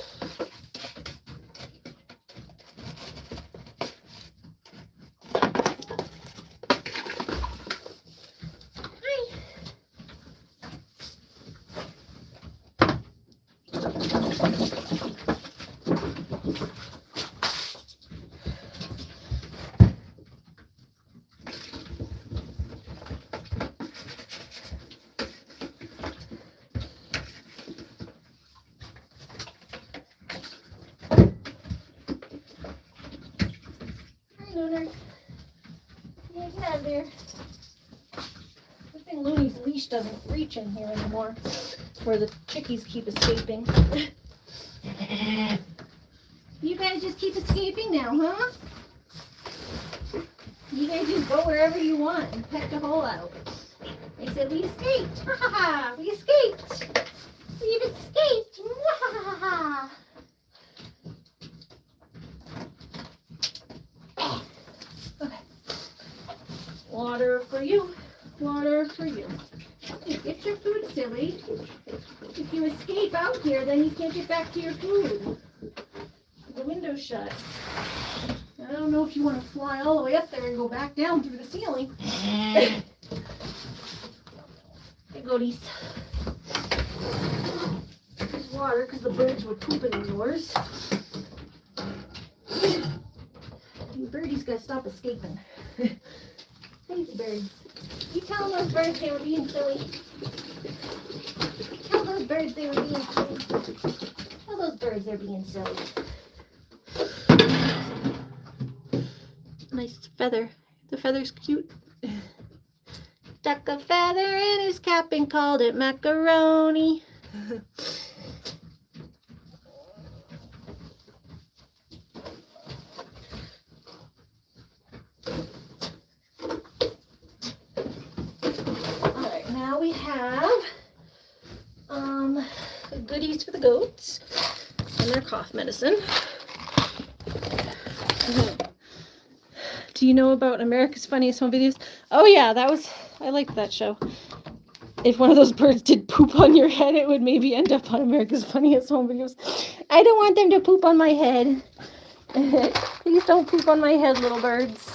A: Lunar. Yeah, get out of there. Good thing Looney's leash doesn't reach in here anymore, where the chickies keep escaping. You guys just keep escaping now, huh? You guys just go wherever you want and peck the hole out. They said, we escaped. Ha ha ha. We escaped. We've escaped. Ha ha ha. Okay. Water for you. Water for you. Get your food, silly. If you escape out here, then you can't get back to your food. Go in window shut. I don't know if you want to fly all the way up there and go back down through the ceiling. Hey, goaties. There's water because the birds were pooping in yours. You birdies gotta stop escaping. Thank you, birds. You tell those birds they were being silly. Tell those birds they were being silly. Tell those birds they're being silly. Nice feather. The feather's cute. Stuck a feather in his cap and called it macaroni. Alright, now we have goodies for the goats and their cough medicine. Do you know about America's Funniest Home Videos? Oh yeah, I liked that show. If one of those birds did poop on your head, it would maybe end up on America's Funniest Home Videos. I don't want them to poop on my head. Please don't poop on my head, little birds.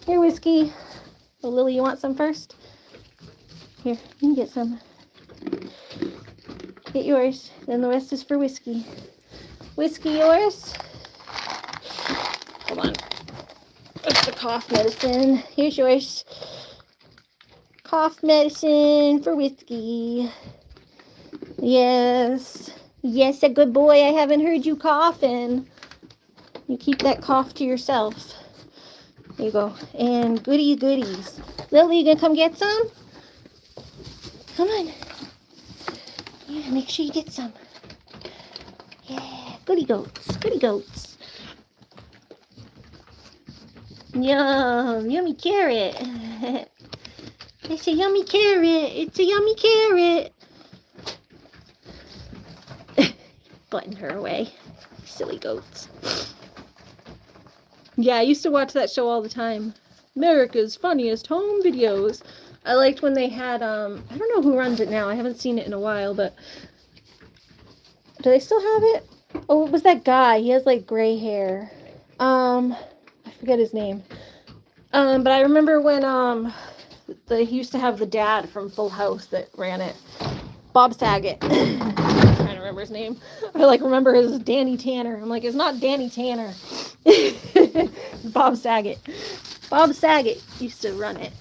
A: Here, Whiskey. Oh, Lily, you want some first? Here, you can get some. Get yours. Then the rest is for Whiskey. Whiskey, yours? Hold on. That's the cough medicine. Here's yours. Cough medicine for Whiskey. Yes. Yes, a good boy. I haven't heard you coughing. You keep that cough to yourself. There you go. And goodies. Lily, you gonna come get some? Come on. Yeah, make sure you get some. Yeah, goody goats. Yum, yummy carrot. It's a yummy carrot. It's a yummy carrot. Button her away. Silly goats. Yeah, I used to watch that show all the time. America's Funniest Home Videos. I liked when they had, I don't know who runs it now. I haven't seen it in a while, but do they still have it? Oh, it was that guy. He has like gray hair. I forget his name. But I remember when, he used to have the dad from Full House that ran it. Bob Saget. I'm trying to remember his name. I like remember his Danny Tanner. I'm like, it's not Danny Tanner. Bob Saget. Bob Saget used to run it.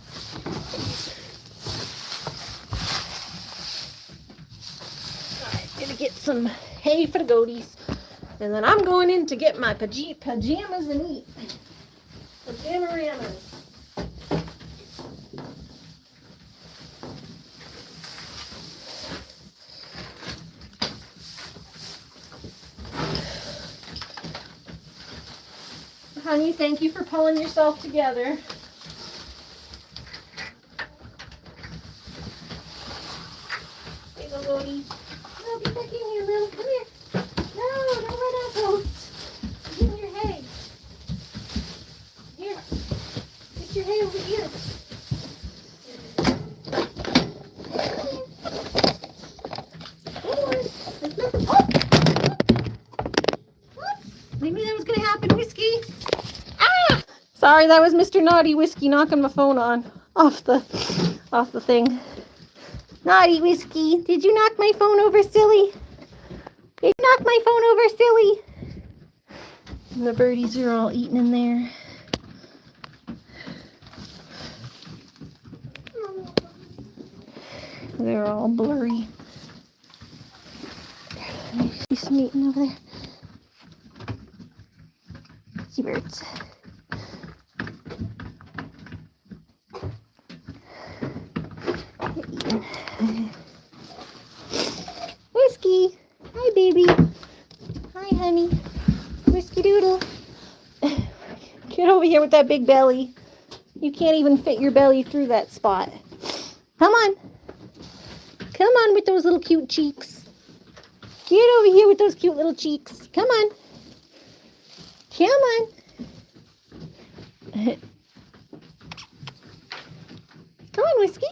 A: Alright, gonna get some hay for the goaties. And then I'm going in to get my pajamas and eat. Pajama-ramas. Honey, thank you for pulling yourself together. There you go, Bodie. No, get back in here, Lil. Come here. No, don't run out, goats. Get in your hay. Here. Get your hay over here. Come on. There's nothing. Oh! I knew that was going to happen, Whiskey. Ah! Sorry, that was Mr. Naughty Whiskey knocking my phone off the thing. Naughty Whiskey, did you knock my phone over, silly? Did you knock my phone over, silly? And the birdies are all eating in there. They're all blurry. I see some eating over there. Seabirds. Whiskey. Hi, baby. Hi, honey. Whiskey doodle. Get over here with that big belly. You can't even fit your belly through that spot. Come on. Come on with those little cute cheeks. Get over here with those cute little cheeks. Come on. Come on. Come on, Whiskey.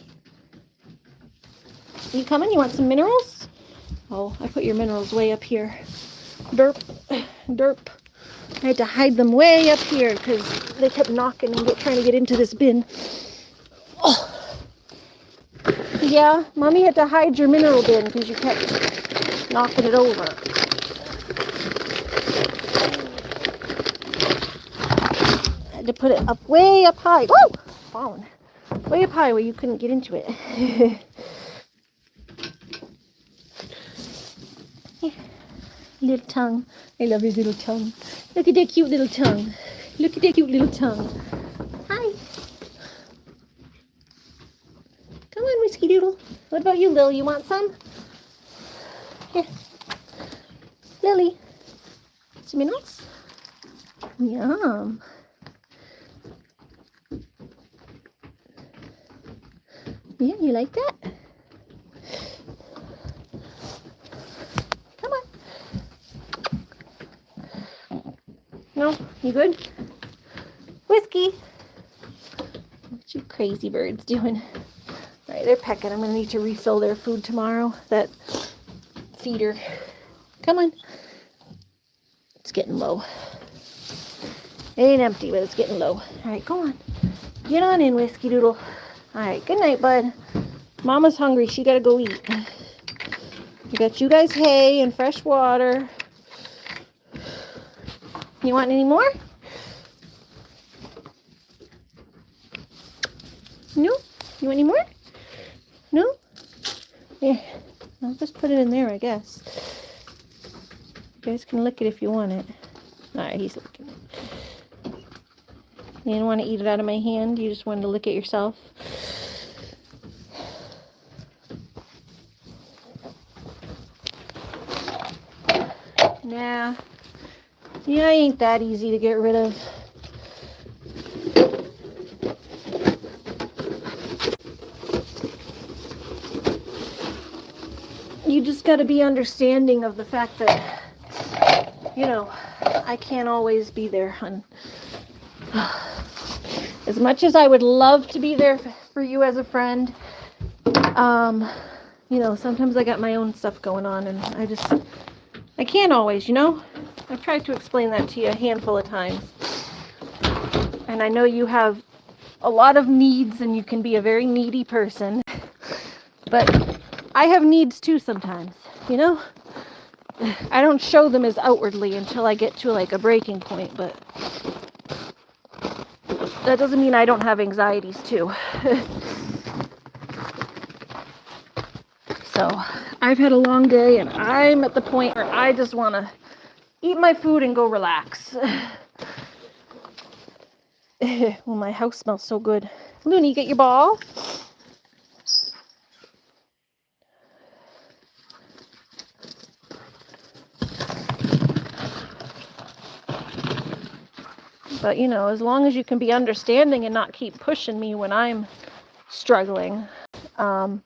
A: You coming? You want some minerals? Oh, I put your minerals way up here. Derp. Derp. I had to hide them way up here because they kept knocking and trying to get into this bin. Oh. Yeah, Mommy had to hide your mineral bin because you kept knocking it over. I had to put it up way up high. Whoa! Falling. Way up high where you couldn't get into it. Little tongue. I love his little tongue. Look at that cute little tongue. Look at that cute little tongue. Hi. Come on, Whiskey Doodle. What about you, Lil? You want some? Here. Lily. Some minerals? Yum. Yeah, you like that? Come on. No? You good? Whiskey. What you crazy birds doing? Alright, they're pecking. I'm going to need to refill their food tomorrow. That feeder. Come on. It's getting low. It ain't empty, but it's getting low. Alright, go on. Get on in, Whiskey Doodle. Alright, good night, bud. Mama's hungry. She got to go eat. We got you guys hay and fresh water. You want any more? No? You want any more? No? Here. I'll just put it in there, I guess. You guys can lick it if you want it. Alright, he's licking it. You didn't want to eat it out of my hand? You just wanted to lick it yourself? Nah. Yeah, ain't that easy to get rid of. You just got to be understanding of the fact that, you know, I can't always be there, hon. As much as I would love to be there for you as a friend, you know, sometimes I got my own stuff going on, and I can't always, you know? I've tried to explain that to you a handful of times. And I know you have a lot of needs, and you can be a very needy person. But I have needs too sometimes, you know? I don't show them as outwardly until I get to like a breaking point, but that doesn't mean I don't have anxieties too. So I've had a long day, and I'm at the point where I just want to eat my food and go relax. Well, my house smells so good. Looney, get your ball. But, you know, as long as you can be understanding and not keep pushing me when I'm struggling, you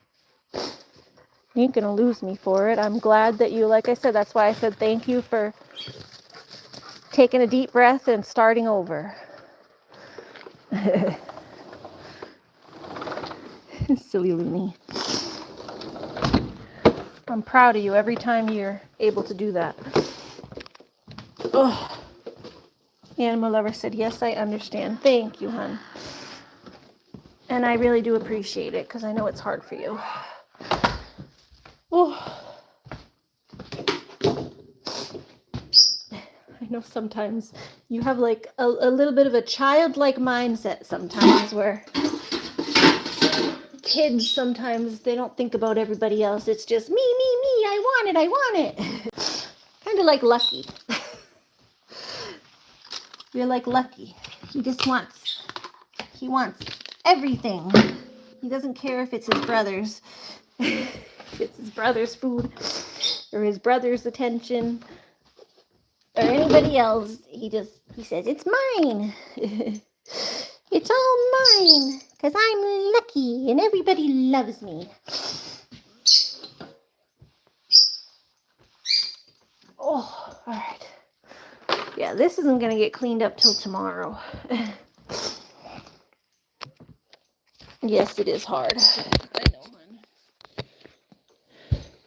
A: ain't gonna lose me for it. I'm glad that you, like I said, that's why I said thank you for taking a deep breath and starting over. Silly Looney. I'm proud of you every time you're able to do that. Oh. Animal lover said, yes, I understand. Thank you, hon. And I really do appreciate it, because I know it's hard for you. Oh. I know sometimes you have like a little bit of a childlike mindset sometimes, where kids sometimes, they don't think about everybody else. It's just me, I want it. Kind of like Lucky. You're like Lucky. He wants everything. He doesn't care if it's his brother's. If it's his brother's food or his brother's attention or anybody else. He says, it's mine. It's all mine because I'm lucky and everybody loves me. Oh, all right. Yeah, this isn't going to get cleaned up till tomorrow. Yes, it is hard. I know, hon.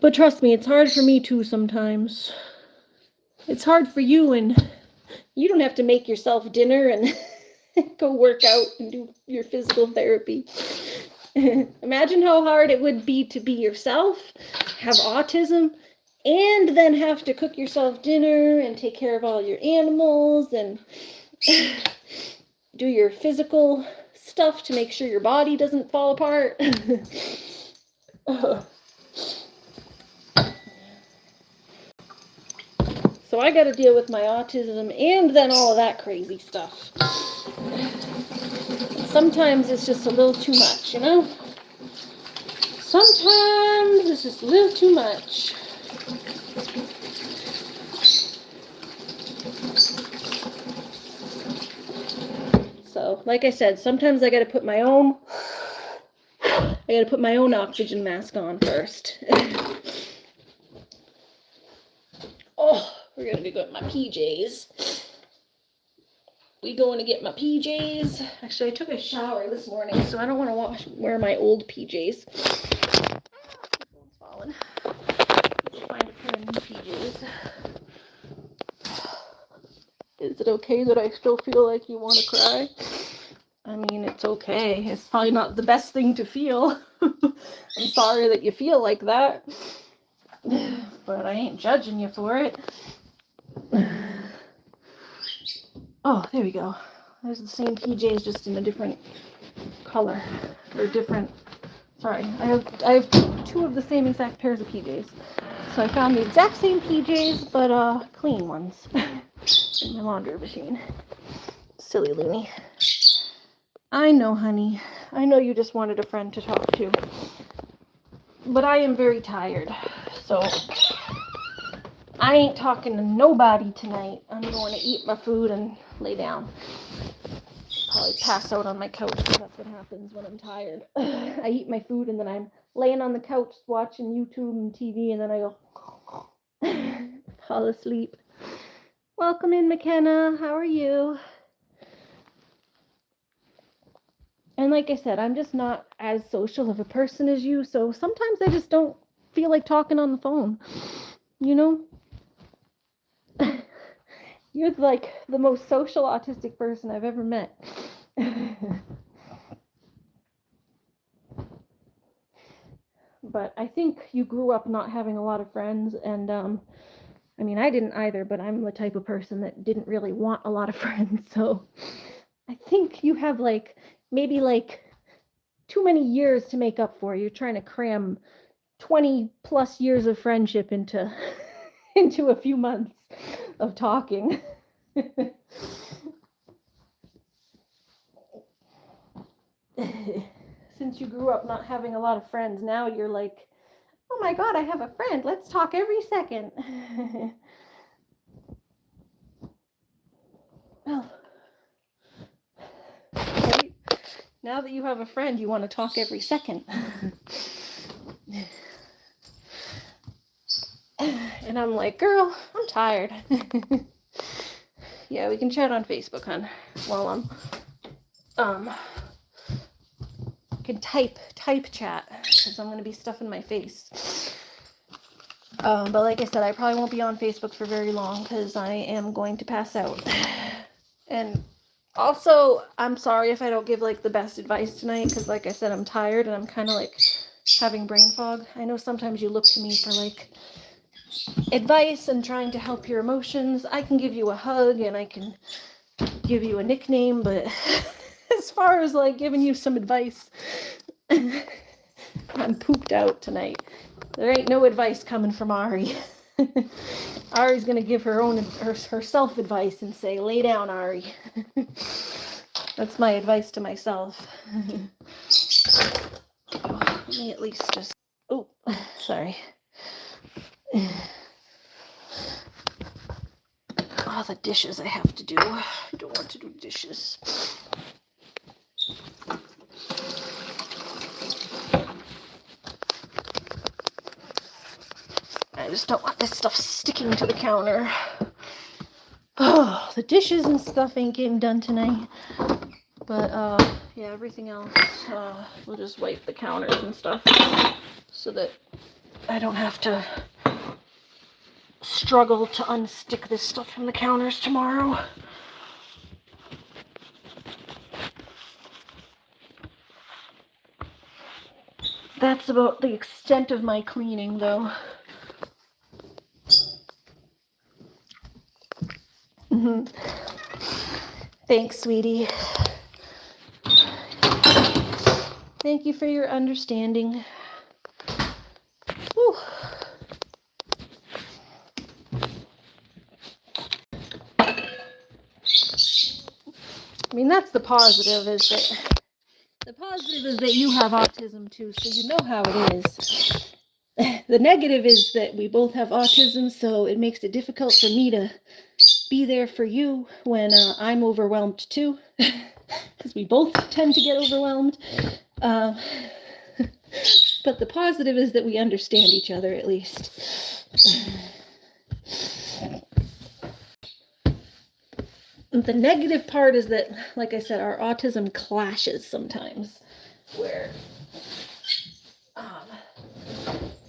A: But trust me, it's hard for me too sometimes. It's hard for you, and You don't have to make yourself dinner and go work out and do your physical therapy. Imagine how hard it would be to be yourself, have autism, and then have to cook yourself dinner and take care of all your animals and do your physical stuff to make sure your body doesn't fall apart. So I got to deal with my autism and then all of that crazy stuff. And sometimes it's just a little too much, you know? Sometimes it's just a little too much. So, like I said, sometimes I got to put my own oxygen mask on first. Oh, we're going to be going to my PJs. We going to get my PJs. Actually, I took a shower this morning, so I don't want to wear my old PJs. Phone's falling. Find a pair of new PJs. Is it okay that I still feel like you want to cry? I mean, it's okay. It's probably not the best thing to feel. I'm sorry that you feel like that. But I ain't judging you for it. Oh, there we go. There's the same PJs, just in a different color. Or different... Sorry, I have two of the same exact pairs of PJs. So I found the exact same PJs, but clean ones. In my laundry machine. Silly loony. I know, honey. I know you just wanted a friend to talk to. But I am very tired. So I ain't talking to nobody tonight. I'm going to eat my food and lay down. Probably pass out on my couch, because that's what happens when I'm tired. I eat my food and then I'm laying on the couch watching YouTube and TV, and then I go fall asleep. Welcome in, McKenna. How are you? And like I said, I'm just not as social of a person as you, so sometimes I just don't feel like talking on the phone. You know? You're like the most social autistic person I've ever met. But I think you grew up not having a lot of friends, and I mean, I didn't either, but I'm the type of person that didn't really want a lot of friends, so I think you have maybe too many years to make up for. You're trying to cram 20 plus years of friendship into a few months of talking. Since you grew up not having a lot of friends, now you're like, oh my god, I have a friend, let's talk every second. Well, right? Now that you have a friend, you want to talk every second. And I'm like, girl, I'm tired. Yeah, we can chat on Facebook, hon, while I'm can type chat, because I'm going to be stuffing my face. But like I said, I probably won't be on Facebook for very long, because I am going to pass out. And also, I'm sorry if I don't give the best advice tonight, because like I said, I'm tired and I'm kind of having brain fog. I know sometimes you look to me for advice and trying to help your emotions. I can give you a hug and I can give you a nickname, but as far as giving you some advice, I'm pooped out tonight. There ain't no advice coming from Ari. Ari's gonna give herself advice and say, lay down, Ari. That's my advice to myself. Let me at least just... Oh, sorry. Oh, the dishes I have to do. I don't want to do dishes. I just don't want this stuff sticking to the counter. Oh, the dishes and stuff ain't getting done tonight. But, yeah, everything else, we'll just wipe the counters and stuff so that I don't have to struggle to unstick this stuff from the counters tomorrow. That's about the extent of my cleaning, though. Thanks, sweetie. Thank you for your understanding. Whew. I mean, that's the positive, is that you have autism too, so you know how it is. The negative is that we both have autism, so it makes it difficult for me to be there for you when I'm overwhelmed too, because we both tend to get overwhelmed. But the positive is that we understand each other, at least. The negative part is that, like I said, our autism clashes sometimes, where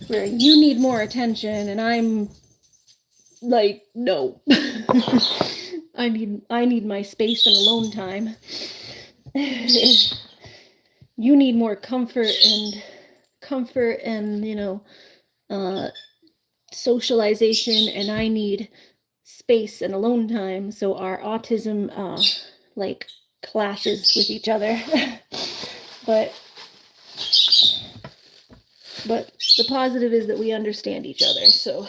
A: you need more attention and I'm like, no. I need my space and alone time. You need more comfort and socialization, and I need space and alone time. So our autism like clashes with each other. but the positive is that we understand each other. So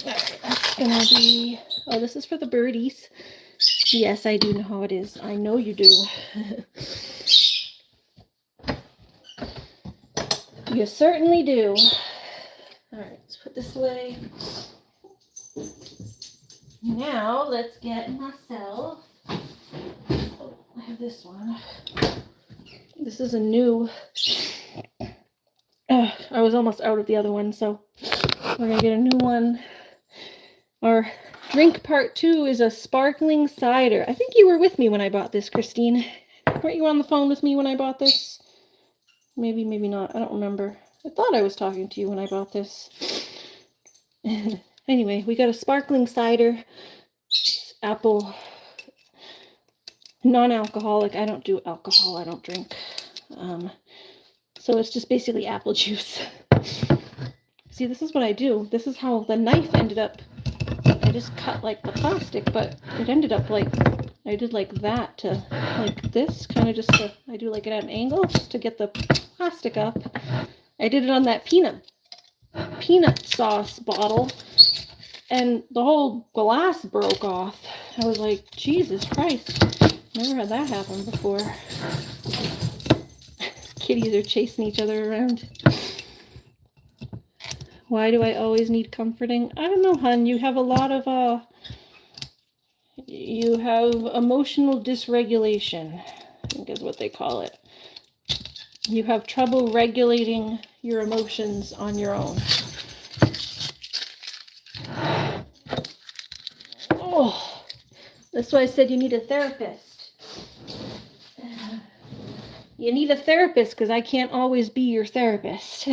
A: that's gonna be, oh, this is for the birdies. Yes, I do know how it is. I know you do. You certainly do. All right, let's put this away. Now let's get myself, oh, I have this one. This is a new, I was almost out of the other one, so we're gonna get a new one. Our drink part 2 is a sparkling cider. I think you were with me when I bought this, Christine. Weren't you on the phone with me when I bought this? Maybe, maybe not. I don't remember. I thought I was talking to you when I bought this. Anyway, we got a sparkling cider. Apple. Non-alcoholic. I don't do alcohol. I don't drink. So it's just basically apple juice. See, this is what I do. This is how the knife ended up. I just cut like the plastic, but it ended up like, I did like that to like this, kind of just to, I do like it at an angle just to get the plastic up. I did it on that peanut sauce bottle, and the whole glass broke off. I was like, Jesus Christ, never had that happen before. Kitties are chasing each other around. Why do I always need comforting? I don't know, hun. You have a lot of, you have emotional dysregulation, I think is what they call it. You have trouble regulating your emotions on your own. Oh, that's why I said you need a therapist. You need a therapist because I can't always be your therapist.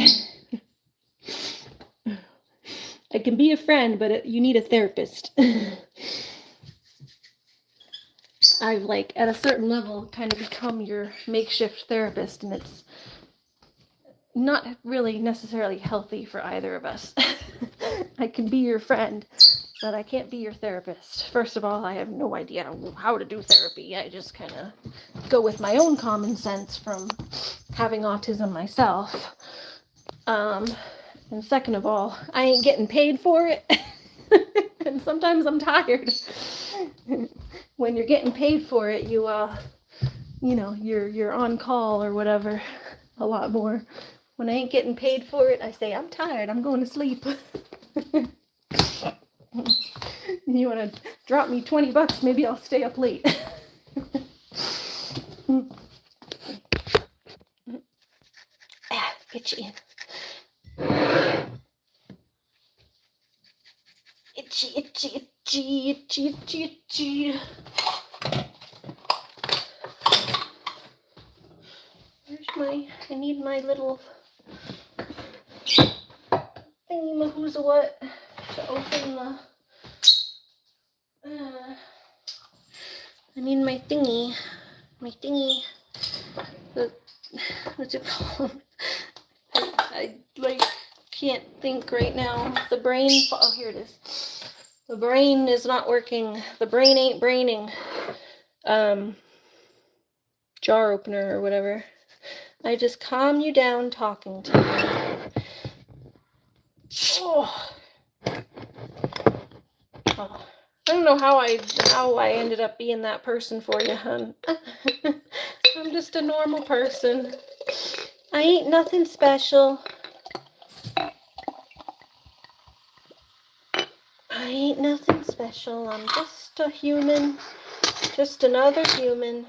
A: I can be a friend, but you need a therapist. I've, like, at a certain level, kind of become your makeshift therapist, and it's not really necessarily healthy for either of us. I can be your friend, but I can't be your therapist. First of all, I have no idea how to do therapy. I just kind of go with my own common sense from having autism myself. And second of all, I ain't getting paid for it. And sometimes I'm tired. When you're getting paid for it, you know, you're on call or whatever a lot more. When I ain't getting paid for it, I say, I'm tired, I'm going to sleep. You want to drop me $20, maybe I'll stay up late. Itchy. Itchy, itchy, itchy, itchy, itchy, itchy. Where's I need my little thingy-mahooza-what to open the I need my thingy. My thingy. What's it called? I like can't think right now. The brain. Oh, here it is. The brain is not working. The brain ain't braining. Jar opener or whatever. I just calm you down talking to you. Oh. Oh. I don't know how I ended up being that person for you, hun. I'm just a normal person. I ain't nothing special. I ain't nothing special. I'm just a human. Just another human.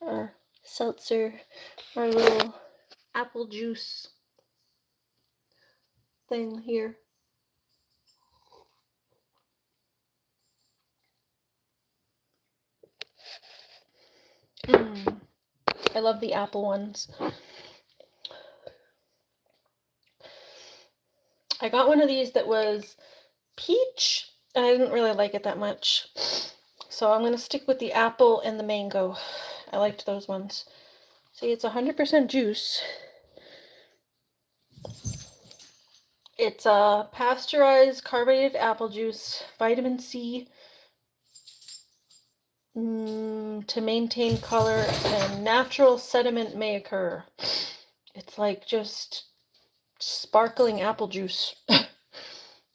A: Our seltzer, our little apple juice thing here. I love the apple ones. I got one of these that was peach, and I didn't really like it that much. So I'm going to stick with the apple and the mango. I liked those ones. See, it's 100% juice. It's pasteurized carbonated apple juice, vitamin C, to maintain color, and natural sediment may occur. It's like just sparkling apple juice.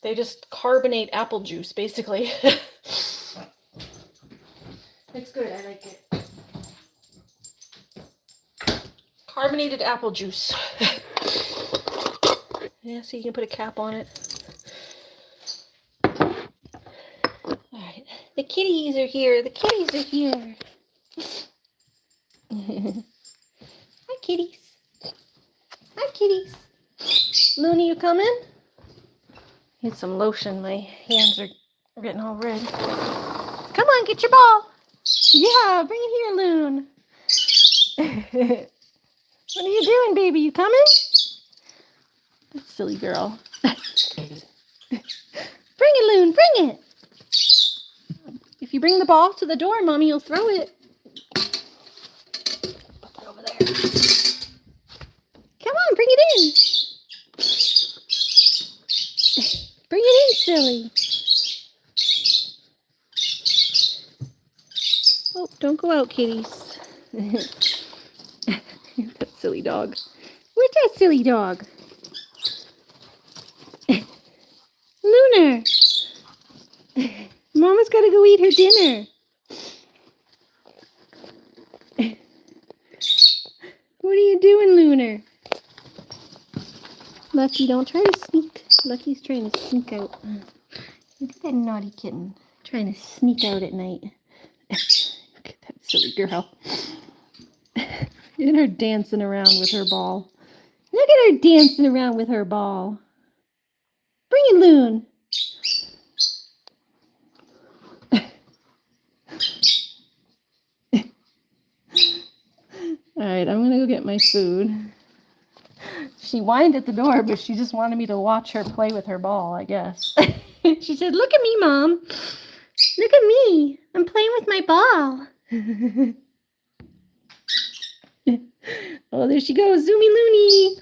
A: They just carbonate apple juice, basically. It's good, I like it. Carbonated apple juice. Yeah, so you can put a cap on it. Alright, the kitties are here. The kitties are here. Hi, kitties. Hi, kitties. Looney, you coming? Need some lotion. My hands are getting all red. Come on, get your ball. Yeah, bring it here, Loon. What are you doing, baby? You coming? Silly girl. Bring it, Loon. Bring it. If you bring the ball to the door, Mommy will throw it. Put that over there. Come on, bring it in. Bring it in, silly. Oh, don't go out, kitties. That silly dog. Where's that silly dog? Lunar. Mama's got to go eat her dinner. What are you doing, Lunar? Lucky, don't try to sneak. Lucky's trying to sneak out. Look at that naughty kitten. Trying to sneak out at night. Look at that silly girl. Look at her dancing around with her ball. Look at her dancing around with her ball. Bring it, Loon. Alright, I'm gonna go get my food. She whined at the door, but she just wanted me to watch her play with her ball, I guess. She said, "Look at me, Mom. Look at me. I'm playing with my ball." Oh, there she goes. Zoomy Loony.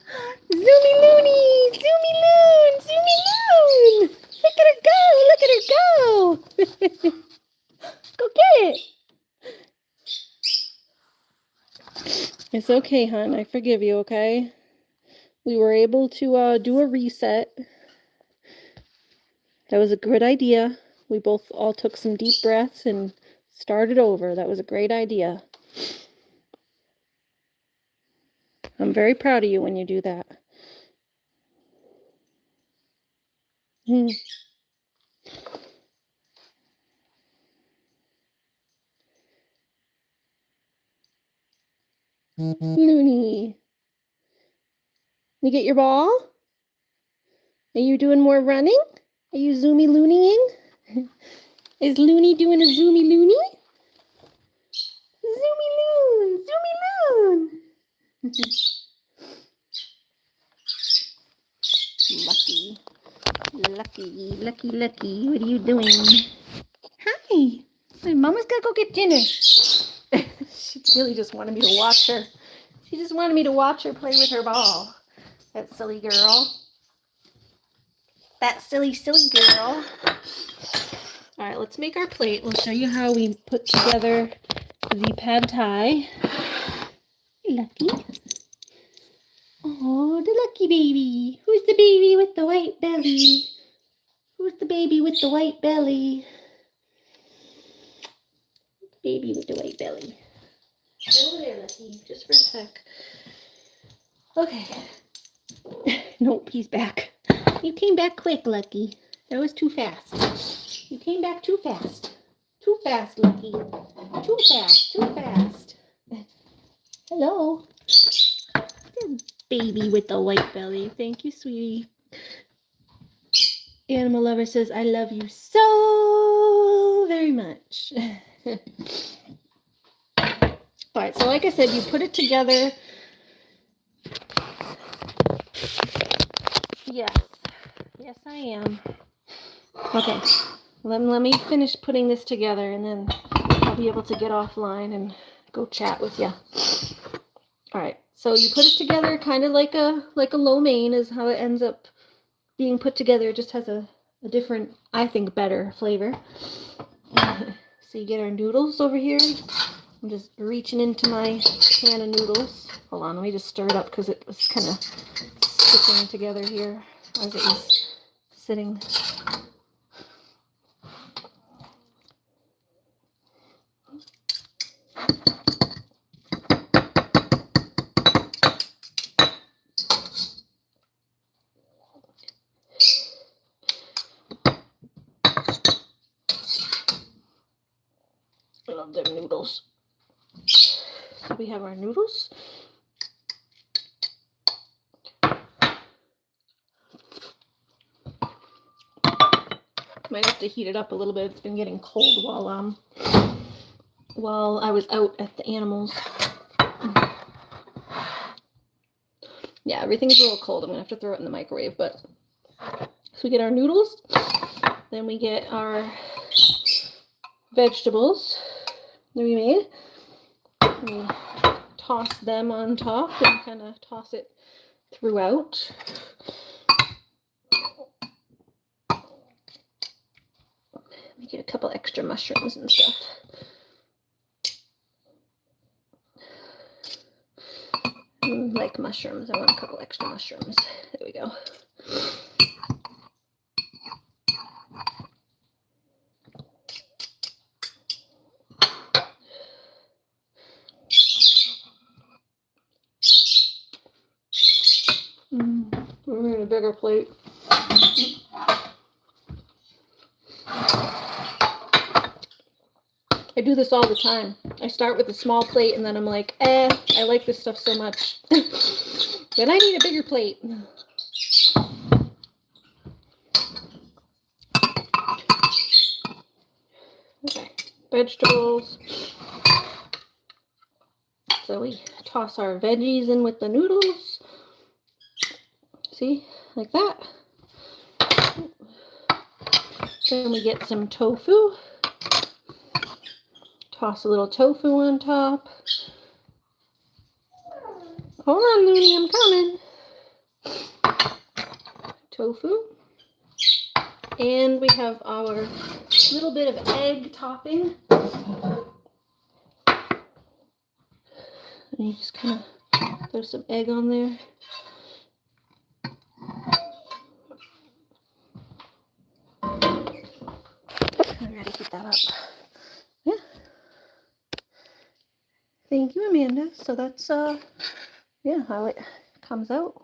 A: Zoomy Loony. Zoomy Loon. Zoomy Loon. Look at her go. Look at her go. Go get it. It's okay, hon. I forgive you, okay? We were able to do a reset. That was a good idea. We both all took some deep breaths and started over. That was a great idea. I'm very proud of you when you do that. Loony. You get your ball? Are you doing more running? Are you zoomy loonying? Is Loony doing a zoomy loony? Zoomy loon! Zoomy loon! Lucky, Lucky, Lucky. What are you doing? Hi. My mama's gotta go get dinner. She really just wanted me to watch her. She just wanted me to watch her play with her ball. That silly girl. That silly, silly girl. All right, let's make our plate. We'll show you how we put together the pad thai. Lucky. Oh, the lucky baby. Who's the baby with the white belly? Who's the baby with the white belly? Baby with the white belly. Over there, Lucky. Just for a sec. Okay. Nope, he's back. You came back quick, Lucky. That was too fast. You came back too fast. Too fast, Lucky. Too fast, too fast. Hello. Baby with the white belly. Thank you, sweetie. Animal Lover says, I love you so very much. All right, so like I said, you put it together. Yes. Yes, I am. Okay. Let me finish putting this together, and then I'll be able to get offline and go chat with you. All right. So you put it together kind of like a lo mein is how it ends up being put together. It just has a different, I think, better flavor. So you get our noodles over here. I'm just reaching into my pan of noodles. Hold on, let me just stir it up because it was kind of sticking together here as it was sitting. I love them noodles. So we have our noodles. Might have to heat it up a little bit. It's been getting cold while I was out at the animals. Yeah, everything's a little cold. I'm gonna have to throw it in the microwave, but so we get our noodles, then we get our vegetables that we made. We toss them on top and kind of toss it throughout. We get a couple extra mushrooms and stuff. Like mushrooms, I want a couple extra mushrooms. There we go. We're in a bigger plate. I do this all the time. I start with a small plate and then I'm like, I like this stuff so much. Then I need a bigger plate. Okay, vegetables. So we toss our veggies in with the noodles. See, like that. Then we get some tofu. Toss a little tofu on top. Hold on, Looney, I'm coming. Tofu. And we have our little bit of egg topping. And you just kind of throw some egg on there. I gotta heat that up. Yeah. Thank you, Amanda. So that's yeah, how it comes out.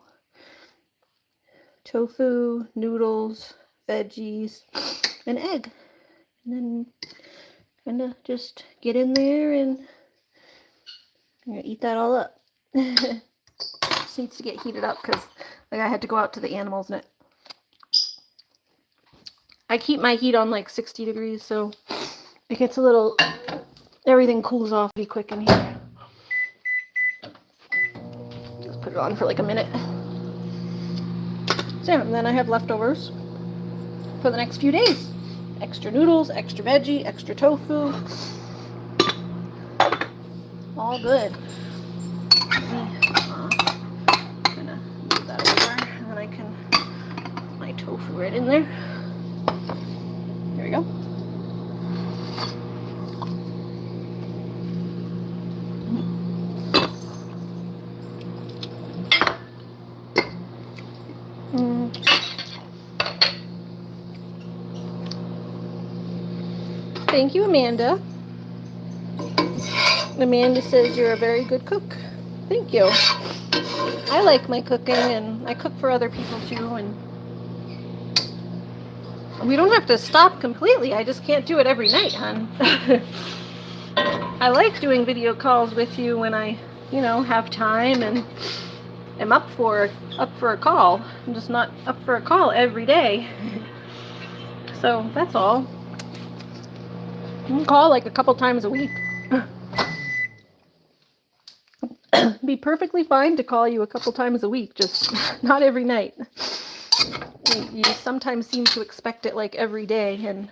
A: Tofu, noodles, veggies, and egg. And then kind of just get in there and I'm gonna eat that all up. Just needs to get heated up because like I had to go out to the animals and I keep my heat on like 60 degrees, so it gets a little, everything cools off pretty quick in here. Just put it on for like a minute. So yeah, and then I have leftovers. for the next few days. Extra noodles, extra veggie, extra tofu. All good. I'm gonna move that over, and then I can put my tofu right in there. There we go. Thank you, Amanda. Amanda says you're a very good cook. Thank you. I like my cooking, and I cook for other people too, and we don't have to stop completely. I just can't do it every night, hon. I like doing video calls with you when I, have time and am up for a call. I'm just not up for a call every day. So that's all. You can call like a couple times a week. Be perfectly fine to call you a couple times a week, just not every night. You sometimes seem to expect it like every day, and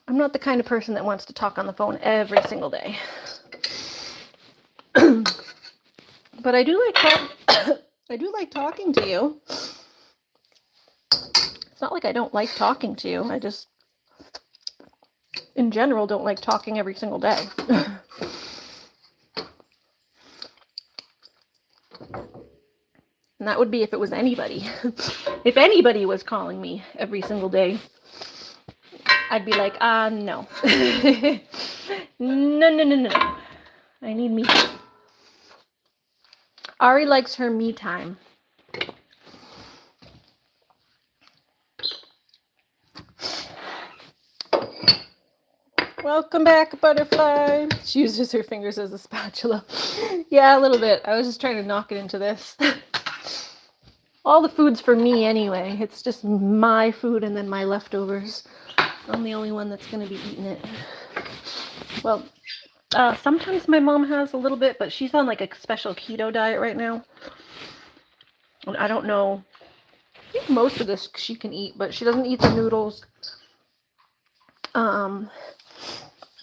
A: I'm not the kind of person that wants to talk on the phone every single day. But I do like talking to you. It's not like I don't like talking to you. I just, in general, don't like talking every single day. And that would be if it was anybody. If anybody was calling me every single day, I'd be like, no. No. I need me time. Ari likes her me time. Welcome back, Butterfly. She uses her fingers as a spatula. Yeah, a little bit. I was just trying to knock it into this. All the food's for me anyway. It's just my food and then my leftovers. I'm the only one that's going to be eating it. Well, sometimes my mom has a little bit, but she's on like a special keto diet right now. And I don't know. I think most of this she can eat, but she doesn't eat the noodles.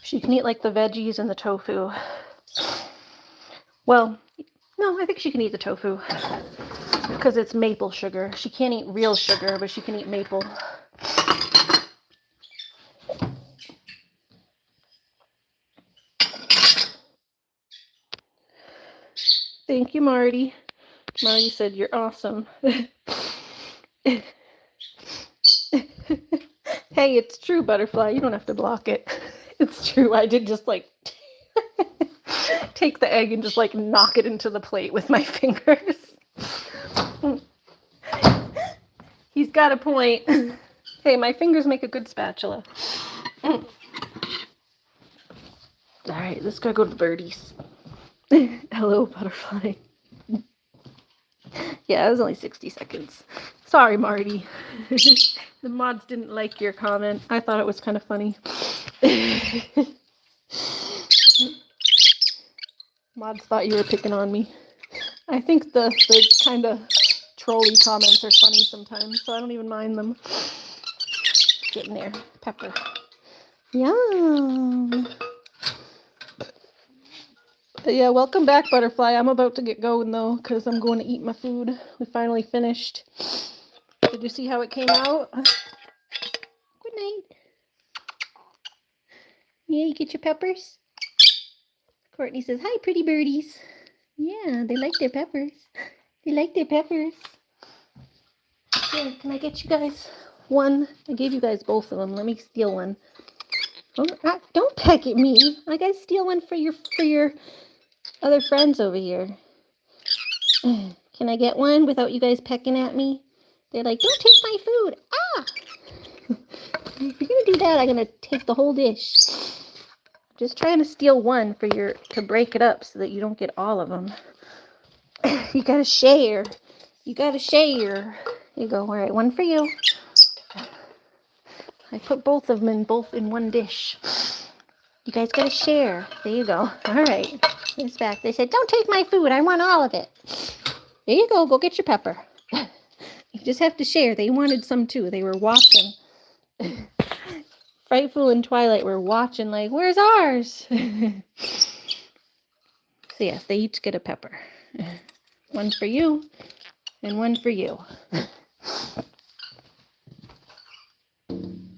A: She can eat like the veggies and the tofu. Well, no, I think she can eat the tofu because it's maple sugar. She can't eat real sugar, but she can eat maple. Thank you, Marty. Marty said you're awesome. Hey, it's true, Butterfly. You don't have to block it. It's true. I did just like take the egg and just like knock it into the plate with my fingers. He's got a point. Hey, my fingers make a good spatula. All right, let's go to the birdies. Hello, Butterfly. Yeah, it was only 60 seconds. Sorry, Marty. The mods didn't like your comment. I thought it was kind of funny. Mods thought you were picking on me. I think the kind of trolly comments are funny sometimes, so I don't even mind them. Getting there. Pepper. Yum. Yeah, welcome back, Butterfly. I'm about to get going, though, because I'm going to eat my food. We finally finished. Did you see how it came out? Good night. Yeah, you get your peppers? Courtney says, hi, pretty birdies. Yeah, they like their peppers. They like their peppers. Here, can I get you guys one? I gave you guys both of them. Let me steal one. Oh, don't peck at me. I gotta steal one for your other friends over here. Can I get one without you guys pecking at me? They're like, don't take my food. Ah! If you're gonna do that, I'm gonna take the whole dish. Just trying to steal one to break it up so that you don't get all of them. You gotta share. You gotta share. There you go. All right, one for you. I put both of them in one dish. You guys gotta share. There you go. All right. It's back. They said, don't take my food. I want all of it. There you go. Go get your pepper. You just have to share. They wanted some too. They were watching. Frightful and Twilight were watching like, where's ours? So yes, they each get a pepper. One for you and one for you.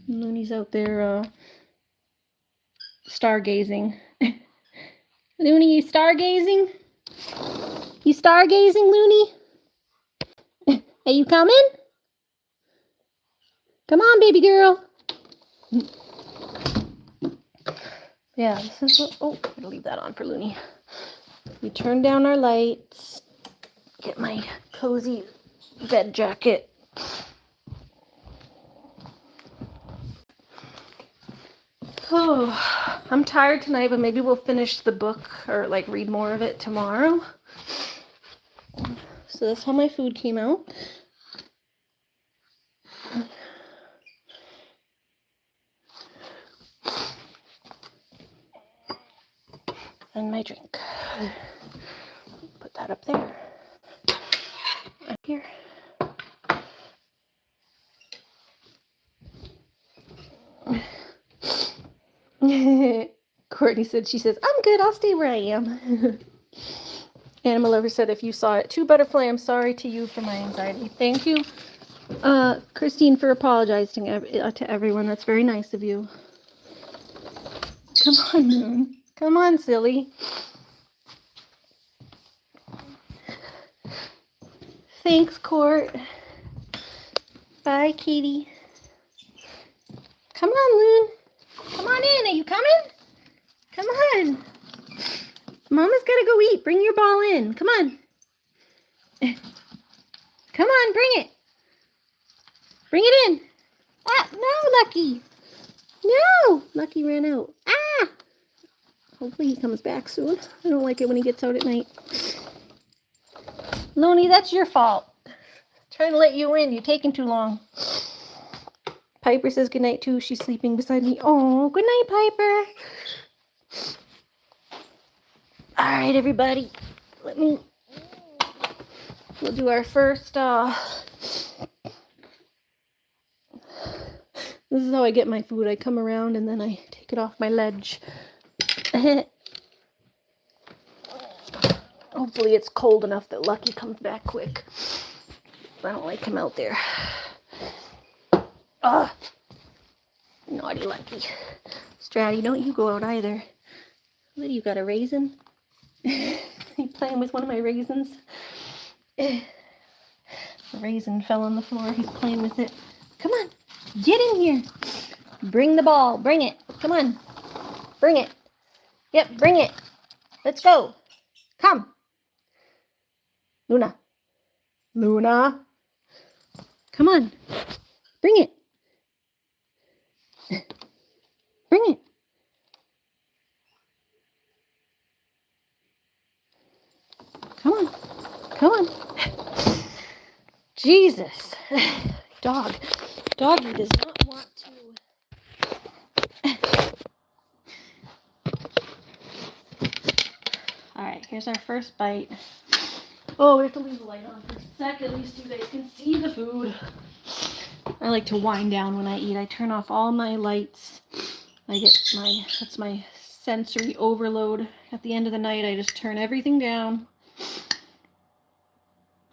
A: Looney's out there stargazing. Looney, you stargazing? You stargazing, Looney? Are you coming? Come on, baby girl. Yeah, this is what, oh, I'm gonna leave that on for Looney. We turn down our lights. Get my cozy bed jacket. Oh, I'm tired tonight, but maybe we'll finish the book or like read more of it tomorrow. So that's how my food came out. And my drink. Put that up there. Up here. Courtney said, she says, I'm good, I'll stay where I am. Animal Lover said, if you saw it, too, Butterfly, I'm sorry to you for my anxiety. Thank you, Christine, for apologizing to everyone. That's very nice of you. Come on, Moon. Come on, silly. Thanks, Court. Bye, Katie. Come on, Loon. Come on in. Are you coming? Come on. Mama's got to go eat. Bring your ball in. Come on. Come on, bring it. Bring it in. Ah, no, Lucky. No. Lucky ran out. Ah. Hopefully he comes back soon. I don't like it when he gets out at night. Looney, that's your fault. Trying to let you in. You're taking too long. Piper says goodnight too. She's sleeping beside me. Oh, good night, Piper. All right, everybody. We'll do our first, this is how I get my food. I come around and then I take it off my ledge. Hopefully it's cold enough that Lucky comes back quick. I don't like him out there. Naughty Lucky. Stratty, don't you go out either. What do you got, a raisin? You playing with one of my raisins? The raisin fell on the floor. He's playing with it. Come on, get in here. Bring the ball. Bring it. Come on. Bring it. Yep, bring it. Let's go. Come. Luna. Luna. Come on. Bring it. Bring it. Come on. Come on. Jesus. Doggy does not want to. Alright, here's our first bite. Oh, we have to leave the light on for a sec, at least you guys can see the food. I like to wind down when I eat. I turn off all my lights. That's my sensory overload. At the end of the night, I just turn everything down.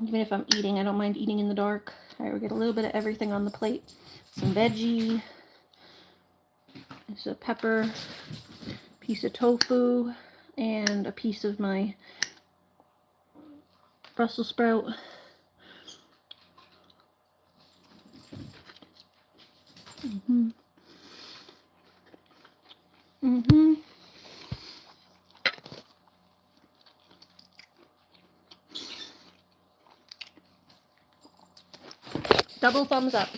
A: Even if I'm eating, I don't mind eating in the dark. All right, we get a little bit of everything on the plate. Some veggie. There's a pepper, piece of tofu, and a piece of my Brussels sprout. Double thumbs up.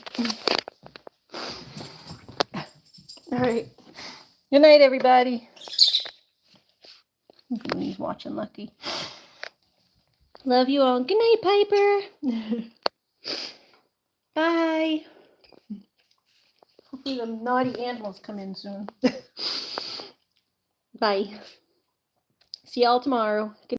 A: All right. Good night, everybody. He's watching Lucky. Love you all. Good night, Piper. Bye. Hopefully the naughty animals come in soon. Bye. See y'all tomorrow. Good